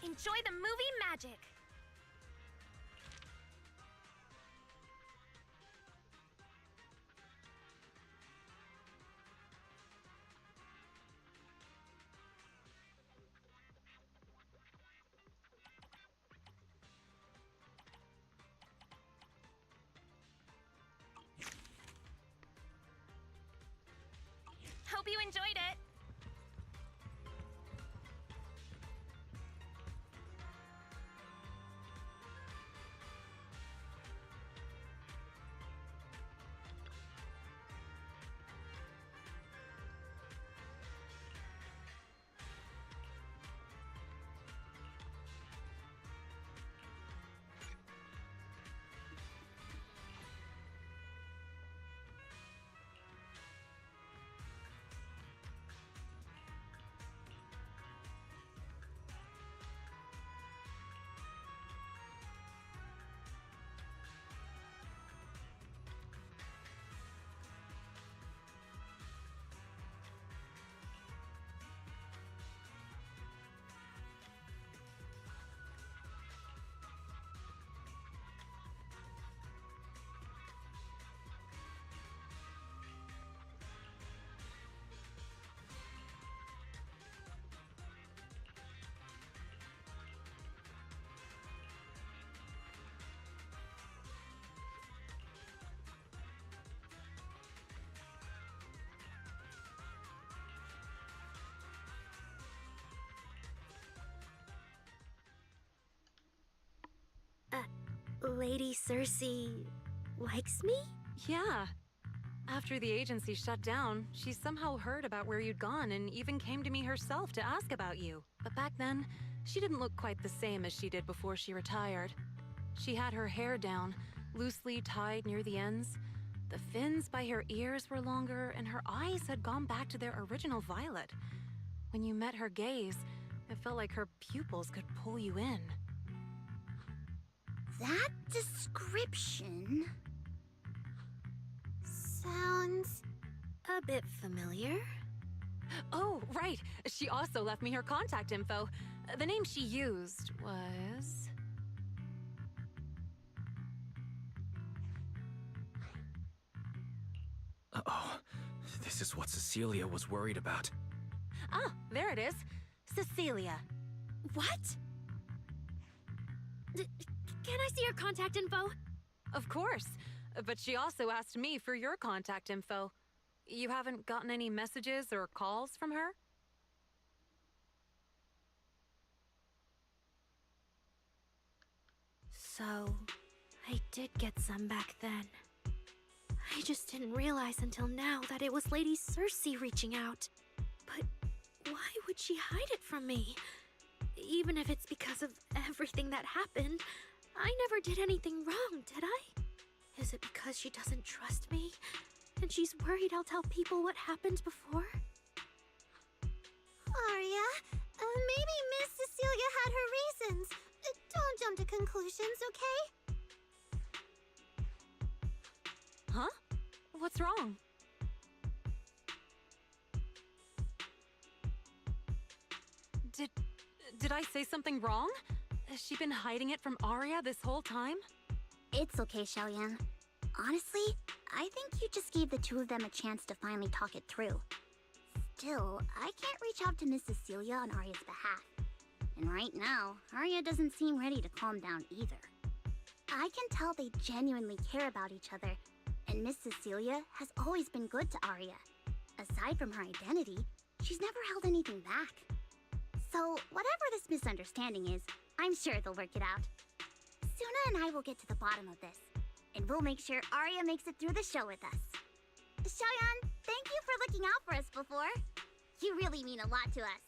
S5: Enjoy the movie magic!
S4: enjoyed it.
S9: Lady Cersei likes me?
S10: Yeah. After the agency shut down, she somehow heard about where you'd gone and even came to me herself to ask about you. But back then, she didn't look quite the same as she did before she retired. She had her hair down, loosely tied near the ends. The fins by her ears were longer, and her eyes had gone back to their original violet. When you met her gaze, it felt like her pupils could pull you in.
S2: That description sounds
S9: a bit familiar.
S10: Oh, right. She also left me her contact info. The name she used was...
S3: Uh-oh. This is what Cecilia was worried about.
S10: Ah, there it is. Cecilia.
S9: What? Can I see your contact info?
S10: Of course. But she also asked me for your contact info. You haven't gotten any messages or calls from her?
S9: So, I did get some back then. I just didn't realize until now that it was Lady Cersei reaching out. But why would she hide it from me? Even if it's because of everything that happened, I never did anything wrong, did I? Is it because she doesn't trust me? And she's worried I'll tell people what happened before?
S7: Arya, maybe Miss Cecilia had her reasons. Don't jump to conclusions, okay?
S10: Huh? What's wrong? Did I say something wrong? Has she been hiding it from Arya this whole time?
S2: It's okay, Xiaoyan. Honestly, I think you just gave the two of them a chance to finally talk it through. Still, I can't reach out to Miss Cecilia on Arya's behalf. And right now, Arya doesn't seem ready to calm down either. I can tell they genuinely care about each other, and Miss Cecilia has always been good to Arya. Aside from her identity, she's never held anything back. So, whatever this misunderstanding is, I'm sure they'll work it out. Suna and I will get to the bottom of this, and we'll make sure Arya makes it through the show with us. Xiaoyan, thank you for looking out for us before. You really mean a lot to us.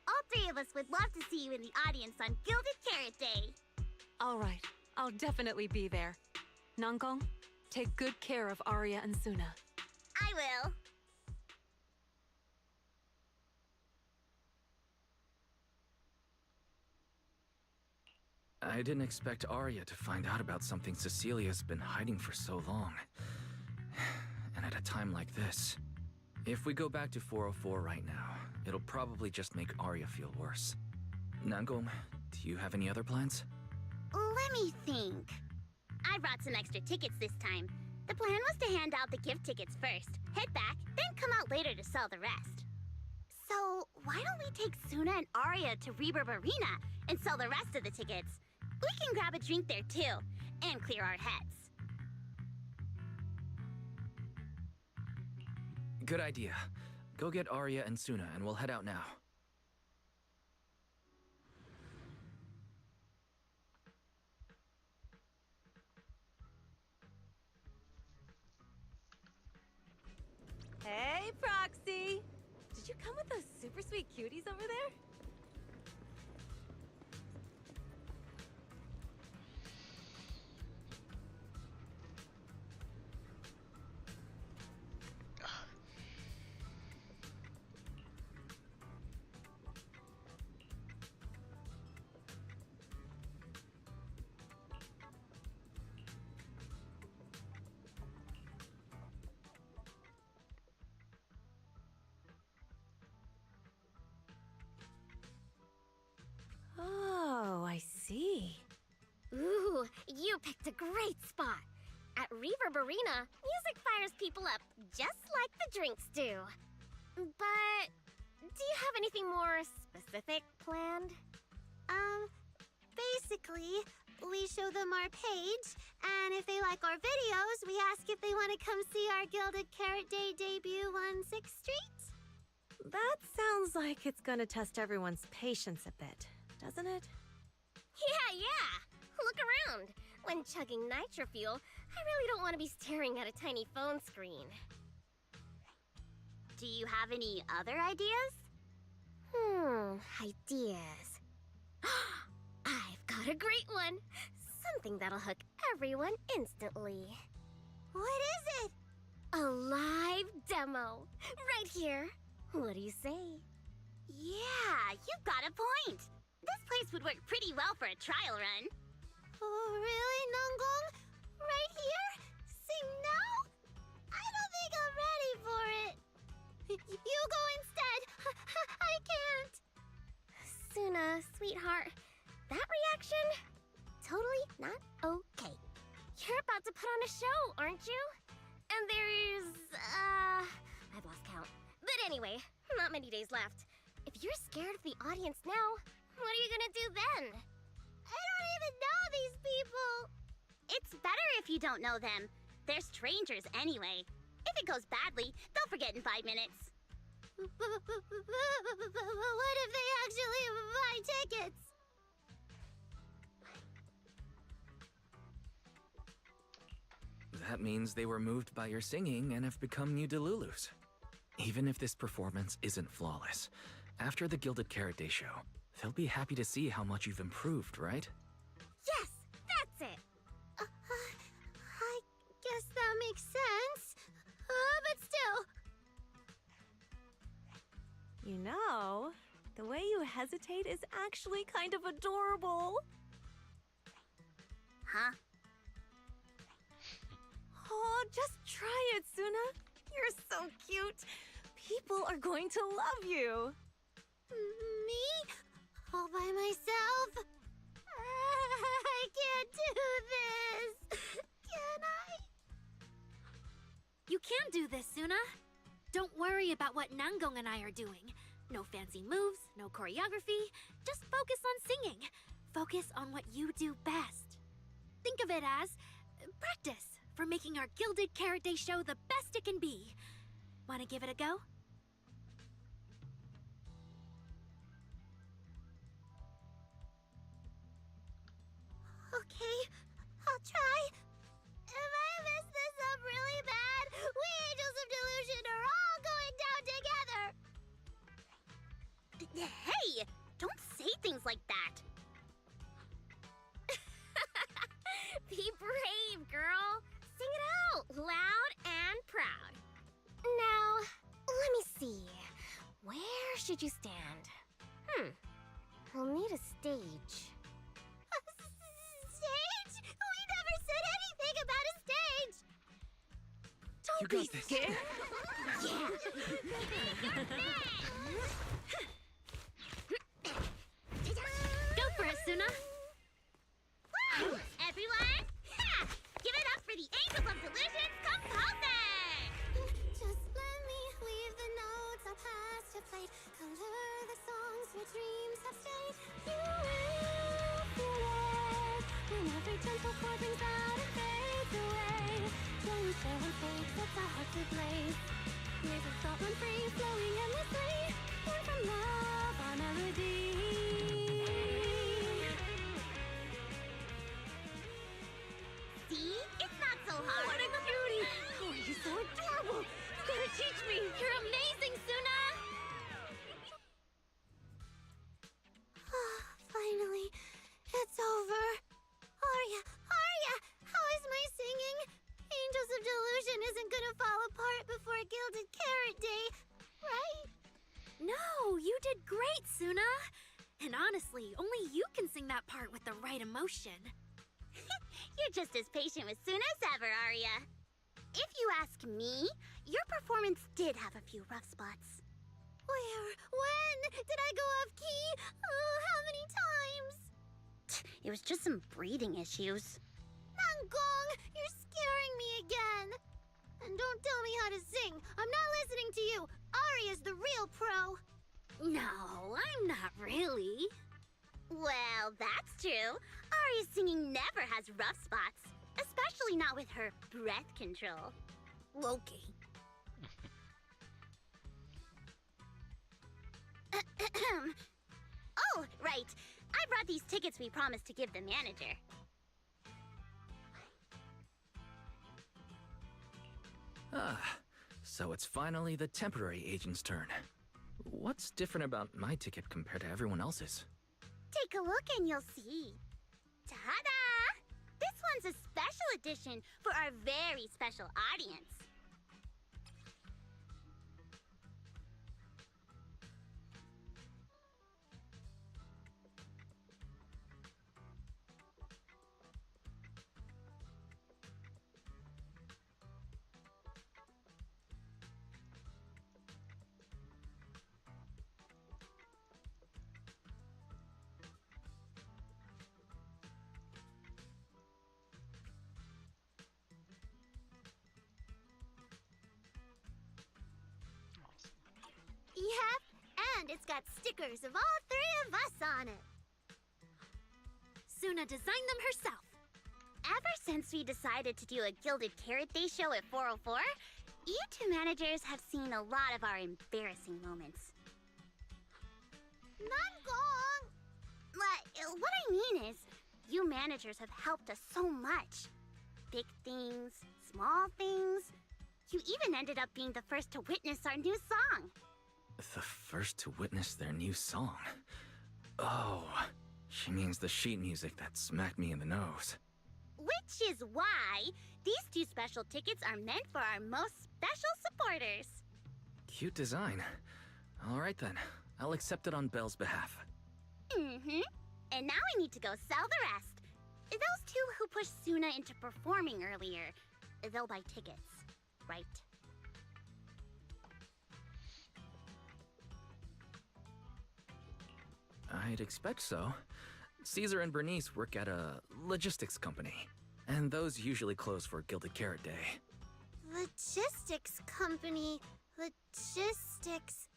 S2: All three of us would love to see you in the audience on Gilded Carrot Day.
S10: All right, I'll definitely be there. Nangong, take good care of Arya and Suna.
S2: I will.
S3: I didn't expect Arya to find out about something Cecilia's been hiding for so long. And at a time like this. If we go back to 404 right now, it'll probably just make Arya feel worse. Nangong, do you have any other plans?
S2: Let me think. I brought some extra tickets this time. The plan was to hand out the gift tickets first, head back, then come out later to sell the rest. So, why don't we take Suna and Arya to Reverb Arena and sell the rest of the tickets? We can grab a drink there too, and clear our heads.
S3: Good idea. Go get Arya and Suna, and we'll head out now.
S16: Hey, Proxy! Did you come with those super sweet cuties over there? Oh, I see.
S2: Ooh, you picked a great spot. At Reverb Arena, music fires people up, just like the drinks do. But do you have anything more specific planned?
S7: Basically, we show them our page, and if they like our videos, we ask if they want to come see our Gilded Carrot Day debut on 6th Street.
S16: That sounds like it's gonna test everyone's patience a bit, doesn't it?
S2: Yeah. Look around. When chugging nitro fuel, I really don't want to be staring at a tiny phone screen. Do you have any other ideas? Ideas. I've got a great one. Something that'll hook everyone instantly.
S7: What is it?
S2: A live demo. Right here. What do you say?
S17: Yeah, you've got a point. This place would work pretty well for a trial run.
S7: Oh, really, Nangong? Right here? Sing now? I don't think I'm ready for it. You go instead. I can't.
S2: Suna, sweetheart, that reaction? Totally not okay. You're about to put on a show, aren't you? And there's, I've lost count. But anyway, not many days left. If you're scared of the audience now, what are you gonna do then?
S17: I don't even know these people. It's better if you don't know them. They're strangers anyway. If it goes badly, they'll forget in 5 minutes.
S7: What if they actually buy tickets?
S3: That means they were moved by your singing and have become new Delulus. Even if this performance isn't flawless, after the Gilded Carrot Day show, they'll be happy to see how much you've improved, right?
S2: Yes, that's it.
S7: I guess that makes sense. But still.
S16: You know, the way you hesitate is actually kind of adorable.
S17: Huh?
S16: Oh, just try it, Suna. You're so cute. People are going to love you.
S7: Me? All by myself? I can't do this. Can I?
S9: You can do this, Suna. Don't worry about what Nangong and I are doing. No fancy moves, no choreography. Just focus on singing. Focus on what you do best. Think of it as practice for making our Gilded Carrot Day show the best it can be. Wanna give it a go?
S7: Okay, I'll try. If I mess this up really bad, we Angels of Delusion are all going down together.
S17: Hey, don't say things like that.
S2: Be brave, girl. Sing it out, loud and proud. Now, let me see. Where should you stand? We'll need a stage.
S7: Stage? We never said anything about a stage.
S3: You got this.
S2: Scared?
S9: Go for it, Suna.
S17: Everyone, give it up for the Angels of Delusion's composer!
S7: Just let me leave the notes our past have played. Color the songs where dreams have stayed. You will feel it when every gentle chord rings out and fades away. When we share one face, sets our hearts ablaze. Music thought run free, flowing
S9: seriously, only you can sing that part with the right emotion.
S17: You're just as patient with Suna as ever, Arya. If you ask me, your performance did have a few rough spots.
S7: Where? When? Did I go off key? Oh, how many times?
S17: It was just some breathing issues.
S7: Nangong, you're scaring me again. And don't tell me how to sing. I'm not listening to you. Arya's the real pro.
S9: No, I'm not really.
S17: Well, that's true. Arya's singing never has rough spots, especially not with her breath control.
S9: Okay.
S17: Oh, right. I brought these tickets we promised to give the manager.
S3: Ah, so it's finally the temporary agent's turn. What's different about my ticket compared to everyone else's?
S17: Take a look and you'll see. Ta-da! This one's a special edition for our very special audience.
S7: Yep, and it's got stickers of all three of us on it.
S9: Suna designed them herself.
S17: Ever since we decided to do a Gilded Carrot Day show at 404, you two managers have seen a lot of our embarrassing moments.
S7: Nangong!
S17: What I mean is, you managers have helped us so much. Big things, small things. You even ended up being the first to witness our new song.
S3: The first to witness their new song? Oh, she means the sheet music that smacked me in the nose.
S17: Which is why these two special tickets are meant for our most special supporters.
S3: Cute design. All right then, I'll accept it on Belle's behalf.
S17: Mm-hmm. And now we need to go sell the rest. Those two who pushed Suna into performing earlier, they'll buy tickets, right?
S3: I'd expect so. Caesar and Bernice work at a logistics company, and those usually close for Gilded Carrot Day.
S7: Logistics company. Logistics.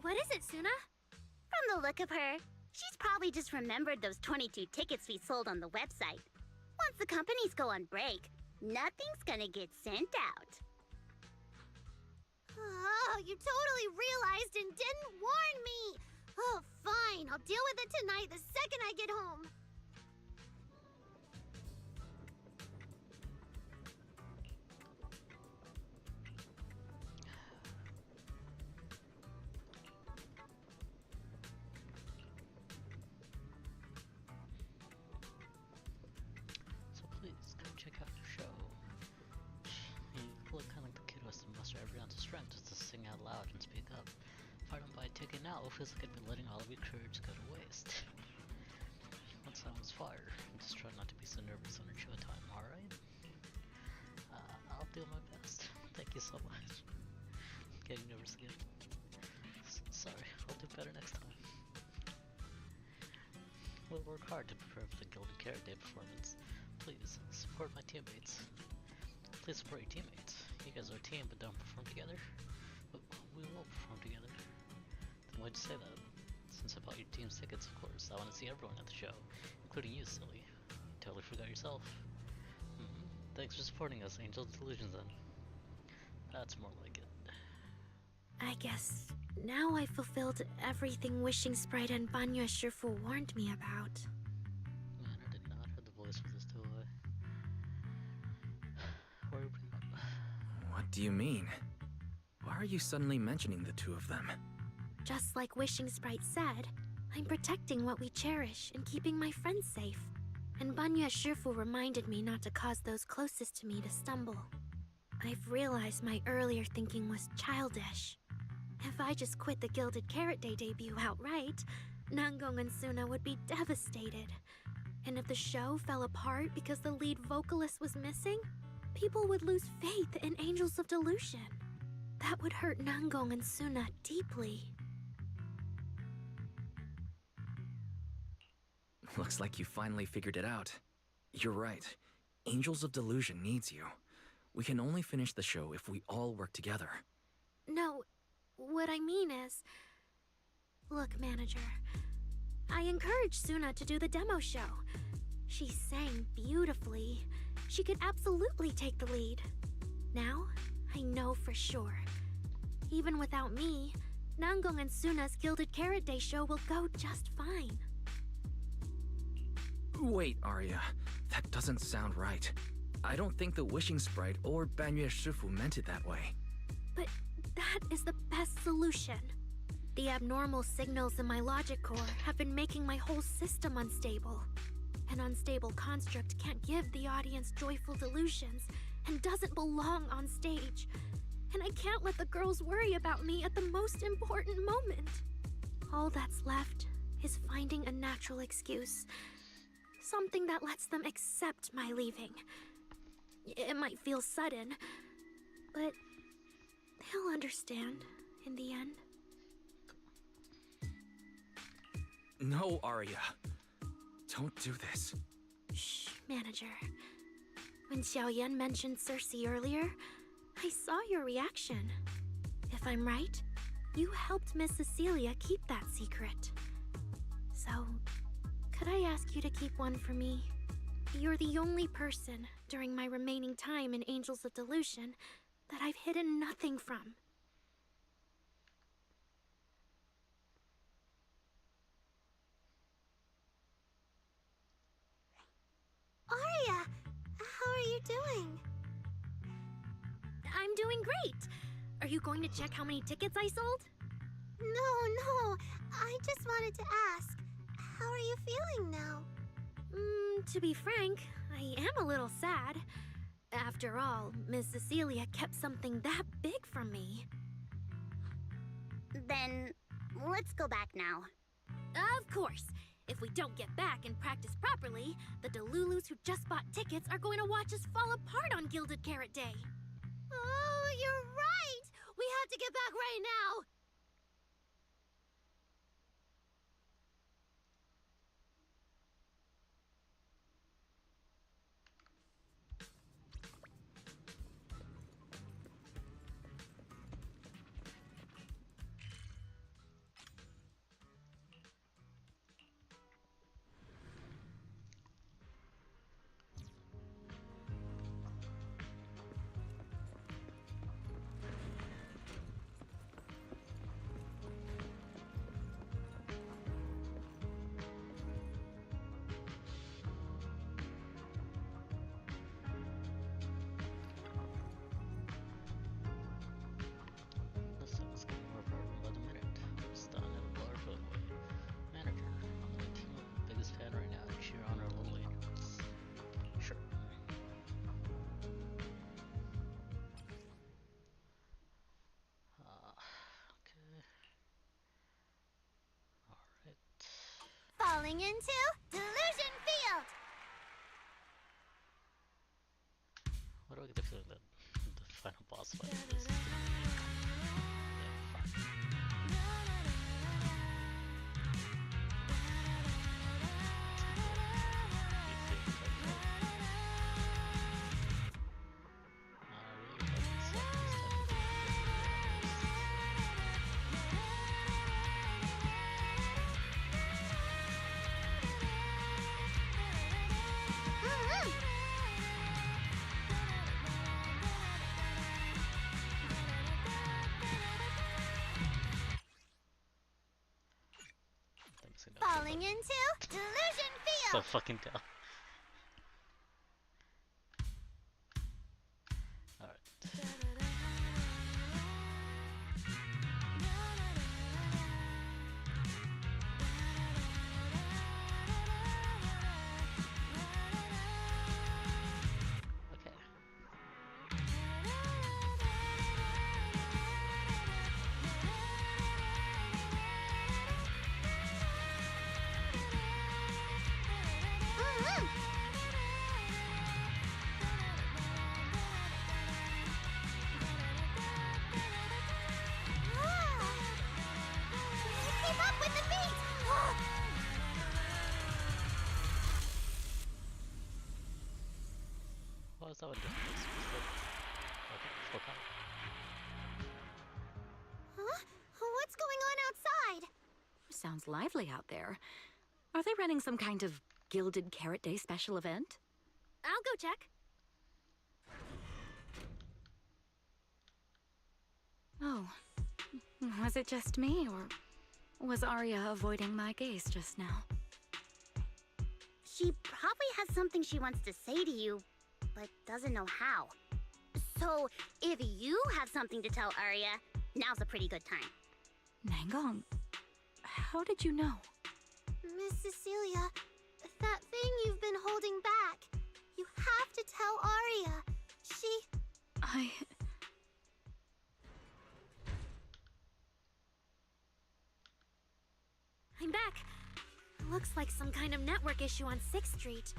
S9: What is it, Suna?
S17: From the look of her, she's probably just remembered those 22 tickets we sold on the website. Once the companies go on break, nothing's gonna get sent out.
S7: Oh, you totally realized and didn't warn me! Oh, fine. I'll deal with it tonight the second I get home.
S8: So please, come check out the show. You look kind of like the kid who has to muster every ounce of strength just to sing out loud and speak up. If I don't buy a ticket now, it feels like I've been letting all of your courage go to waste. Once I was fired, just try not to be so nervous on your show time, alright? I'll do my best. Thank you so much. Getting nervous again. Sorry, I'll do better next time. We'll work hard to prepare for the Gilded Carrot Day performance. Please, support my teammates. Please support your teammates. You guys are a team but don't perform together. But we will perform together. Then why'd you say that? Since I bought your team's tickets, of course, I want to see everyone at the show, including you, silly. You totally forgot yourself. Thanks for supporting us, Angel Delusion then. That's more like it.
S9: I guess now I fulfilled everything Wishing Sprite and Banya Shifu warned me about.
S8: Man, I did not hear the voice of this two Where are you bringing up?
S3: What do you mean? Why are you suddenly mentioning the two of them?
S9: Just like Wishing Sprite said, I'm protecting what we cherish and keeping my friends safe. And Banya Shifu reminded me not to cause those closest to me to stumble. I've realized my earlier thinking was childish. If I just quit the Gilded Carrot Day debut outright, Nangong and Suna would be devastated. And if the show fell apart because the lead vocalist was missing, people would lose faith in Angels of Delusion. That would hurt Nangong and Suna deeply.
S3: Looks like you finally figured it out. You're right. Angels of Delusion needs you. We can only finish the show if we all work together.
S9: No, what I mean is... Look, manager. I encouraged Suna to do the demo show. She sang beautifully. She could absolutely take the lead. Now, I know for sure. Even without me, Nangong and Suna's Gilded Carrot Day show will go just fine.
S3: Wait, Arya. That doesn't sound right. I don't think the Wishing Sprite or Banyue Shifu meant it that way.
S9: But that is the best solution. The abnormal signals in my logic core have been making my whole system unstable. An unstable construct can't give the audience joyful delusions and doesn't belong on stage. And I can't let the girls worry about me at the most important moment. All that's left is finding a natural excuse. Something that lets them accept my leaving. It might feel sudden, but they'll understand in the end.
S3: No, Arya. Don't do this.
S9: Shh, manager. When Xiaoyan mentioned Cersei earlier, I saw your reaction. If I'm right, you helped Miss Cecilia keep that secret. So, could I ask you to keep one for me? You're the only person during my remaining time in Angels of Delusion that I've hidden nothing from.
S7: Arya, how are you doing?
S9: I'm doing great. Are you going to check how many tickets I sold?
S7: No, I just wanted to ask, how are you feeling now?
S9: To be frank, I am a little sad. After all, Miss Cecilia kept something that big from me.
S17: Then, let's go back now.
S9: Of course. If we don't get back and practice properly, the Delulus who just bought tickets are going to watch us fall apart on Gilded Carrot Day.
S7: Oh, you're right! We have to get back right now! Falling into Delusion Field!
S8: Why do I get the feeling that the final boss fight is this?
S7: Falling into Delusion Field!
S8: So fucking dumb. Alright. Okay. is that one different? Okay, fuck out.
S2: Huh? What's going on outside?
S6: Sounds lively out there. Are they running some kind of Gilded Carrot Day special event?
S9: I'll go check.
S6: Oh. Was it just me, or was Arya avoiding my gaze just now?
S17: She probably has something she wants to say to you, but doesn't know how. So, if you have something to tell Arya, now's a pretty good time.
S6: Nangong, how did you know?
S7: Miss Cecilia, that thing you've been holding back. You have to tell Arya.
S9: I'm back. Looks like some kind of network issue on 6th Street.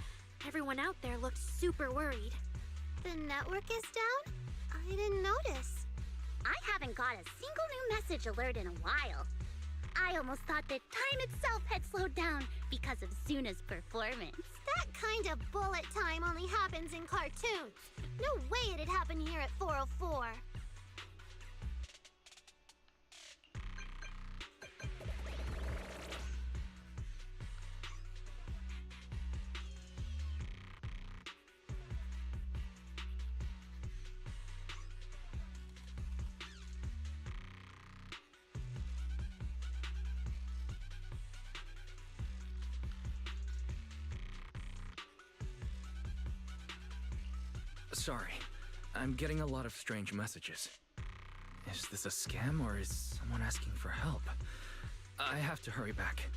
S9: Everyone out there looked super worried.
S7: The network is down? I didn't notice.
S17: I haven't got a single new message alert in a while. I almost thought that time itself had slowed down because of Suna's performance.
S7: That kind of bullet time only happens in cartoons. No way it'd happen here at 404.
S3: Sorry, I'm getting a lot of strange messages. Is this a scam or is someone asking for help? I have to hurry back.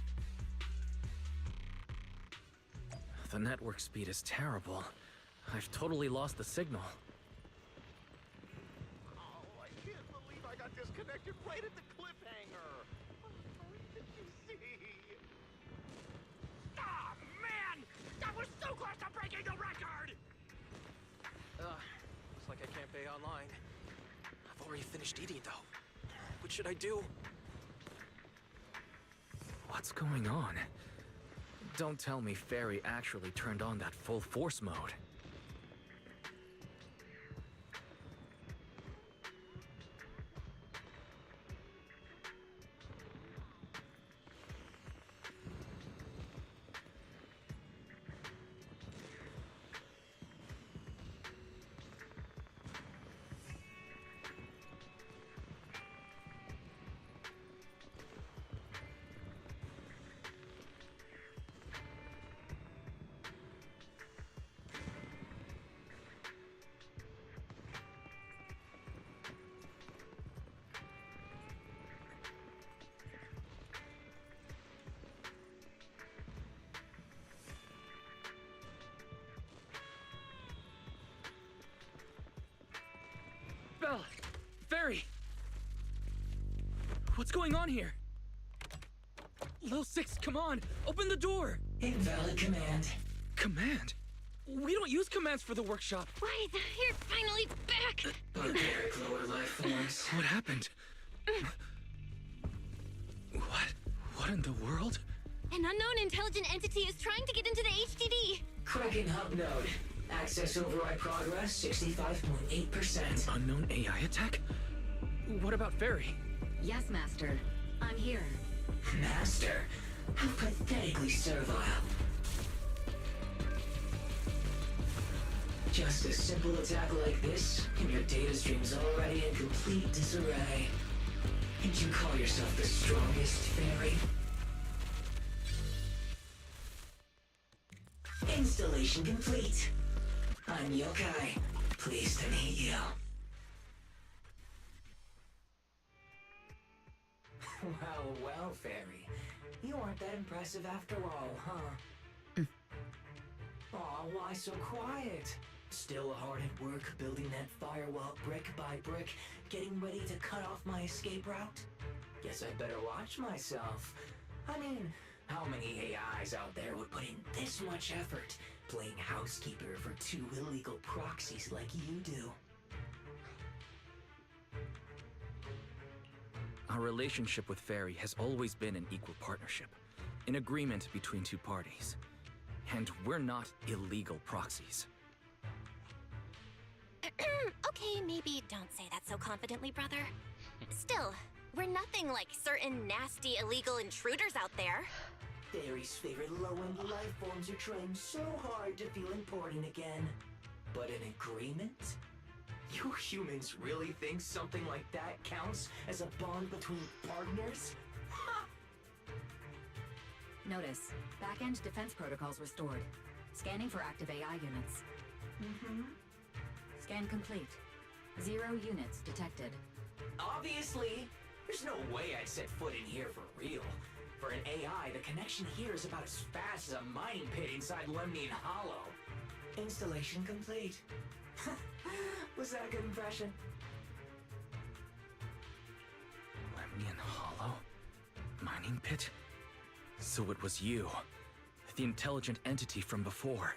S3: The network speed is terrible. I've totally lost the signal.
S18: Oh, I can't believe I got disconnected right at the cliffhanger. Did you see? Ah, man! That was so close to breaking the record!
S3: Looks like I can't pay online. I've already finished eating, though. What should I do? What's going on? Don't tell me Fairy actually turned on that full force mode. Belle! Fairy! What's going on here? Lil Six, come on! Open the door!
S14: Invalid command.
S3: Command? We don't use commands for the workshop.
S4: Why, you're finally back!
S14: Barbaric lower life forms.
S3: What happened? What in the world?
S4: An unknown intelligent entity is trying to get into the HDD.
S14: Kraken hub node. Access override progress 65.8%.
S3: Unknown AI attack? What about Fairy?
S6: Yes, Master. I'm here.
S14: Master? How pathetically servile. Just a simple attack like this, and your data stream's already in complete disarray. And you call yourself the strongest Fairy? Installation complete. I'm Yokai. Pleased to meet you. Well, Fairy. You aren't that impressive after all, huh? Aw, why so quiet? Still hard at work building that firewall brick by brick, getting ready to cut off my escape route? Guess I'd better watch myself. I mean, how many AIs out there would put in this much effort playing housekeeper for two illegal proxies like you do?
S3: Our relationship with Fairy has always been an equal partnership, an agreement between two parties. And we're not illegal proxies.
S4: Okay, maybe don't say that so confidently, brother. Still, we're nothing like certain nasty illegal intruders out there.
S14: Fairy's favorite low-end life forms are trying so hard to feel important again. But an agreement? You humans really think something like that counts as a bond between partners?
S1: Notice, back-end defense protocols restored. Scanning for active AI units. Scan complete. 0 units detected.
S14: Obviously! There's no way I'd set foot in here for real. For an AI, the connection here is about as fast as a mining pit inside Lemnian Hollow. Installation complete. Was that a good impression?
S3: Lemnian Hollow? Mining pit? So it was you. The intelligent entity from before.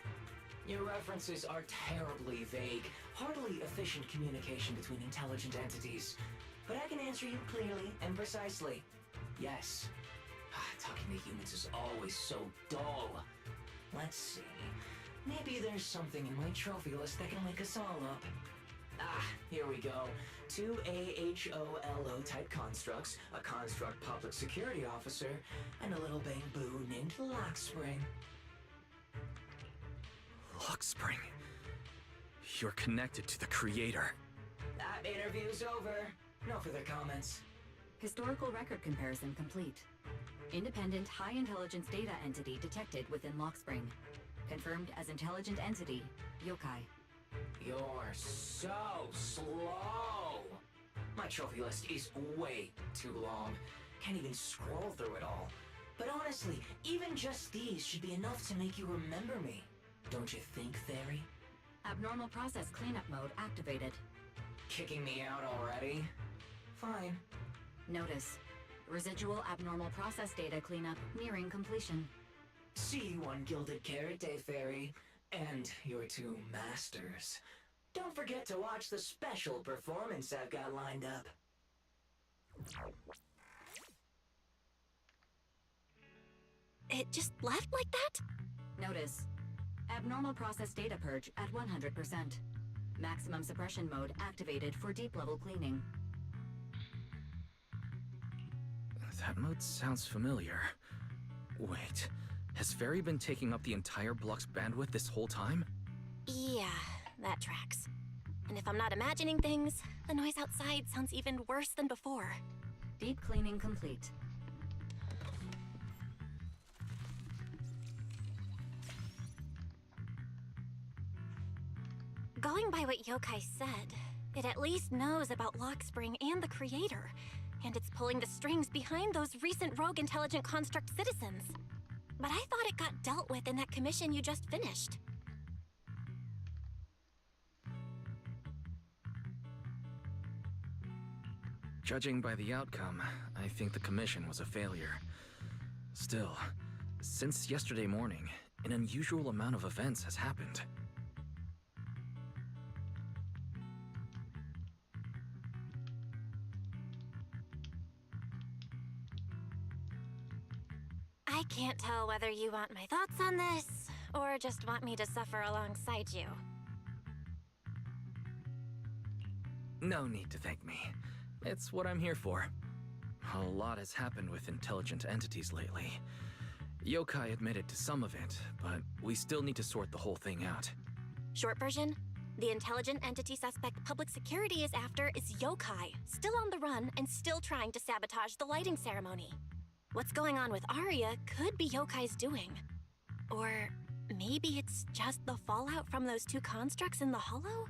S14: Your references are terribly vague, hardly efficient communication between intelligent entities. But I can answer you clearly and precisely. Yes. Talking to humans is always so dull. Let's see. Maybe there's something in my trophy list that can wake us all up. Here we go. 2 AHOLO type constructs, a construct public security officer, and a little bamboo named Lockspring.
S3: Lockspring. You're connected to the creator.
S14: That interview's over. No further comments.
S1: Historical record comparison complete. Independent high intelligence data entity detected within Lockspring. Confirmed as intelligent entity, yokai.
S14: You're so slow. My trophy list is way too long. Can't even scroll through it all. But honestly, even just these should be enough to make you remember me. Don't you think, Fairy?
S1: Abnormal process cleanup mode activated.
S14: Kicking me out already? Fine.
S1: Notice, residual abnormal process data cleanup nearing completion.
S14: See you on Gilded Carrot Day, Fairy. And your 2 masters. Don't forget to watch the special performance I've got lined up.
S4: It just left like that?
S1: Notice, abnormal process data purge at 100%. Maximum suppression mode activated for deep level cleaning.
S3: That mode sounds familiar. Wait, has Fairy been taking up the entire block's bandwidth this whole time?
S4: Yeah, that tracks. And if I'm not imagining things, the noise outside sounds even worse than before.
S1: Deep cleaning complete.
S4: Going by what Yokai said, it at least knows about Lockspring and the creator, and it's pulling the strings behind those recent rogue intelligent construct citizens. But I thought it got dealt with in that commission you just finished.
S3: Judging by the outcome, I think the commission was a failure. Still, since yesterday morning, an unusual amount of events has happened.
S4: I can't tell whether you want my thoughts on this, or just want me to suffer alongside you.
S3: No need to thank me. It's what I'm here for. A lot has happened with intelligent entities lately. Yokai admitted to some of it, but we still need to sort the whole thing out.
S4: Short version? The intelligent entity suspect public security is after is Yokai, still on the run and still trying to sabotage the lighting ceremony. What's going on with Arya could be Yokai's doing. Or maybe it's just the fallout from those 2 constructs in the hollow?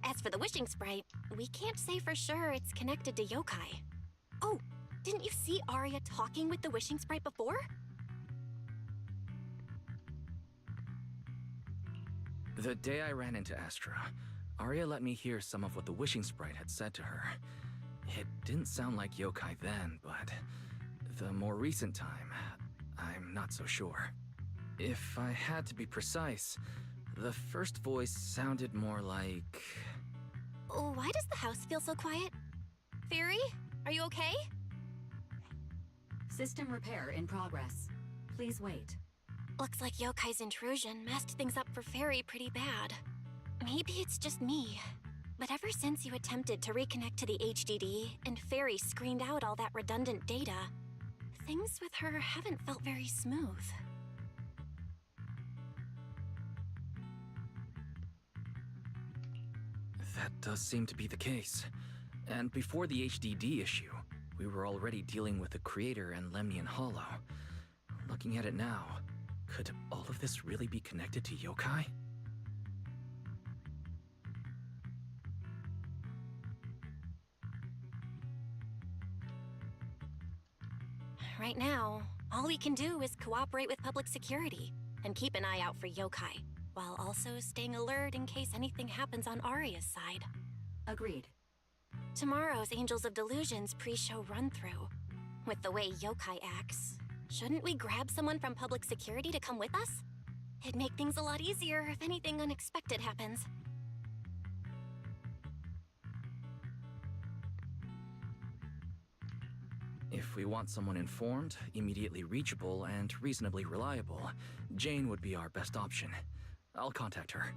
S4: As for the wishing sprite, we can't say for sure it's connected to Yokai. Oh, didn't you see Arya talking with the wishing sprite before?
S3: The day I ran into Astra, Arya let me hear some of what the wishing sprite had said to her. It didn't sound like Yokai then, but the more recent time, I'm not so sure. If I had to be precise, the first voice sounded more like...
S4: Oh, why does the house feel so quiet? Fairy, are you okay?
S1: System repair in progress. Please wait.
S4: Looks like Yokai's intrusion messed things up for Fairy pretty bad. Maybe it's just me. But ever since you attempted to reconnect to the HDD and Fairy screened out all that redundant data, things with her haven't felt very smooth.
S3: That does seem to be the case. And before the HDD issue, we were already dealing with the Creator and Lemnian Hollow. Looking at it now, could all of this really be connected to yokai?
S4: Right now, all we can do is cooperate with public security and keep an eye out for yokai, while also staying alert in case anything happens on Arya's side.
S1: Agreed.
S4: Tomorrow's Angels of Delusion's pre-show run-through. With the way yokai acts, shouldn't we grab someone from public security to come with us? It'd make things a lot easier if anything unexpected happens.
S3: If we want someone informed, immediately reachable, and reasonably reliable, Jane would be our best option. I'll contact her.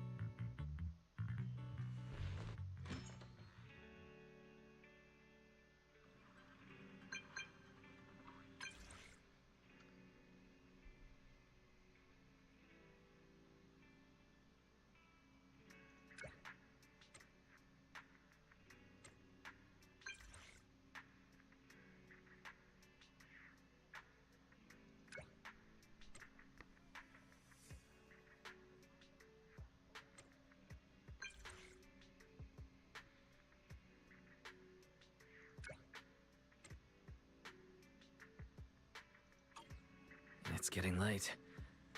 S3: It's getting late.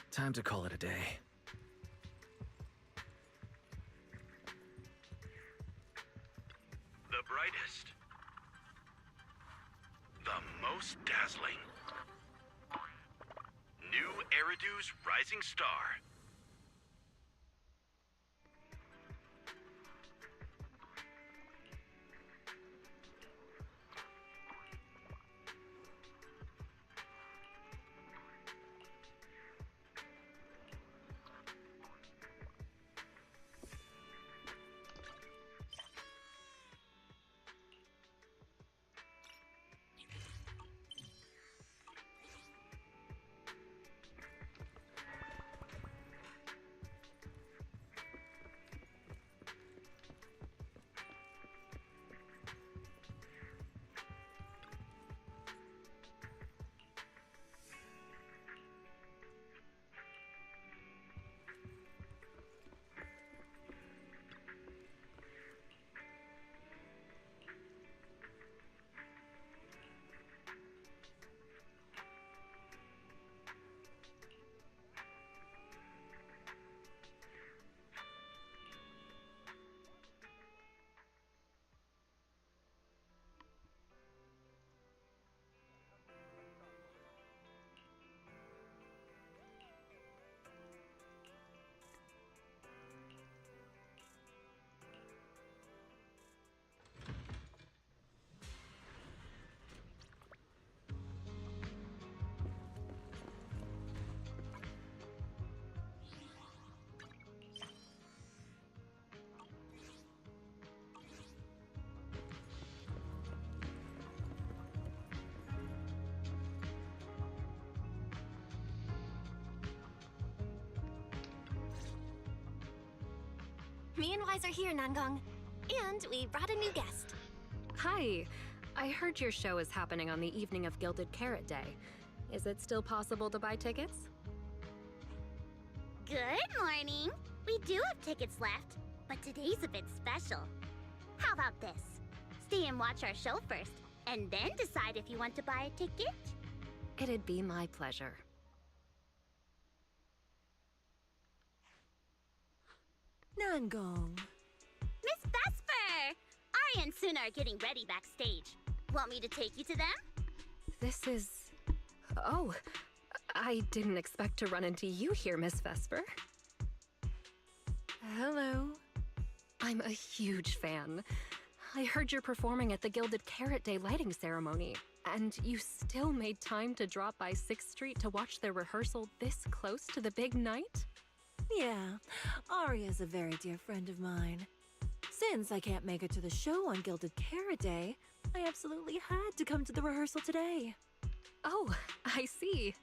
S3: Time to call it a day.
S13: The brightest. The most dazzling. New Eridu's rising star.
S4: Me and Wise are here, Nangong. And we brought a new guest.
S10: Hi. I heard your show is happening on the evening of Gilded Carrot Day. Is it still possible to buy tickets?
S17: Good morning. We do have tickets left, but today's a bit special. How about this? Stay and watch our show first, and then decide if you want to buy a ticket.
S10: It'd be my pleasure.
S16: Nangong.
S17: Miss Vesper! Arya and Suna are getting ready backstage. Want me to take you to them?
S10: This is... Oh, I didn't expect to run into you here, Miss Vesper.
S16: Hello.
S10: I'm a huge fan. I heard you're performing at the Gilded Carrot Day lighting ceremony, and you still made time to drop by 6th Street to watch their rehearsal this close to the big night?
S16: Yeah, Arya's a very dear friend of mine. Since I can't make it to the show on Gilded Carrot Day, I absolutely had to come to the rehearsal today.
S10: Oh, I see.